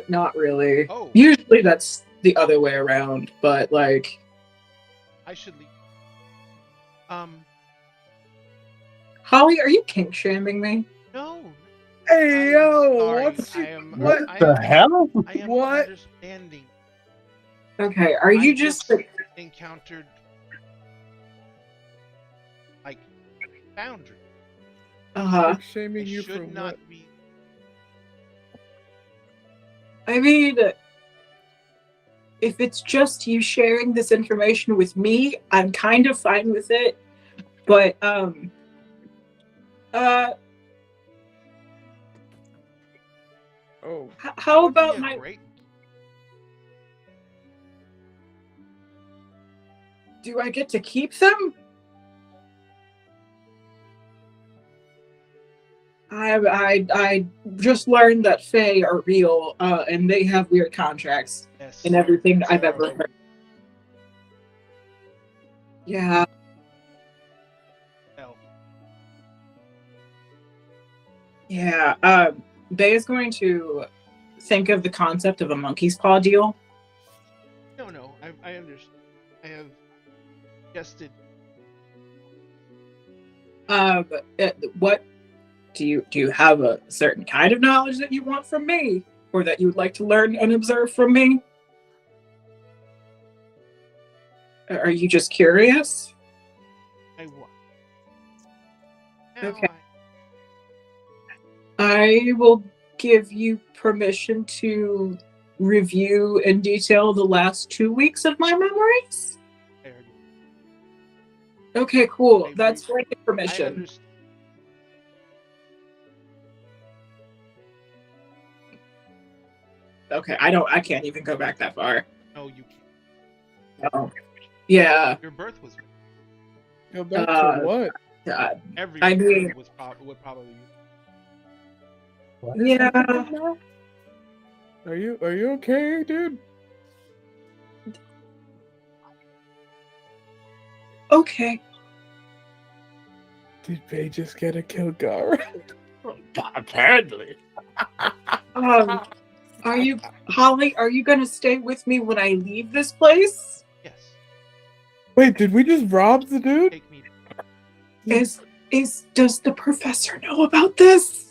Not really. Oh, Usually that's the other way around, but like, I should leave. Holly, are you kink shaming me? No. Hey I'm yo, sorry. what's I am. what I the am, hell? I am What? understanding. Okay, are you just like, encountered like boundary? like shaming It you for should not what? be. I mean, if it's just you sharing this information with me, I'm kind of fine with it. But Oh, how Would be about a my? great. Do I get to keep them? I just learned that Fae are real, and they have weird contracts Yes. in everything I've There ever are- heard. Yeah. Hell. Yeah. Bay is going to think of the concept of a monkey's paw deal. No. I understand. I have suggested. What do you have a certain kind of knowledge that you want from me, or that you would like to learn and observe from me? Are you just curious? I want. Okay. I will give you permission to review in detail the last 2 weeks of my memories. I already. Okay, cool. I That's re- great I permission. understand. Okay, I can't even go back that far. No, you can't. Oh. Yeah. Your birth was. go back Uh, to what? Uh, Every I mean- would probably. Yeah. Are you okay, dude? Okay. Did Bay just get a kill Gara? Apparently. Are you, Holly? Are you gonna stay with me when I leave this place? Yes. Wait, did we just rob the dude? Take me. Does the professor know about this?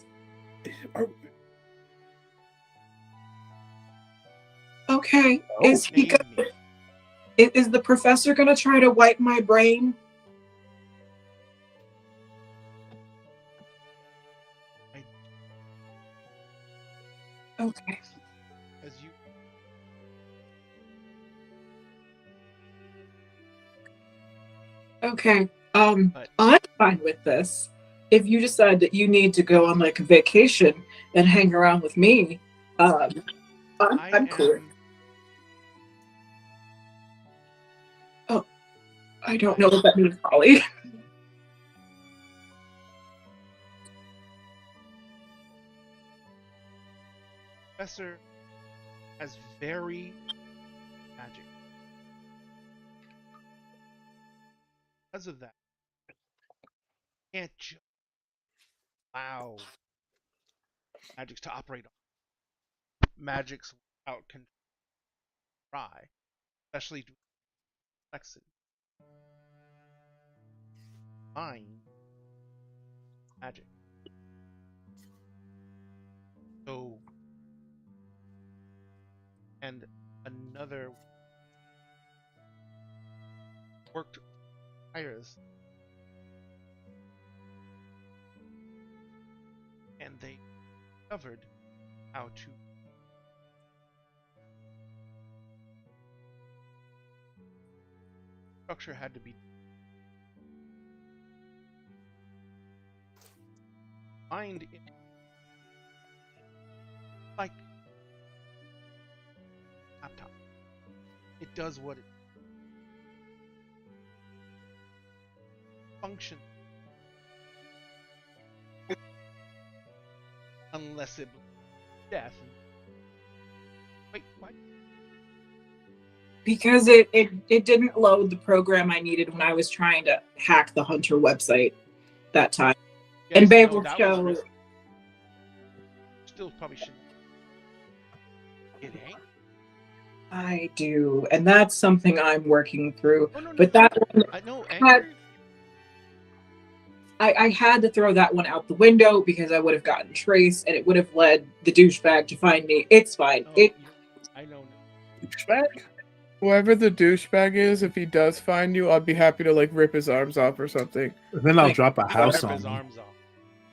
Okay. Is he Name me. is the professor gonna try to wipe my brain? Okay. As you. Okay. But- I'm fine with this. If you decide that you need to go on like a vacation and hang around with me, I'm cool. I don't know what that means, Holly. Professor has very magic. Because of that, can't just allow magics to operate on magics without control. Try, especially to complexity. Mind magic. So, and another worked hires, and they discovered how to structure had to be mind in like laptop. It does what it functions unless it death. Wait, what? Because it didn't load the program I needed when I was trying to hack the Hunter website that time. Yes, And Babe no, will that was show. risky. Still probably shouldn't get angry. I do, and that's something I'm working through. Oh, no, But that one, I know had- anger. I had to throw that one out the window because I would have gotten traced, and it would have led the douchebag to find me. It's fine. No, It I know. Douchebag? Whoever the douchebag is, if he does find you, I'd be happy to like rip his arms off or something. Then I'll Like, drop a house Rip on his him. arms off.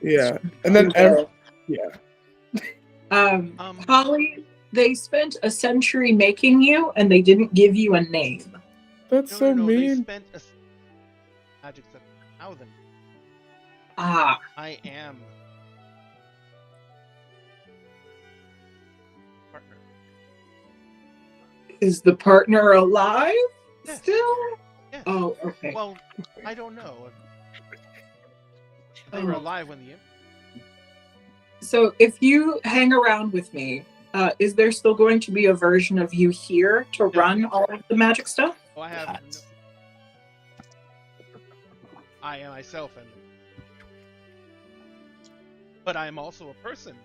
Yeah, and then yeah. Holly, they spent a century making you, and they didn't give you a name. That's No, so no, they mean. spent a magic that allow them. Ah, I am partner. is the partner alive Yes. still? Yes. Oh, okay. Well, I don't know. They were alive when the So if you hang around with me, is there still going to be a version of you here to run all of the magic stuff? Oh, I have. Cats. No, I am myself, and but I am also a person.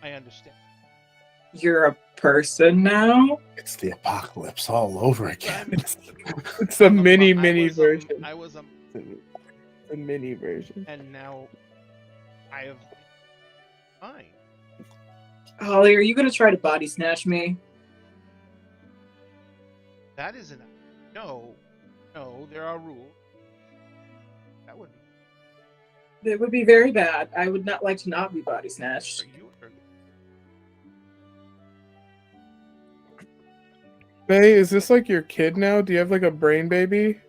I understand. You're a person now? It's the apocalypse all over again. It's a I'm mini I was version. I was A mini version. and now I have fine. Holly, are you going to try to body snatch me? That isn't. No, there are rules. That would be It would be very bad. I would not like to not be body snatched. for you. Or, Bay, is this like your kid now? Do you have like a brain baby?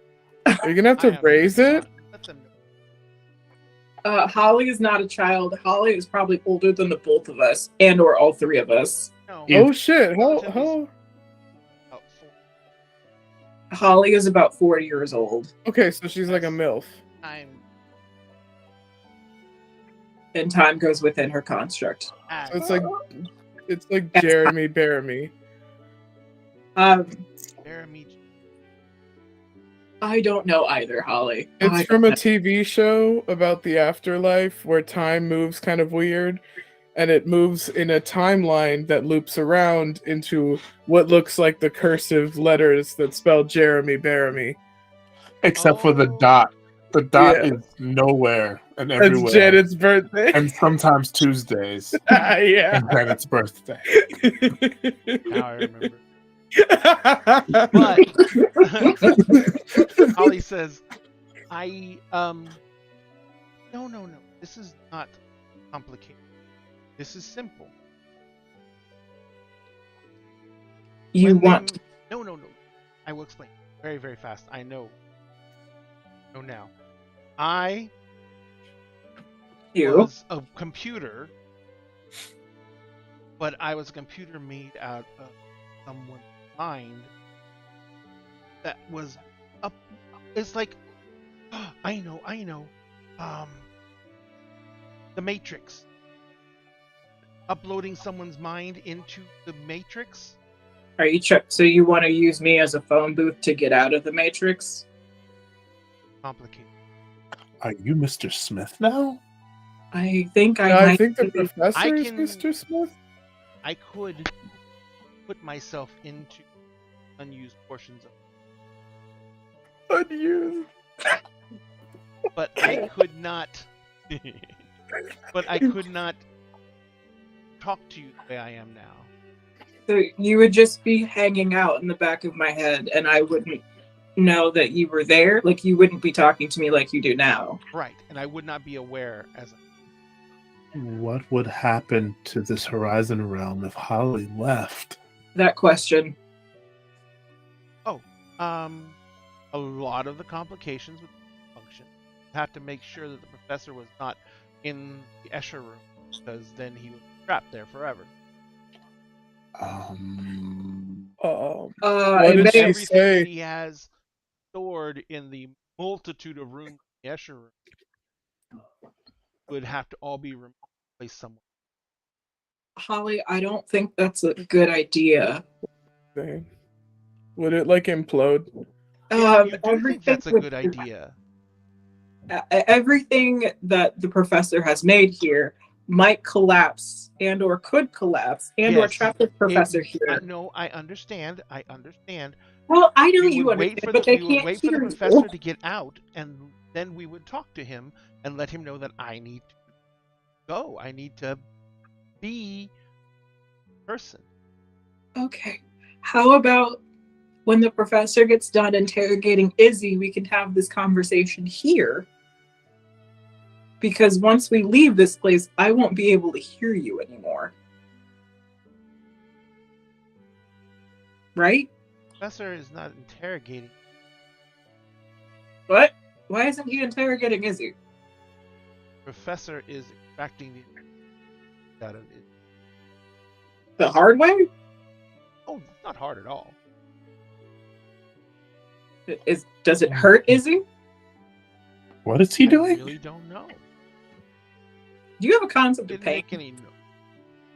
Are you gonna have I to am raise it? not- Let them know. Holly is not a child. Holly is probably older than the both of us, and or all three of us. No, Yeah. Oh shit! How? About 4. Holly is about 40 years old. Okay, so she's like a milf. I'm and time goes within her construct. Ah, It's like Jeremy Bearimy. Jeremy. I don't know either, Holly. It's from a TV show about the afterlife where time moves kind of weird, and it moves in a timeline that loops around into what looks like the cursive letters that spell Jeremy Bearimy. Except for the Oh. dot. The dot Yeah. is nowhere and everywhere. It's Janet's birthday. And sometimes Tuesdays. Yeah. And Janet's birthday. Now I remember. But Holly says, no. This is not complicated. This is simple. You When want they- No. I will explain very, very fast. I know. No, now. I you. was a computer, but I was a computer made out of someone's mind that was up. It's like, I know. The Matrix. Uploading someone's mind into the Matrix. Are you so you want to use me as a phone booth to get out of the Matrix? Complicated. Are you Mr. Smith now? I think I I might think the be- professor I is can- Mr. Smith. I could put myself into unused portions of, Unused. but I could not. But I could not talk to you the way I am now. So you would just be hanging out in the back of my head, and I wouldn't know that you were there. Like, you wouldn't be talking to me like you do now. Right, and I would not be aware as What would happen to this Horizon realm if Holly left? That question. a lot of the complications with the function. Have to make sure that the professor was not in the Escher room, because then he would be trapped there forever. What And did she then- Everything say? that he has stored in the multitude of rooms in the Escher room would have to all be replaced somewhere. Holly, I don't think that's a good idea. Thing. Would it like implode? You do Everything think that's a with- good idea. Everything that the professor has made here might collapse and or could collapse and or Yes. trap the professor here. No, I understand. Well, I know We you would understand, wait for but the, they we would can't wait for the hear professor you. to get out, and then we would talk to him and let him know that I need to go. I need to be person. Okay. How about when the professor gets done interrogating Izzy, we can have this conversation here? Because once we leave this place, I won't be able to hear you anymore. Right? Professor is not interrogating. What? Why isn't he interrogating Izzy? Professor is extracting the out of it. The hard way? Oh, it's not hard at all. Does it hurt Izzy? What is he I doing? really don't know. Do you have a concept of Didn't pain? make any.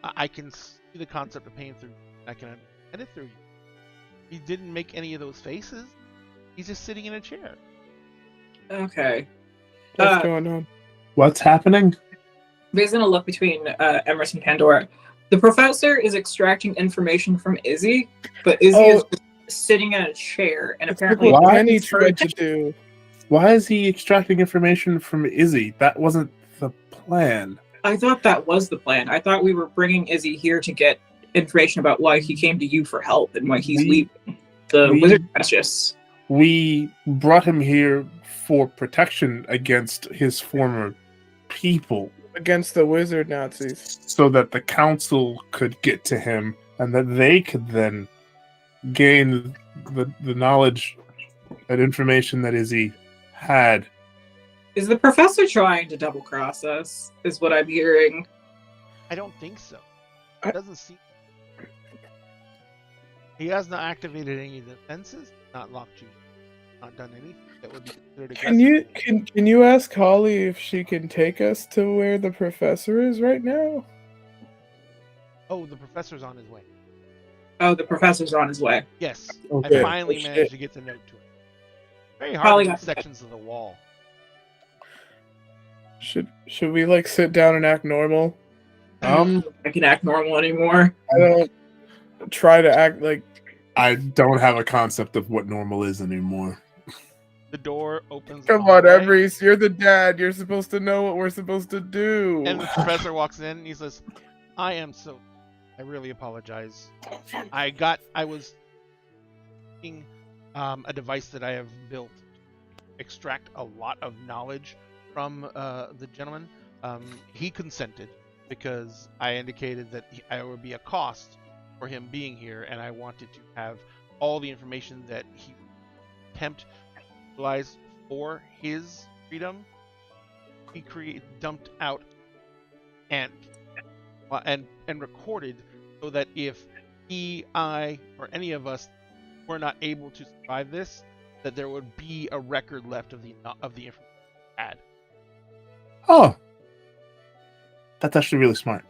I can see the concept of pain through. I can understand it through you. He didn't make any of those faces. He's just sitting in a chair. Okay. What's going on? What's happening? Based on a look between Emerson and Pandora, the professor is extracting information from Izzy, but Izzy is just sitting in a chair, and It's like apparently what Why Penny it's tried to do. Why is he extracting information from Izzy? That wasn't the plan. I thought that was the plan. I thought we were bringing Izzy here to get information about why he came to you for help and why he's leaving the wizard justice. We brought him here for protection against his former people, Against the wizard Nazis. so that the council could get to him and that they could then gain the knowledge and information that Izzy had. Is the professor trying to double cross us? Is what I'm hearing. I don't think so. It doesn't seem. He has not activated any of the defenses. Not locked you. not done anything that would be considered Can you ask Holly if she can take us to where the professor is right now? Oh, the professor's on his way. Oh, the professor's on his way. Yes, Okay. I finally Oh, managed shit. to get the note to it. Very hard Probably to do got- sections of the wall. Should we like sit down and act normal? I can act normal anymore. I don't try to act like I don't have a concept of what normal is anymore. The door opens. come all on, the way, Emrys, you're the dad. You're supposed to know what we're supposed to do. and the professor walks in and he says, I really apologize. I was using a device that I have built to extract a lot of knowledge from the gentleman. He consented because I indicated that there would be a cost for him being here, and I wanted to have all the information that he would attempt to utilize for his freedom. He dumped out and recorded so that if he, I, or any of us were not able to survive this, that there would be a record left of the information we had. Oh, that's actually really smart.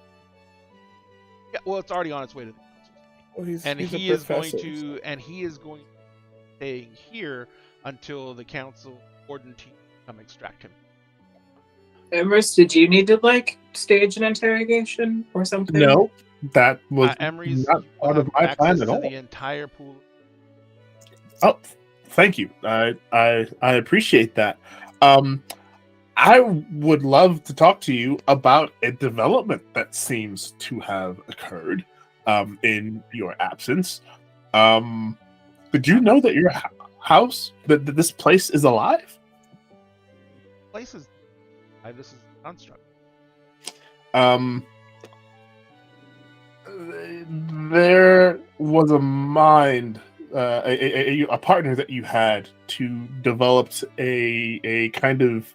Yeah, well, it's already on its way to the council, Well, he's and a he is going professor. to stay here until the council warden team come extract him. Emrys, did you need to like stage an interrogation or something? No, that was Emrys, not you part have of my plan access at to all. the entire pool. Oh, thank you. I appreciate that. I would love to talk to you about a development that seems to have occurred in your absence. Did you know that your house, that this place is alive? Places. This is a construct. There was a mind, a partner that you had to develop a kind of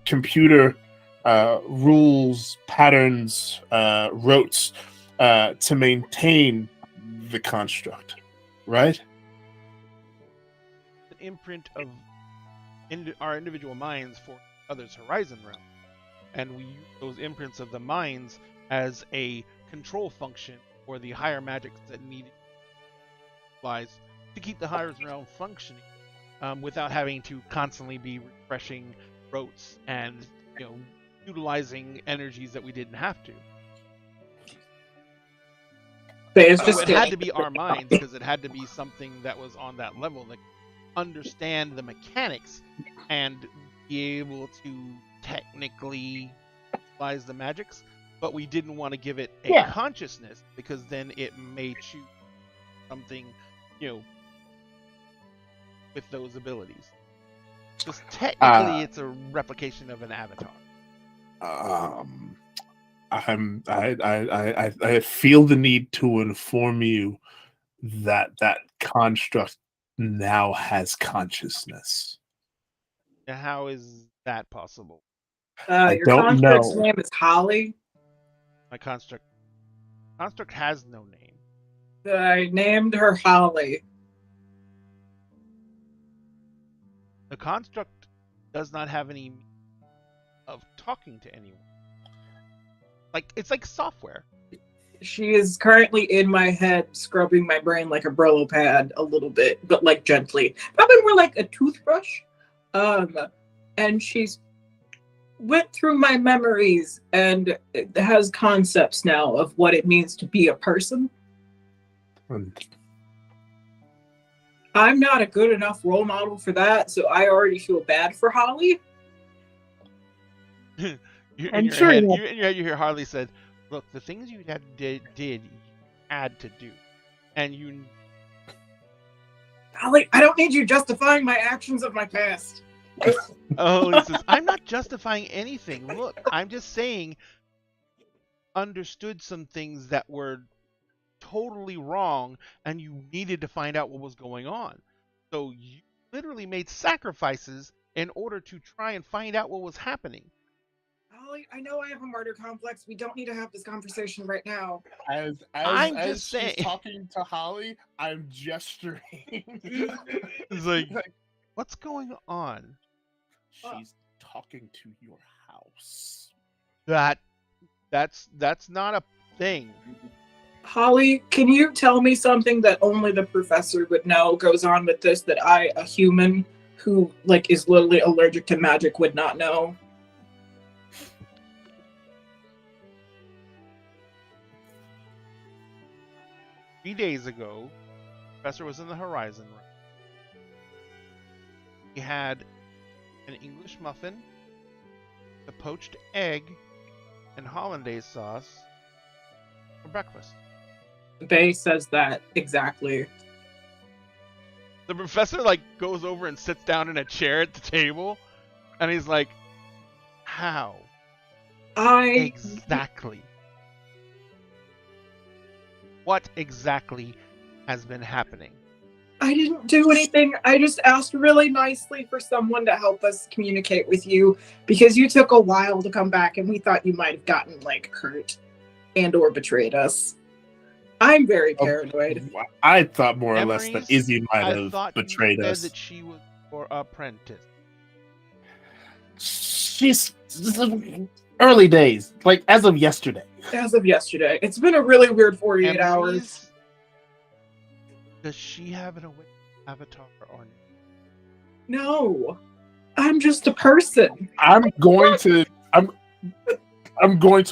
computer rules, patterns, rotes to maintain the construct, right? An imprint of our individual minds for others' horizon realm, and we use those imprints of the minds as a control function for the higher magics that need lies to keep the higher realm functioning without having to constantly be refreshing rotes and utilizing energies that we didn't have to. But it's So just it had to be our minds, because it had to be something that was on that level that understand the mechanics and be able to technically utilize the magics, but we didn't want to give it a consciousness, because then it may choose something, with those abilities. Because technically it's a replication of an avatar. I feel the need to inform you that that construct now has consciousness. Now, how is that possible? your don't construct's know. name is Holly. My construct has no name. I named her Holly. The construct does not have any means of talking to anyone. It's like software. She is currently in my head, scrubbing my brain like a Brillo pad a little bit, but like gently. Probably more like a toothbrush. And she's went through my memories and it has concepts now of what it means to be a person. I'm not a good enough role model for that, so I already feel bad for Holly. In I'm your sure head, you- in your head, you hear Harley said, "Look, the things you did you had to do, and you." Holly, I don't need you justifying my actions of my past. Oh, he says, "I'm not justifying anything. Look, I'm just saying, understood some things that were totally wrong, and you needed to find out what was going on. So you literally made sacrifices in order to try and find out what was happening." Holly, I know I have a martyr complex. We don't need to have this conversation right now. I'm just she's saying. talking to Holly, I'm gesturing. It's like, What's going on? She's talking to your house. That's not a thing. Holly, can you tell me something that only the professor would know goes on with this that I, a human who like is literally allergic to magic, would not know? 3 days ago, the professor was in the Horizon room. He had an English muffin, a poached egg, and hollandaise sauce for breakfast. Bay says that exactly. The professor like goes over and sits down in a chair at the table, and he's like, "How exactly? What exactly has been happening?" I didn't do anything. I just asked really nicely for someone to help us communicate with you because you took a while to come back and we thought you might have gotten like hurt and or betrayed us. I'm very paranoid. I thought more or less that Memories? Izzy might I have thought betrayed you said us. that she was your apprentice. She's early days, like as of yesterday. As of yesterday. It's been a really weird 48 hours. Memories? Does she have an awakened avatar or No. I'm just a person. I'm going to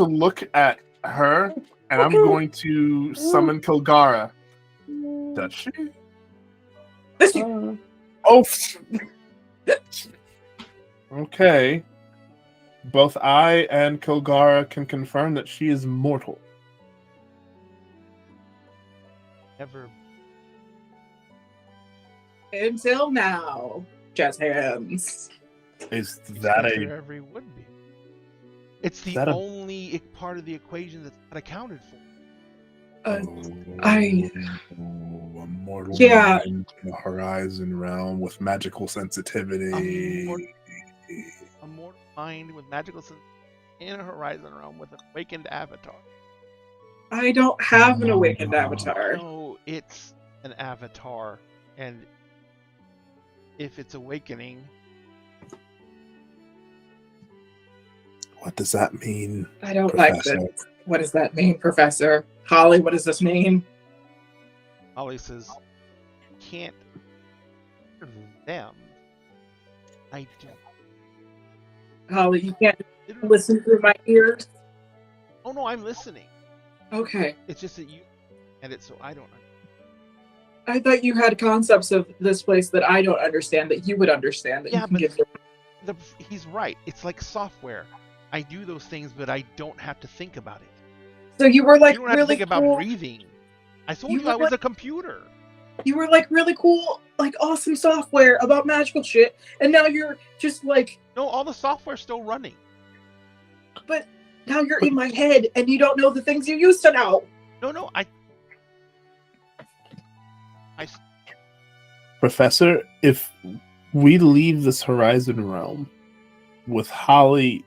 look at her and I'm going to summon Kilgara. Does she? Oh. Okay. Both I and Kilgara can confirm that she is mortal. never? Until now. Jazz hands. Is that There a ever would be. It's the that a- only part of the equation that's not accounted for. I- a mortal Yeah. mind in the Horizon realm with magical sensitivity? A mortal mind with magical sense in a Horizon realm with an awakened avatar. I don't have an awakened avatar. No, it's an avatar, and if it's awakening, What does that mean? I don't like Professor? this. What does that mean, Professor? Holly, what does this mean? Ollie says, "Can't hear them. I do." Holly, you can't listen through my ears? Oh no, I'm listening. Okay. It's just that you and it, so I don't. I thought you had concepts of this place that I don't understand that you would understand that Yeah, you can but give. He's right. It's like software. I do those things, but I don't have to think about it. So you were like You don't have to really think cool. about breathing. I told You you I were was like- a computer. You were like really cool, like awesome software about magical shit, and now you're just like, No, all the software's still running. but now you're in my head and you don't know the things you used to know. No, I Professor, if we leave this Horizon realm with Holly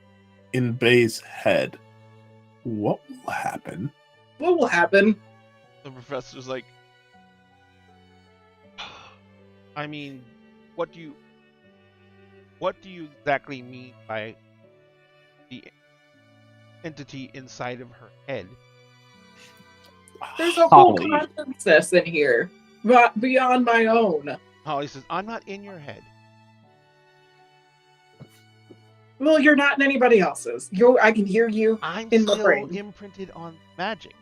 in Bay's head, what will happen? What will happen? The professor's like, I mean, what do you exactly mean by the entity inside of her head? There's a whole Holly, consciousness in here, but beyond my own. Holly says, I'm not in your head. Well, you're not in anybody else's. I can hear you. I'm In my still brain. imprinted on magic.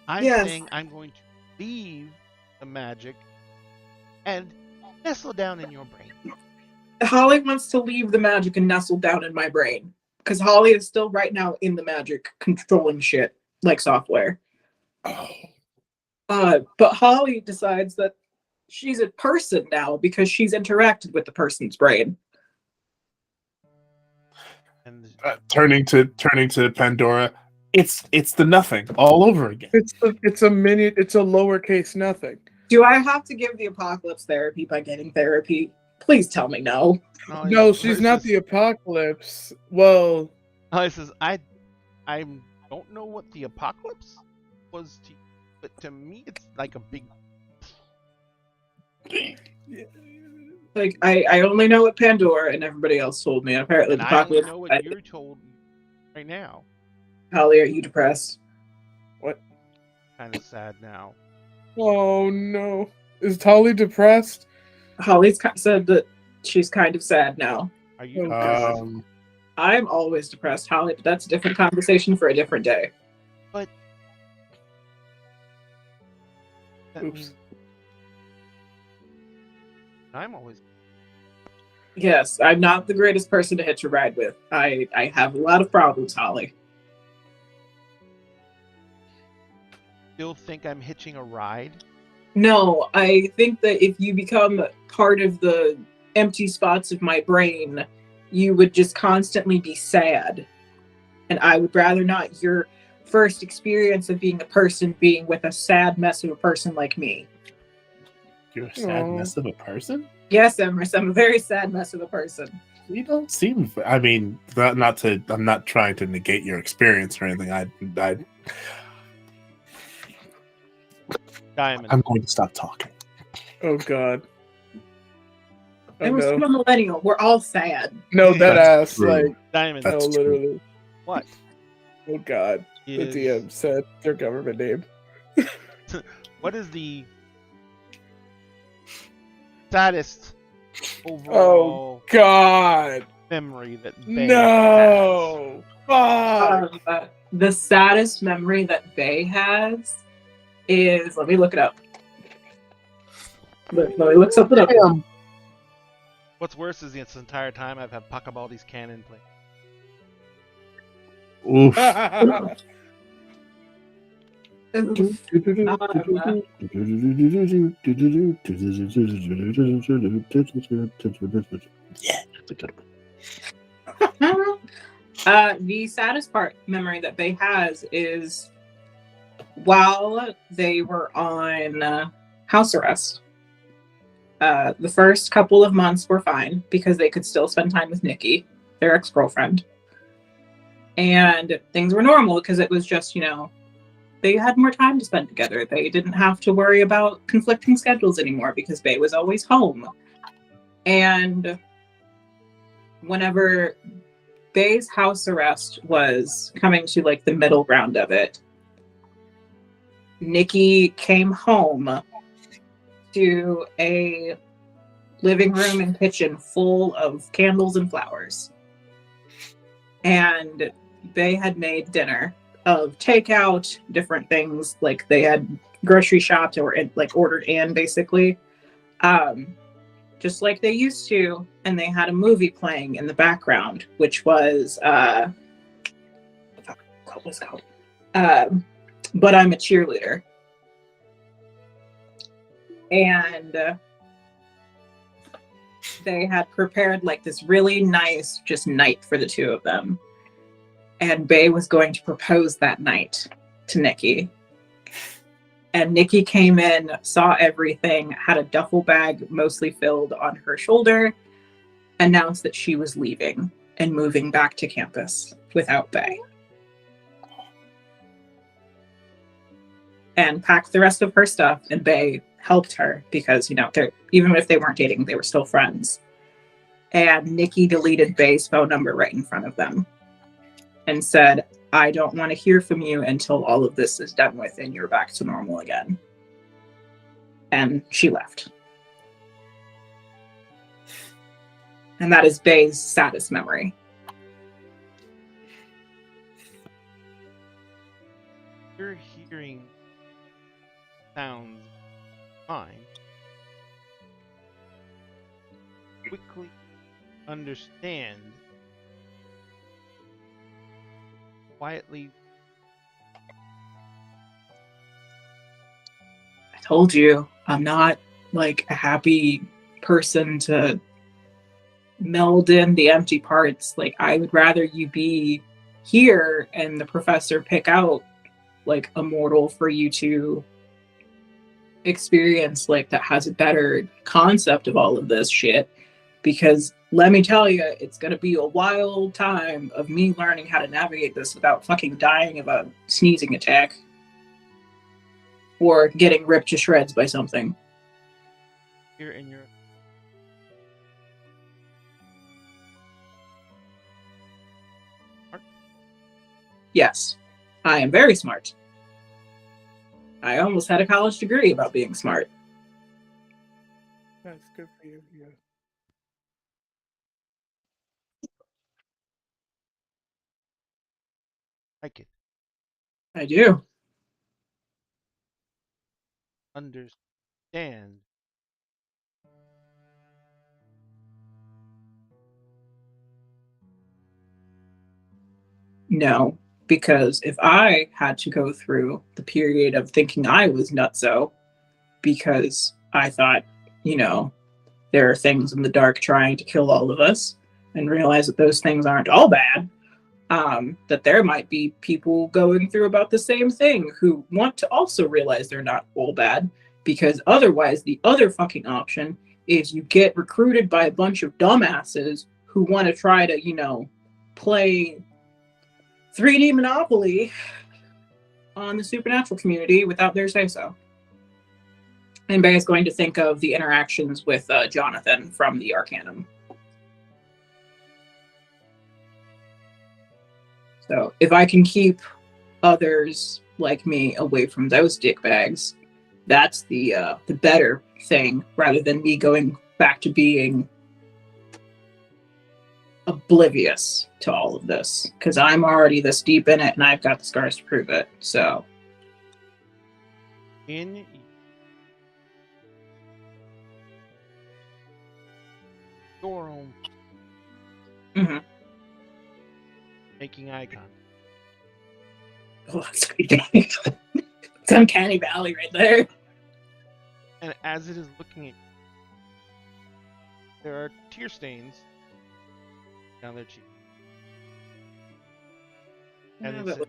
I'm Yes. saying I'm going to leave the magic and nestle down in your brain. Holly wants to leave the magic and nestle down in my brain. Because Holly is still right now in the magic controlling shit like software. But Holly decides that she's a person now because she's interacted with the person's brain. And turning to Pandora, it's the nothing all over again. It's a lowercase nothing. Do I have to give the apocalypse therapy by getting therapy? Please tell me no. Holly No, says- she's not the apocalypse. Well, Holly says, I don't know what the apocalypse was to you, but to me it's like a big. Like I only know what Pandora and everybody else told me. Apparently, And the I only popular. know what you're told right now. Holly, are you depressed? Kind of sad now. Oh no. Is Tolly depressed? Holly's said that she's kind of sad now. Are you depressed? I'm always depressed, Holly, but that's a different conversation for a different day. But that Oops. means I'm always. Yes, I'm not the greatest person to hitch a ride with. I have a lot of problems, Holly. Still think I'm hitching a ride? No, I think that if you become part of the empty spots of my brain, you would just constantly be sad. And I would rather not your first experience of being a person being with a sad mess of a person like me. You're a sad mess of a person? Yes, Emrys, I'm a very sad mess of a person. You don't seem. I mean, I'm not trying to negate your experience or anything. Diamond. I'm going to stop talking. Oh god. Oh, And we're no. still a millennial. We're all sad. No, that That's ass. true. Like, Diamond. That's no, true. literally. What Oh god. The is DM said their government name. what is the saddest overall God. memory that Bay No. Fuck. The saddest memory that Bay has is, let me look it up. Let me look something up. has? What's worse is this entire time I've had Pacabaldi's cannon play. Oof. Yeah, that's a good one. The saddest memory that Bay has is while they were on house arrest. The first couple of months were fine because they could still spend time with Nikki, their ex-girlfriend. And things were normal because it was just, they had more time to spend together. They didn't have to worry about conflicting schedules anymore because Bay was always home. And whenever Bay's house arrest was coming to like the middle ground of it, Nikki came home to a living room and kitchen full of candles and flowers. And Bay had made dinner of takeout, different things, like they had grocery shopped or like ordered in basically, just like they used to. And they had a movie playing in the background, which was what was it called? But I'm a Cheerleader. And they had prepared like this really nice just night for the two of them. And Bay was going to propose that night to Nikki. And Nikki came in, saw everything, had a duffel bag mostly filled on her shoulder, announced that she was leaving and moving back to campus without Bay. And packed the rest of her stuff, and Bay helped her because, even if they weren't dating, they were still friends. And Nikki deleted Bay's phone number right in front of them and said, I don't want to hear from you until all of this is done with and you're back to normal again. And she left. And that is Bay's saddest memory. You're hearing sounds fine. Quickly understand. Quietly. I told you, I'm not like a happy person to meld in the empty parts. Like, I would rather you be here and the professor pick out like a mortal for you to experience, like that has a better concept of all of this shit. Because let me tell you, it's going to be a wild time of me learning how to navigate this without fucking dying of a sneezing attack. Or getting ripped to shreds by something. Here in your Yes, I am very smart. I almost had a college degree about being smart. That's good for you. Yeah. Like it. I do. Understand. No, because if I had to go through the period of thinking I was nutso because I thought, there are things in the dark trying to kill all of us, and realize that those things aren't all bad, that there might be people going through about the same thing who want to also realize they're not all bad, because otherwise the other fucking option is you get recruited by a bunch of dumbasses who want to try to, play 3D Monopoly on the supernatural community without their say-so. And Bay is going to think of the interactions with Jonathan from the Arcanum. So if I can keep others like me away from those dickbags, that's the better thing, rather than me going back to being oblivious to all of this, because I'm already this deep in it and I've got the scars to prove it. So In your own Mhm. making eye contact. Oh, that's creepy. It's uncanny valley right there. And as it is looking at you, there are tear stains down their cheek. And Yeah, it but- says,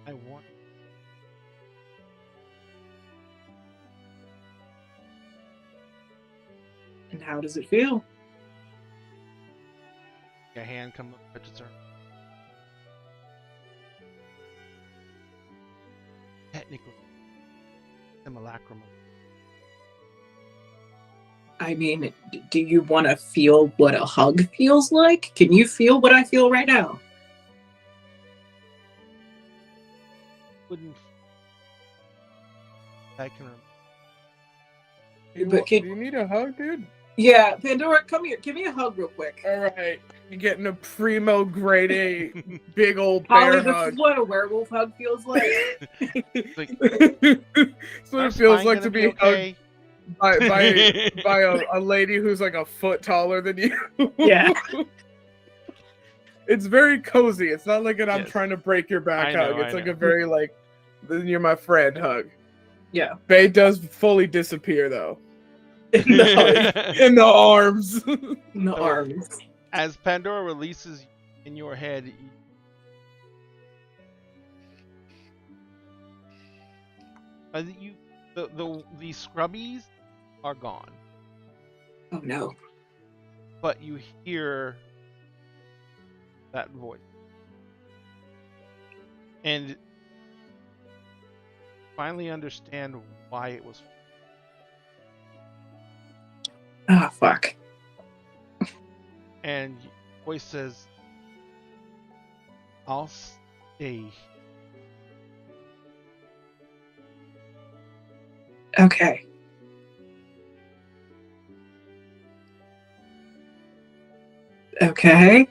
I want And how does it feel? a hand come up, touches her. Technically, simulacrum. I mean, do you want to feel what a hug feels like? Can you feel what I feel right now? Wouldn't I can remember. But Do you need a hug, dude? Yeah, Pandora, come here. Give me a hug real quick. All right, you're getting a primo grade A big old Holly, bear this hug. is what a werewolf hug feels like. Like, That's what our it feels spine like gonna to be okay. hugged by a lady who's like a foot taller than you. Yeah. It's very cozy. It's not like I'm Yes. trying to break your back I know, hug. It's I like know. a very like, you're my friend hug. Yeah. Bay does fully disappear though. In the hug. In the arms. In the So- arms. As Pandora releases in your head, the scrubbies are gone, Oh no. but you hear that voice, and finally understand why it was. Ah, fuck. And the voice says, "I'll stay." Okay. Okay.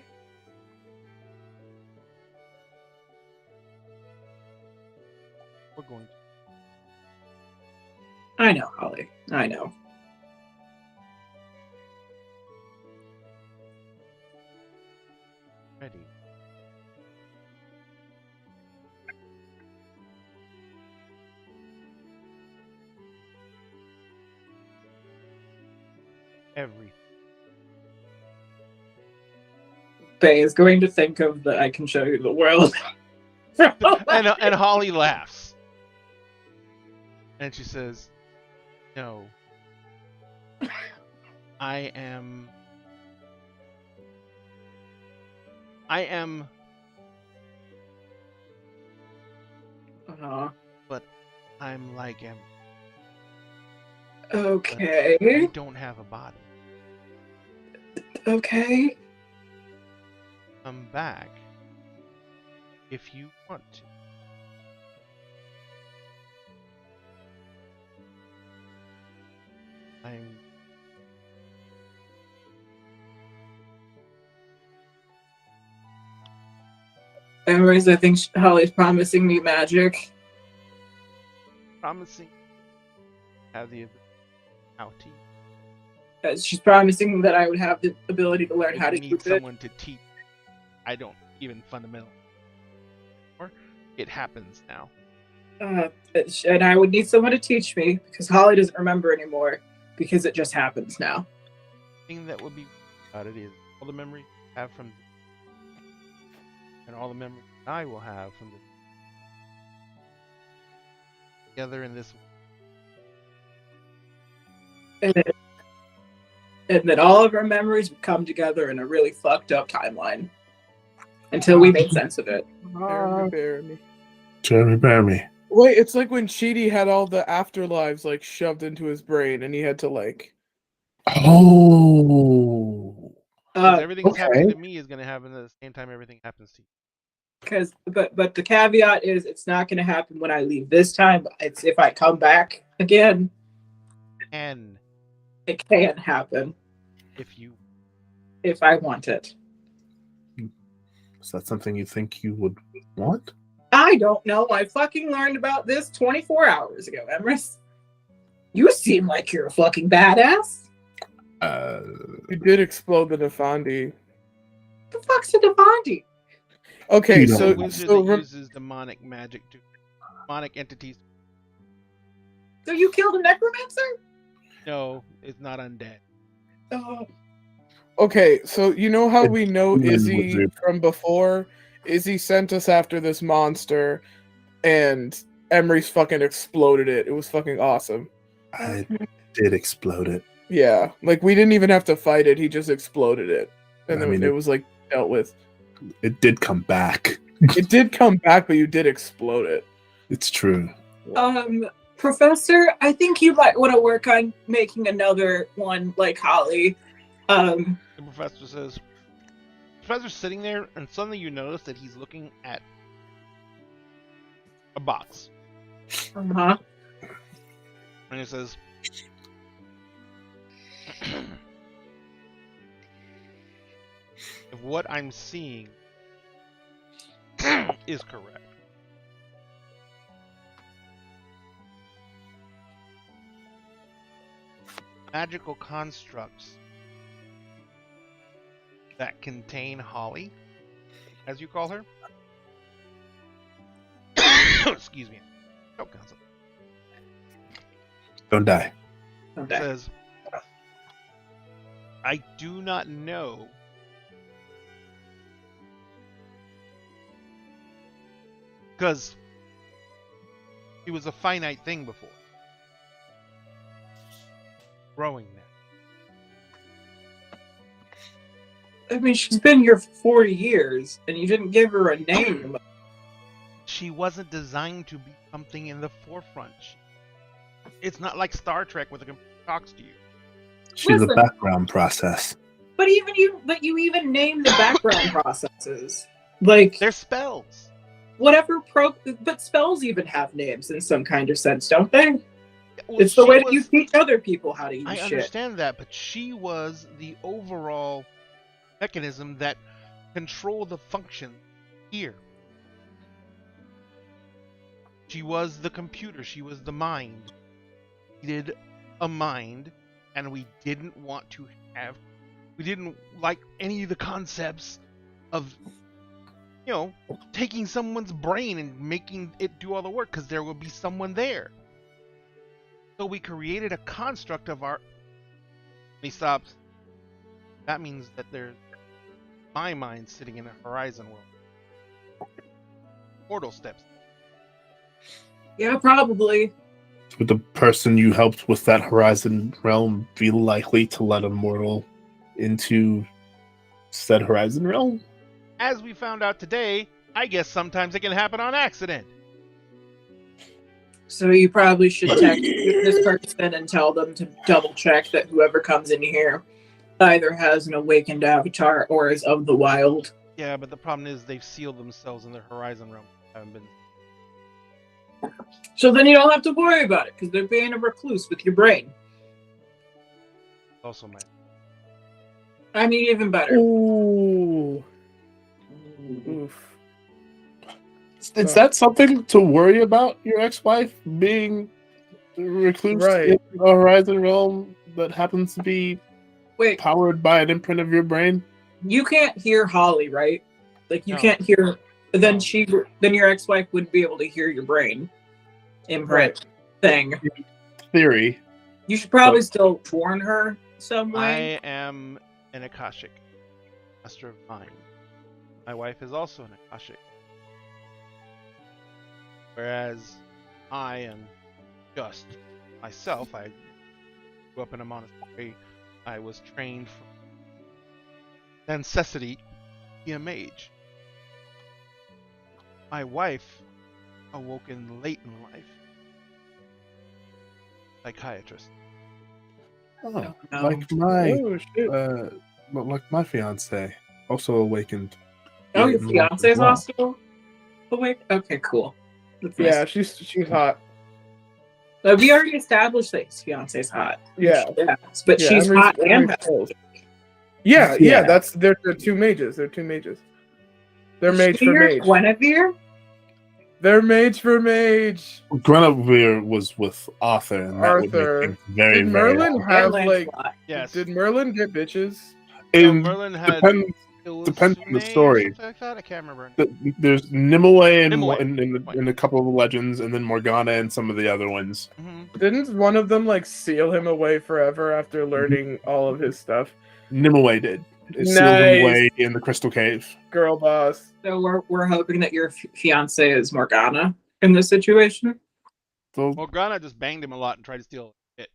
We're going to. I know, Holly. I know. Ready. Every. Bay is going to think of the I can show you the world. and Holly laughs, and she says, "No, I am. Uh-huh. I'm like him. Okay. I don't have a body. Okay. I'm back if you want to. I'm Anyways, I think Holly's promising me magic. promising to have the how to. She's promising that I would have the ability to learn I how to need use it. someone to teach. I don't even fundamentally. Or it happens now. And I would need someone to teach me because Holly doesn't remember anymore because it just happens now. The thing that would be about it is all the memories I have from and all the memories I will have from the together in this And then all of our memories would come together in a really fucked up timeline until we made sense of it. Jeremy, bear me. Wait, it's like when Cheaty had all the afterlives like shoved into his brain, and he had to like. Oh. everything that's happening to me is going to happen at the same time everything happens to you. But the caveat is it's not going to happen when I leave this time. It's if I come back again. And It can happen if I want it. Is that something you think you would want? I don't know. I fucking learned about this 24 hours ago, Emrys. You seem like you're a fucking badass. You did explode the Nefandi. The fuck's a Devandi? Okay, You so a wizard so that uses demonic magic to demonic entities. So you killed a necromancer? No, it's not undead. Oh, okay, so you know how we know Human Izzy wizard. from before? Izzy sent us after this monster, and Emery's fucking exploded it. It was fucking awesome. I did explode it. Yeah, like we didn't even have to fight it. He just exploded it, and I then mean, it was like dealt with. It did come back. It did come back, but you did explode it. It's true. Professor, I think you might want to work on making another one like Holly. The professor says, Professor's sitting there, and suddenly you notice that he's looking at a box. Uh-huh. And he says, if what I'm seeing is correct, magical constructs that contain Holly, as you call her. Excuse me. Oh, console. Don't die. Okay. Says, I do not know because he was a finite thing before. Growing now. I mean, she's been here for 40 years, and you didn't give her a name. She wasn't designed to be something in the forefront. It's not like Star Trek where the computer talks to you. She's Listen. a background process. But you even name the background processes. Like, They're spells. whatever but spells even have names in some kind of sense, don't they? Well, It's the she way that was- you teach other people how to use I shit. understand that, but she was the overall mechanism that controlled the function here. She was the computer. She was the mind. We needed a mind, and we didn't want to have. We didn't like any of the concepts of, taking someone's brain and making it do all the work because there would be someone there. So we created a construct of our. He stops. That means that there's my mind sitting in a horizon world. Portal steps. Yeah, probably. Would the person you helped with that horizon realm be likely to let a mortal into said horizon realm? As we found out today, I guess sometimes it can happen on accident. So you probably should text this person and tell them to double check that whoever comes in here either has an awakened avatar or is of the wild. Yeah, but the problem is they've sealed themselves in their horizon realm. Haven't been. So then you don't have to worry about it because they're being a recluse with your brain. Also, my. I mean, even better. Ooh. Oof. Is that something to worry about? Your ex-wife being recluse Right. in a horizon realm that happens to be Wait, powered by an imprint of your brain? you can't hear Holly, right? Like you No. can't hear. Then No. then your ex-wife wouldn't be able to hear your brain imprint thing. Theory. You should probably still warn her some way. I am an Akashic, master of mind. My wife is also an Akashic. Whereas I am just myself. I grew up in a monastery. I was trained from necessity to be a mage. My wife, awoken late in life, psychiatrist. Oh, No. like my fiance, also awakened. Oh, late your in life fiance is as well. also awake? Okay, cool. That's nice. Yeah, she's hot. We already established that his fiance's hot. Yeah. Yes, but Yeah, she's Emery's- hot and Emery's has cold. Yeah, Yeah. they're two mages. They're two mages. They're mage for mage. Guinevere? They're mage for mage. Guinevere was with Arthur, and that would Arthur. make things very, Did very Merlin odd. have And like? Lancelot. Yes. Did Merlin get bitches? No, And Merlin had depends on the Illuminae or story. something like that. I can't remember. There's Nimue Nimue. in a couple of the legends, and then Morgana and some of the other ones. Mm-hmm. Didn't one of them like seal him away forever after learning all of his stuff? Nimue did. It sealed Nice. him away in the Crystal Cave. Girl boss. So we're hoping that your fiance is Morgana in this situation. So, Morgana just banged him a lot and tried to steal it.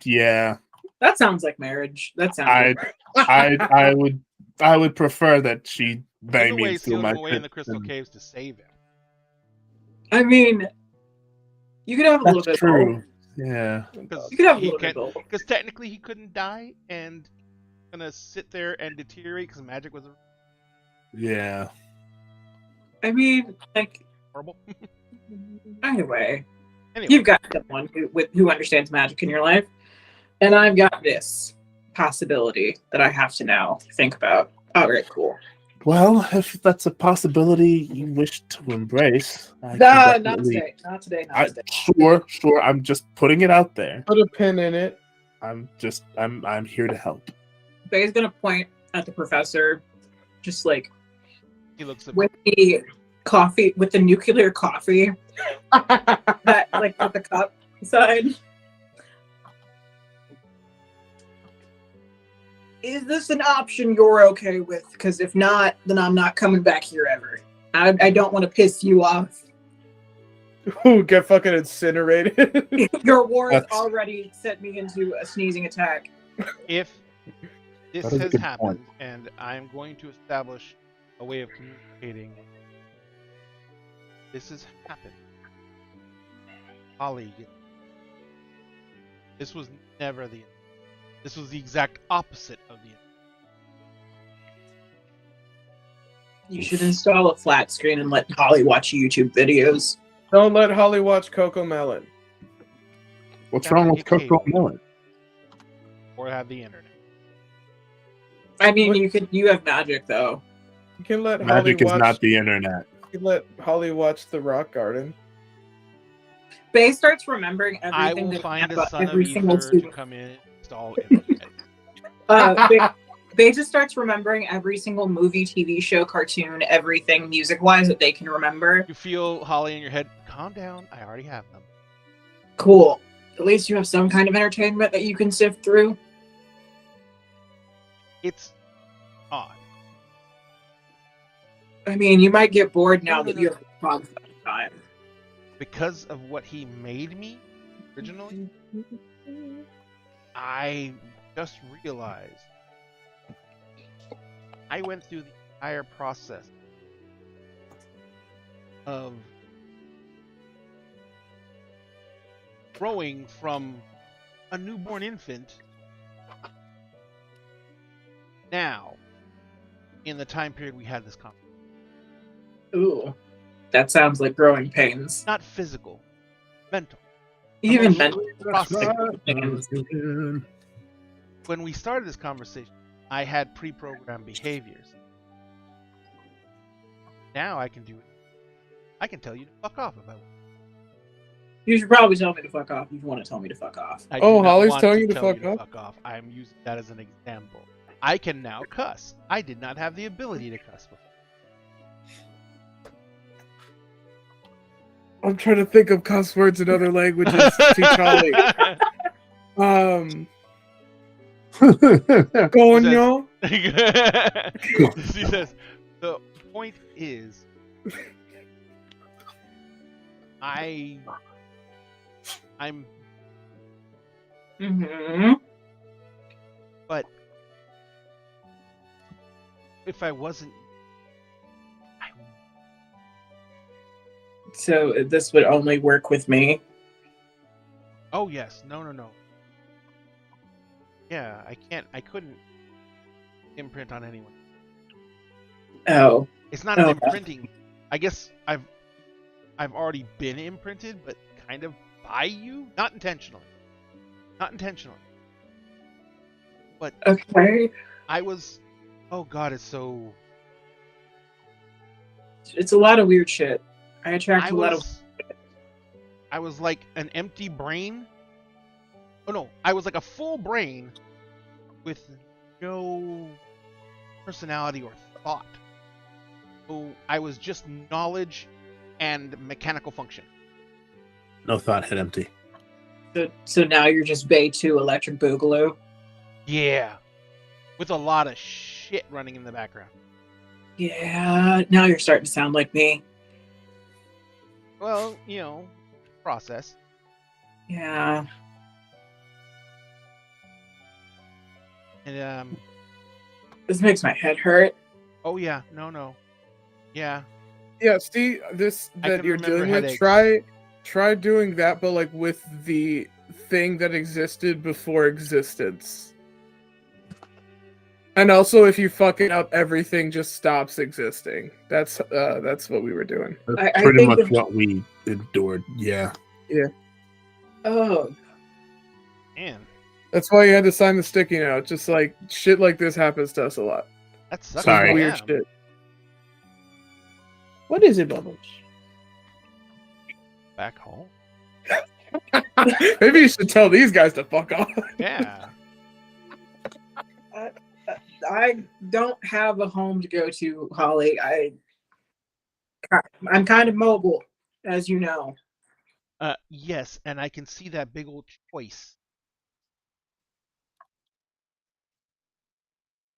yeah, That sounds like marriage. That sounds like I would prefer that she bang me Nimue and steal sealed my him away in the prince crystal and- caves to save him. I mean, you could have a little That's bit of true. both. Yeah. You could have a He little bit can- of both. Because technically he couldn't die and gonna sit there and deteriorate because magic was Yeah. I mean, like, horrible. anyway, Anyway, you've got someone who understands magic in your life, and I've got this possibility that I have to now think about. All right, cool. Well, if that's a possibility you wish to embrace, I can Not definitely- today. Not today. Not today. Sure. I'm just putting it out there. Put a pin in it. I'm here to help. Faye's gonna point at the professor, just like he looks at with the coffee, with the nuclear coffee, that like with the cup side. Is this an option you're okay with? Because if not, then I'm not coming back here ever. I don't want to piss you off. Ooh, get fucking incinerated. Your wars That's- already sent me into a sneezing attack. if this That is a has good happened and I'm going to establish a way of communicating. This has happened. Holly, this was never the. This was the exact opposite of the. You should install a flat screen and let Holly watch YouTube videos. Don't let Holly watch Coco Melon. What's Yeah, wrong but with you Coco can't. Melon? Or have the internet. I mean, What- you have magic though. You can let Magic Holly is watch. not the internet. You can let Holly watch The Rock Garden. Faye starts remembering I everything will that find a about son of every single ether to student. come in and install internet. Faye just starts remembering every single movie, TV show, cartoon, everything music-wise that they can remember. You feel Holly in your head. Calm down. I already have them. Cool. At least you have some kind of entertainment that you can sift through. It's odd. I mean, you might get bored now that you have fun time. Because of what he made me originally, I just realized I went through the entire process of growing from a newborn infant now in the time period we had this conversation. Ooh, that sounds like growing pains. Not physical, mental. Even Emotional. mental. Processing. When we started this conversation, I had pre-programmed behaviors. Now I can do it. I can tell you to fuck off if I want. You should probably tell me to fuck off if you want to tell me to fuck off. I Oh, do not Holly's want telling you to tell fuck off? I'm using that as an example. I can now cuss. I did not have the ability to cuss before. I'm trying to think of cuss words in other languages. Teach Holly. Coño. She says, the point is, I'm Mm-hmm. but if I wasn't, So this would only work with me. oh yes, no. Yeah, I couldn't imprint on anyone. Oh. It's not an Okay. imprinting. I guess I've already been imprinted, but kind of by you, not intentionally. But Okay. I was. Oh God, it's so. It's a lot of weird shit. I attract a lot of. I was like an empty brain. Oh no, I was like a full brain with no personality or thought. So I was just knowledge and mechanical function. No thought, head empty. So now you're just Bay 2 Electric Boogaloo. Yeah. With a lot of shit running in the background. Yeah. Now you're starting to sound like me. Well, process. Yeah. And This makes my head hurt. oh yeah, no. Yeah. Yeah, see this I that can you're remember dealing with. headaches. Try doing that, but like with the thing that existed before existence. And also, if you fuck it up, everything just stops existing. That's what we were doing. That's I pretty think much if- what we endured. Yeah. Oh. Man, That's why you had to sign the sticky note. Just like shit like this happens to us a lot. that sucks. Sorry. Weird Damn. shit. What is it, Bubbles? Back home. Maybe you should tell these guys to fuck off. Yeah. I don't have a home to go to, Holly. I'm kind of mobile, as you know. Yes, and I can see that big old choice.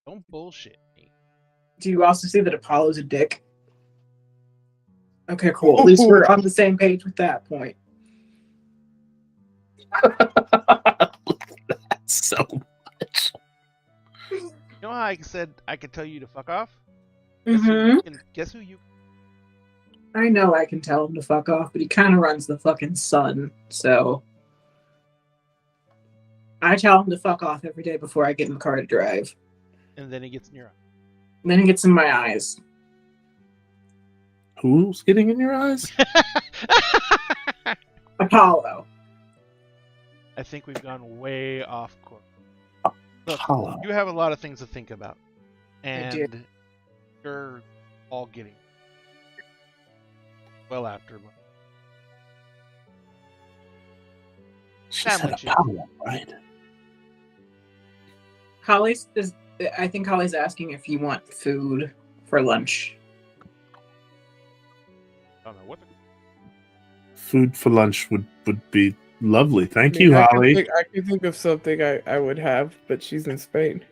Don't bullshit me. Do you also see that Apollo's a dick? Okay, cool. At least we're on the same page with that point. That's so much. You know how I said I could tell you to fuck off? Mm-hmm. Guess who you? I know I can tell him to fuck off, but he kind of runs the fucking sun, so I tell him to fuck off every day before I get in the car to drive. And then he gets in your eye. And then he gets in my eyes. Who's getting in your eyes? Apollo. I think we've gone way off course. Look, Apollo. you have a lot of things to think about, I do. and you're all getting well after. She said Sandwiches. Apollo, right? I think Holly's asking if you want food for lunch. I don't know what. Food for lunch would be lovely. Thank I mean, you, I Holly. can think of something I would have, but she's in Spain.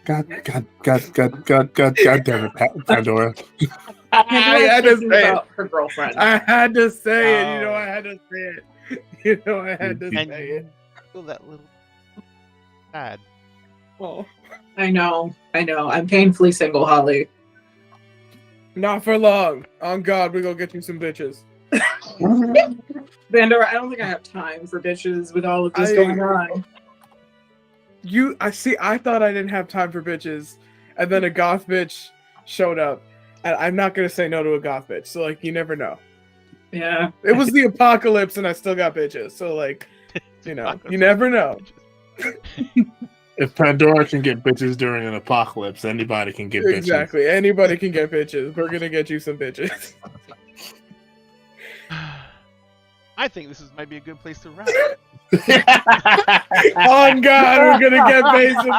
God damn it, Pandora. I had to Thinking say it. about her girlfriend. I had to say it. You know, Oh. I had to say it. You know, I had to And say you it. feel that little sad. Oh, I know. I'm painfully single, Holly. not for long. On God, we gonna get you some bitches. Vandora, I don't think I have time for bitches with all of this I- going on. I thought I didn't have time for bitches, and then a goth bitch showed up, and I'm not gonna say no to a goth bitch. So like, you never know. Yeah. It was the apocalypse, and I still got bitches. So like, you know, you never know. If Pandora can get bitches during an apocalypse, anybody can get bitches. Exactly. Anybody can get bitches. We're gonna get you some bitches. I think this might be a good place to wrap. On God, we're gonna get paid some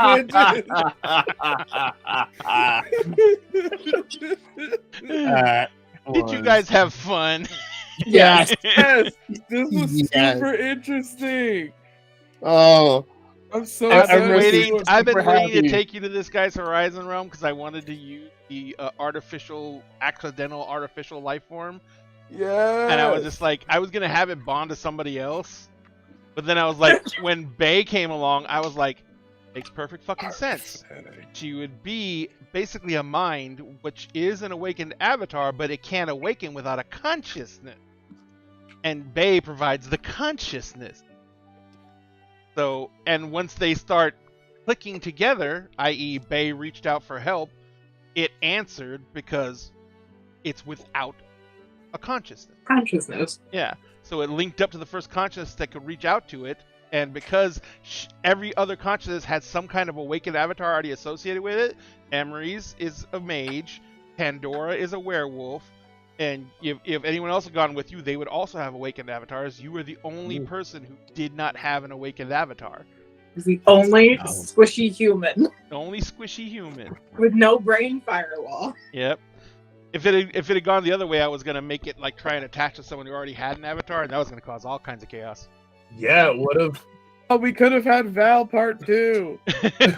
bitches. Did you guys have fun? Yes. Yes, this was Yes. super interesting. Oh, I'm so I've I've been been waiting. super I've been waiting to happy. take you to this guy's Horizon realm because I wanted to use the accidental artificial life form, Yeah. and I was just like, I was gonna have it bond to somebody else, but then I was like, when Bae came along, I was like, makes perfect fucking sense. She would be basically a mind, which is an awakened avatar, but it can't awaken without a consciousness, and Bae provides the consciousness. So, and once they start clicking together, i.e. Bae reached out for help, it answered because it's without a consciousness. Consciousness. Yeah. So it linked up to the first consciousness that could reach out to it, and because every other consciousness had some kind of awakened avatar already associated with it, Emery's is a mage, Pandora is a werewolf, and if anyone else had gone with you, they would also have awakened avatars. You were the only person who did not have an awakened avatar. He's the only Oh. squishy human The only squishy human. with no brain firewall. Yep. If it had gone the other way, I was gonna make it like try and attach to someone who already had an avatar, and that was gonna cause all kinds of chaos. yeah, it would have. Oh, we could have had Val Part 2. It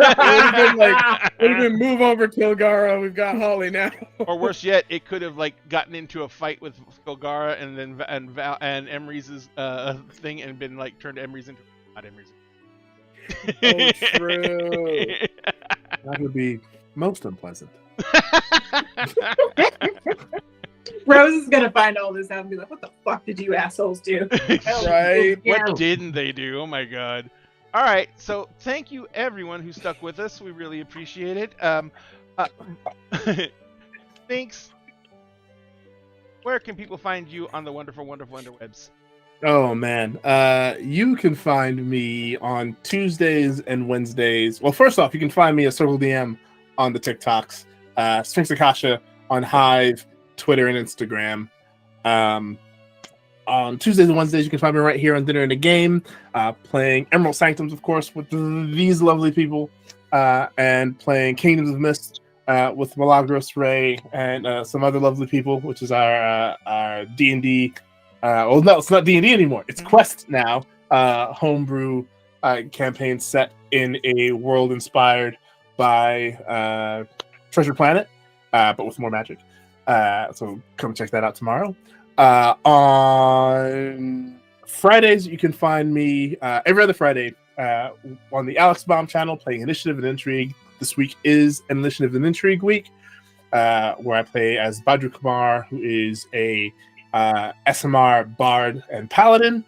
would have been move over Kilgara. We've got Holly now. Or worse yet, it could have like gotten into a fight with Golgara and then and Emery's thing, and been like turned Emery's into not Emery's. Oh, true. That would be most unpleasant. Rose is gonna find all this out and be like, "What the fuck did you assholes do?" Right? What didn't they do? Oh my god. All right, so thank you everyone who stuck with us. We really appreciate it. Thanks. Where can people find you on the wonderful, wonderful interwebs? Oh man, you can find me on Tuesdays and Wednesdays. Well, first off, you can find me at Circle DM on the TikToks, Sphinx Akasha on Hive, Twitter, and Instagram. On Tuesdays and Wednesdays, you can find me right here on Dinner and a Game, playing Emerald Sanctums, of course, with these lovely people, and playing Kingdoms of Mist with Malagros Ray and some other lovely people, which is our D&D. Well, no, it's not D&D anymore. It's Quest now. Homebrew campaign set in a world inspired by Treasure Planet, but with more magic. So come check that out tomorrow. On Fridays, you can find me every other Friday on the Alex Baum channel playing Initiative and Intrigue. This week is an Initiative and Intrigue week, where I play as Badru Kumar, who is a SMR Bard and Paladin.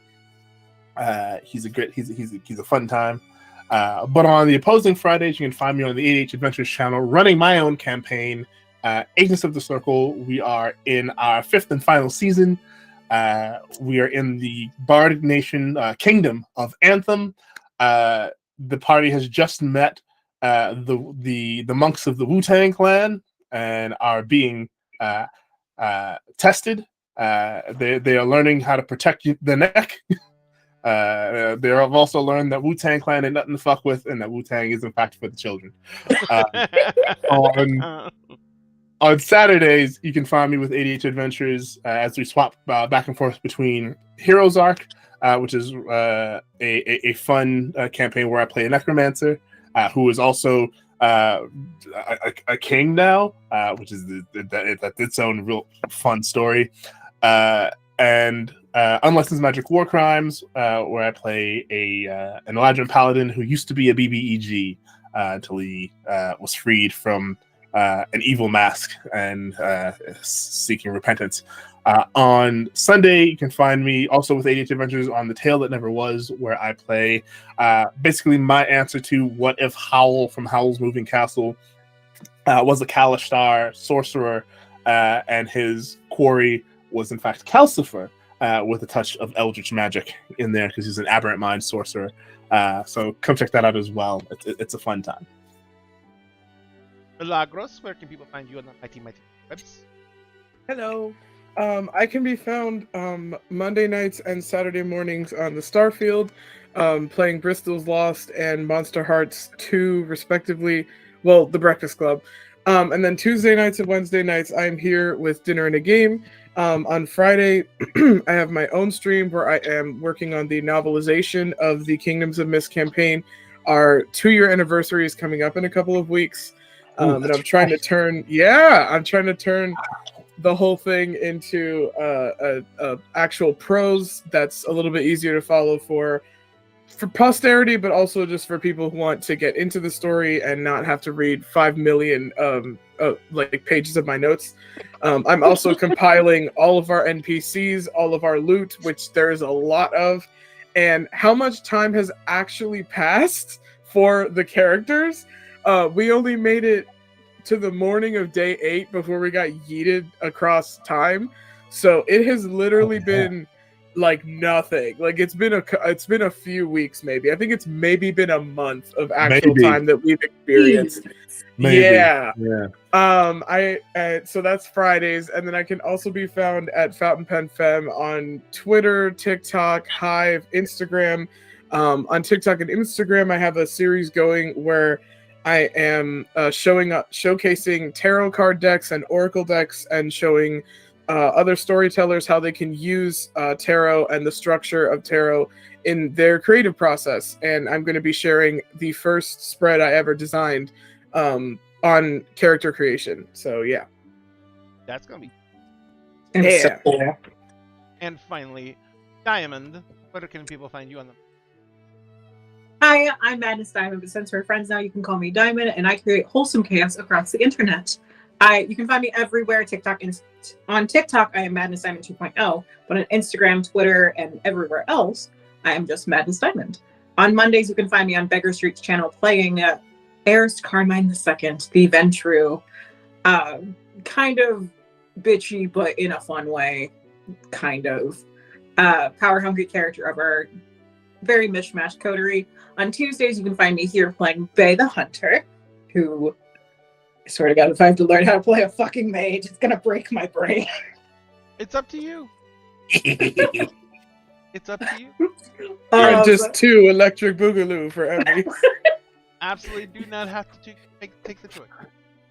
He's a fun time. But on the opposing Fridays, you can find me on the ADH Adventures channel running my own campaign, Agents of the Circle. We are in our 5th and final season. We are in the Bardic Nation kingdom of Anthem. The party has just met the monks of the Wu-Tang clan and are being tested. They are learning how to protect the neck. They have also learned that Wu-Tang clan ain't nothing to fuck with, and that Wu-Tang is in fact for the children. On Saturdays, you can find me with ADH Adventures as we swap back and forth between Heroes Arc, which is a fun campaign where I play a necromancer who is also a king now, which is that's its own real fun story. And Unlicensed Magic War Crimes, where I play an Eladrin Paladin who used to be a BBEG until he was freed from an evil mask and seeking repentance. On Sunday, you can find me also with ADH Adventures on The Tale That Never Was, where I play basically my answer to what if Howl from Howl's Moving Castle was a Kalishtar sorcerer, and his quarry was in fact Calcifer, with a touch of Eldritch magic in there because he's an aberrant mind sorcerer. So come check that out as well. It's a fun time. Milagros, where can people find you on the Mighty webs? Hello. I can be found Monday nights and Saturday mornings on the Starfield, playing Bristol's Lost and Monster Hearts 2, respectively. Well, the Breakfast Club. And then Tuesday nights and Wednesday nights, I'm here with Dinner and a Game. On Friday, I have my own stream where I am working on the novelization of the Kingdoms of Mist campaign. Our 2-year anniversary is coming up in a couple of weeks. And I'm trying to turn the whole thing into a actual prose that's a little bit easier to follow for posterity, but also just for people who want to get into the story and not have to read 5 million like pages of my notes. I'm also compiling all of our NPCs, all of our loot, which there's a lot of, and how much time has actually passed for the characters. We only made it to the morning of day 8 before we got yeeted across time. So it has literally been like nothing. Like it's been a few weeks, maybe. I think it's maybe been a month of actual time that we've experienced. Maybe. Yeah. Yeah. So that's Fridays, and then I can also be found at Fountain Pen Femme on Twitter, TikTok, Hive, Instagram. On TikTok and Instagram, I have a series going where I am showcasing tarot card decks and oracle decks, and showing other storytellers how they can use tarot and the structure of tarot in their creative process. And I'm going to be sharing the first spread I ever designed on character creation. So yeah, That's gonna be. yeah. And finally, Diamond, where can people find you on the? Hi, I'm Madness Diamond, but since we're friends now, you can call me Diamond, and I create wholesome chaos across the internet. You can find me everywhere. On TikTok, I am Madness Diamond 2.0, but on Instagram, Twitter, and everywhere else, I am just Madness Diamond. On Mondays, you can find me on Beggar Street's channel playing Heiress Carmine II, the Ventru, kind of bitchy, but in a fun way, kind of power-hungry character of our very mishmash coterie. On Tuesdays, you can find me here playing Bay the Hunter, who, I swear to God, if I have to learn how to play a fucking mage, it's gonna break my brain. It's up to you. It's up to you. Just 2 electric boogaloo for every. Absolutely do not have to take the choice.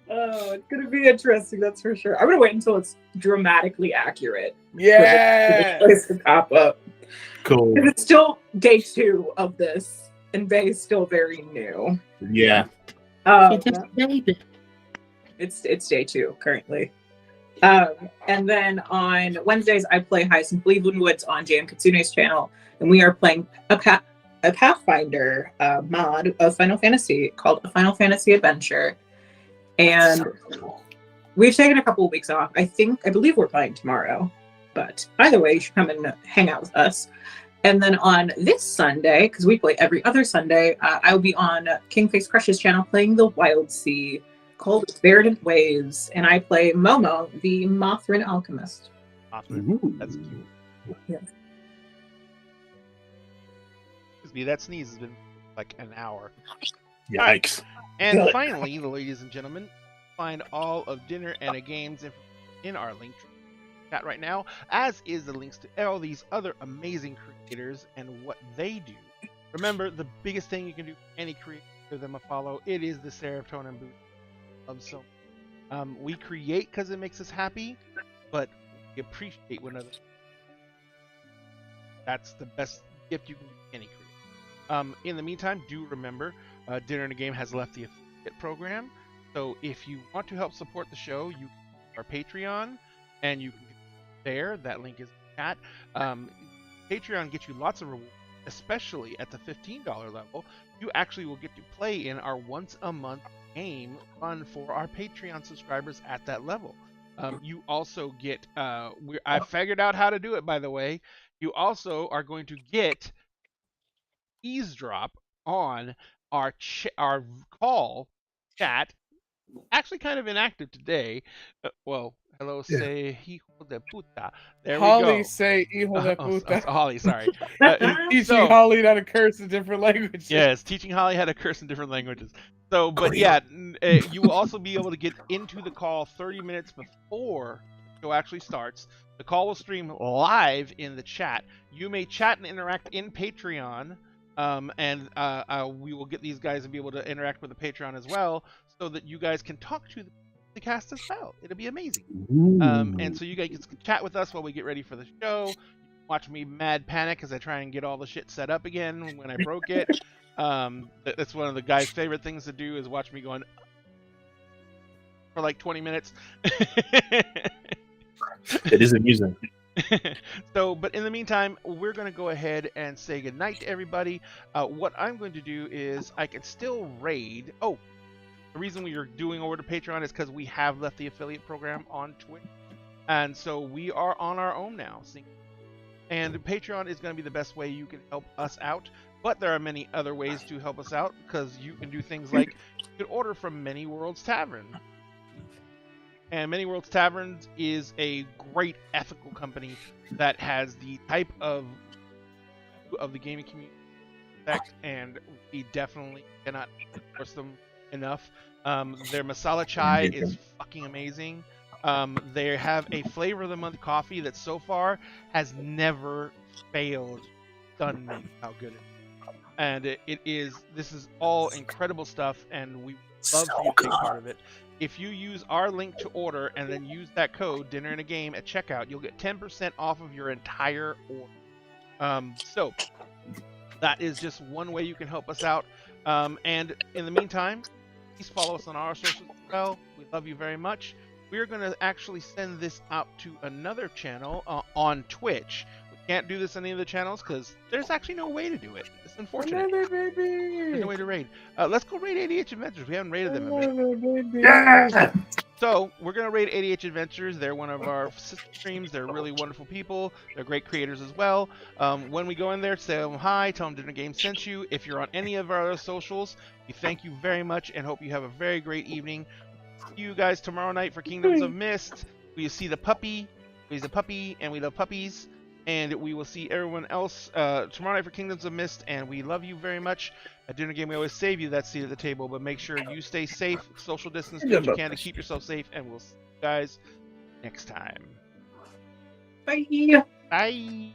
Oh, it's gonna be interesting, that's for sure. I'm gonna wait until it's dramatically accurate. Yeah. For the to pop up. Cool. It's still day 2 of this, and Bay is still very new. Yeah. It's day 2 currently. And then on Wednesdays, I play Hyacinth Cleveland Woods on JM Katsune's channel, and we are playing a Pathfinder mod of Final Fantasy called A Final Fantasy Adventure. And we've taken a couple of weeks off. I believe we're playing tomorrow, but either way, you should come and hang out with us. And then on this Sunday, because we play every other Sunday, I'll be on Kingface Crush's channel playing the Wild Sea, called Verdant Waves, and I play Momo, the Mothrin alchemist. That's cute. Yeah. Excuse me, that sneeze has been like an hour. Yikes. And Good. finally, ladies and gentlemen, find all of Dinner and a Game's in our link chat right now, as is the links to all these other amazing creators and what they do. Remember, the biggest thing you can do for any creator, give them a follow. It is the serotonin boost. So we create because it makes us happy, but we appreciate one another. That's the best gift you can give any creator. In the meantime, do remember, Dinner and a Game has left the affiliate program. So if you want to help support the show, you can our Patreon, and you can there. That link is in the chat. Patreon gets you lots of rewards, especially at the $15 level. You actually will get to play in our once a month game run for our Patreon subscribers at that level. You also get. I figured out how to do it, by the way. You also are going to get eavesdrop on our call chat. Actually, kind of inactive today. Well, hello, Yeah. say hijo de puta. There Holly we go. say hijo de puta. Holly, sorry. Teaching So- Holly how to curse in different languages. Yes, teaching Holly how to curse in different languages. So, but Great. yeah, you will also be able to get into the call 30 minutes before the show actually starts. The call will stream live in the chat. You may chat and interact in Patreon, and we will get these guys and be able to interact with the Patreon as well, so that you guys can talk to the cast as well. It'll be amazing. And so you guys can chat with us while we get ready for the show. Watch me mad panic as I try and get all the shit set up again when I broke it. That's one of the guys' favorite things to do, is watch me going for like 20 minutes. It is amusing. So, but in the meantime, we're going to go ahead and say goodnight to everybody. What I'm going to do is I can still raid. Oh, the reason we are doing over to Patreon is because we have left the affiliate program on Twitch. And so we are on our own now. And Patreon is going to be the best way you can help us out. But there are many other ways to help us out, because you can do things like you can order from Many Worlds Tavern. And Many Worlds Tavern is a great ethical company that has the type of the gaming community respect, and we definitely cannot endorse them enough. Their masala chai is fucking amazing. They have a flavor of the month coffee that so far has never failed. Stunned me how good it is. And this is all incredible stuff, and we love for you to take part of it. If you use our link to order and then use that code Dinner in a Game at checkout, you'll get 10% off of your entire order. So that is just one way you can help us out. And in the meantime, please follow us on our socials as well. We love you very much. We're going to actually send this out to another channel on Twitch. We can't do this on any of the channels because there's actually no way to do it. It's unfortunate. There's no way to raid. Let's go raid ADH Adventures. We haven't raided them in a bit. Yeah. So we're going to raid ADH Adventures. They're one of our sister streams. They're really wonderful people. They're great creators as well. When we go in there, say them hi, tell them Dinner Game sent you. If you're on any of our other socials, we thank you very much and hope you have a very great evening. See you guys tomorrow night for Kingdoms of Mist. We see the puppy. He's a puppy, and we love puppies. And we will see everyone else tomorrow night for Kingdoms of Mist. And we love you very much. At Dinner Game, we always save you that seat at the table, but make sure you stay safe, social distance, do what you can to keep yourself safe, and we'll see you guys next time. Bye. Bye.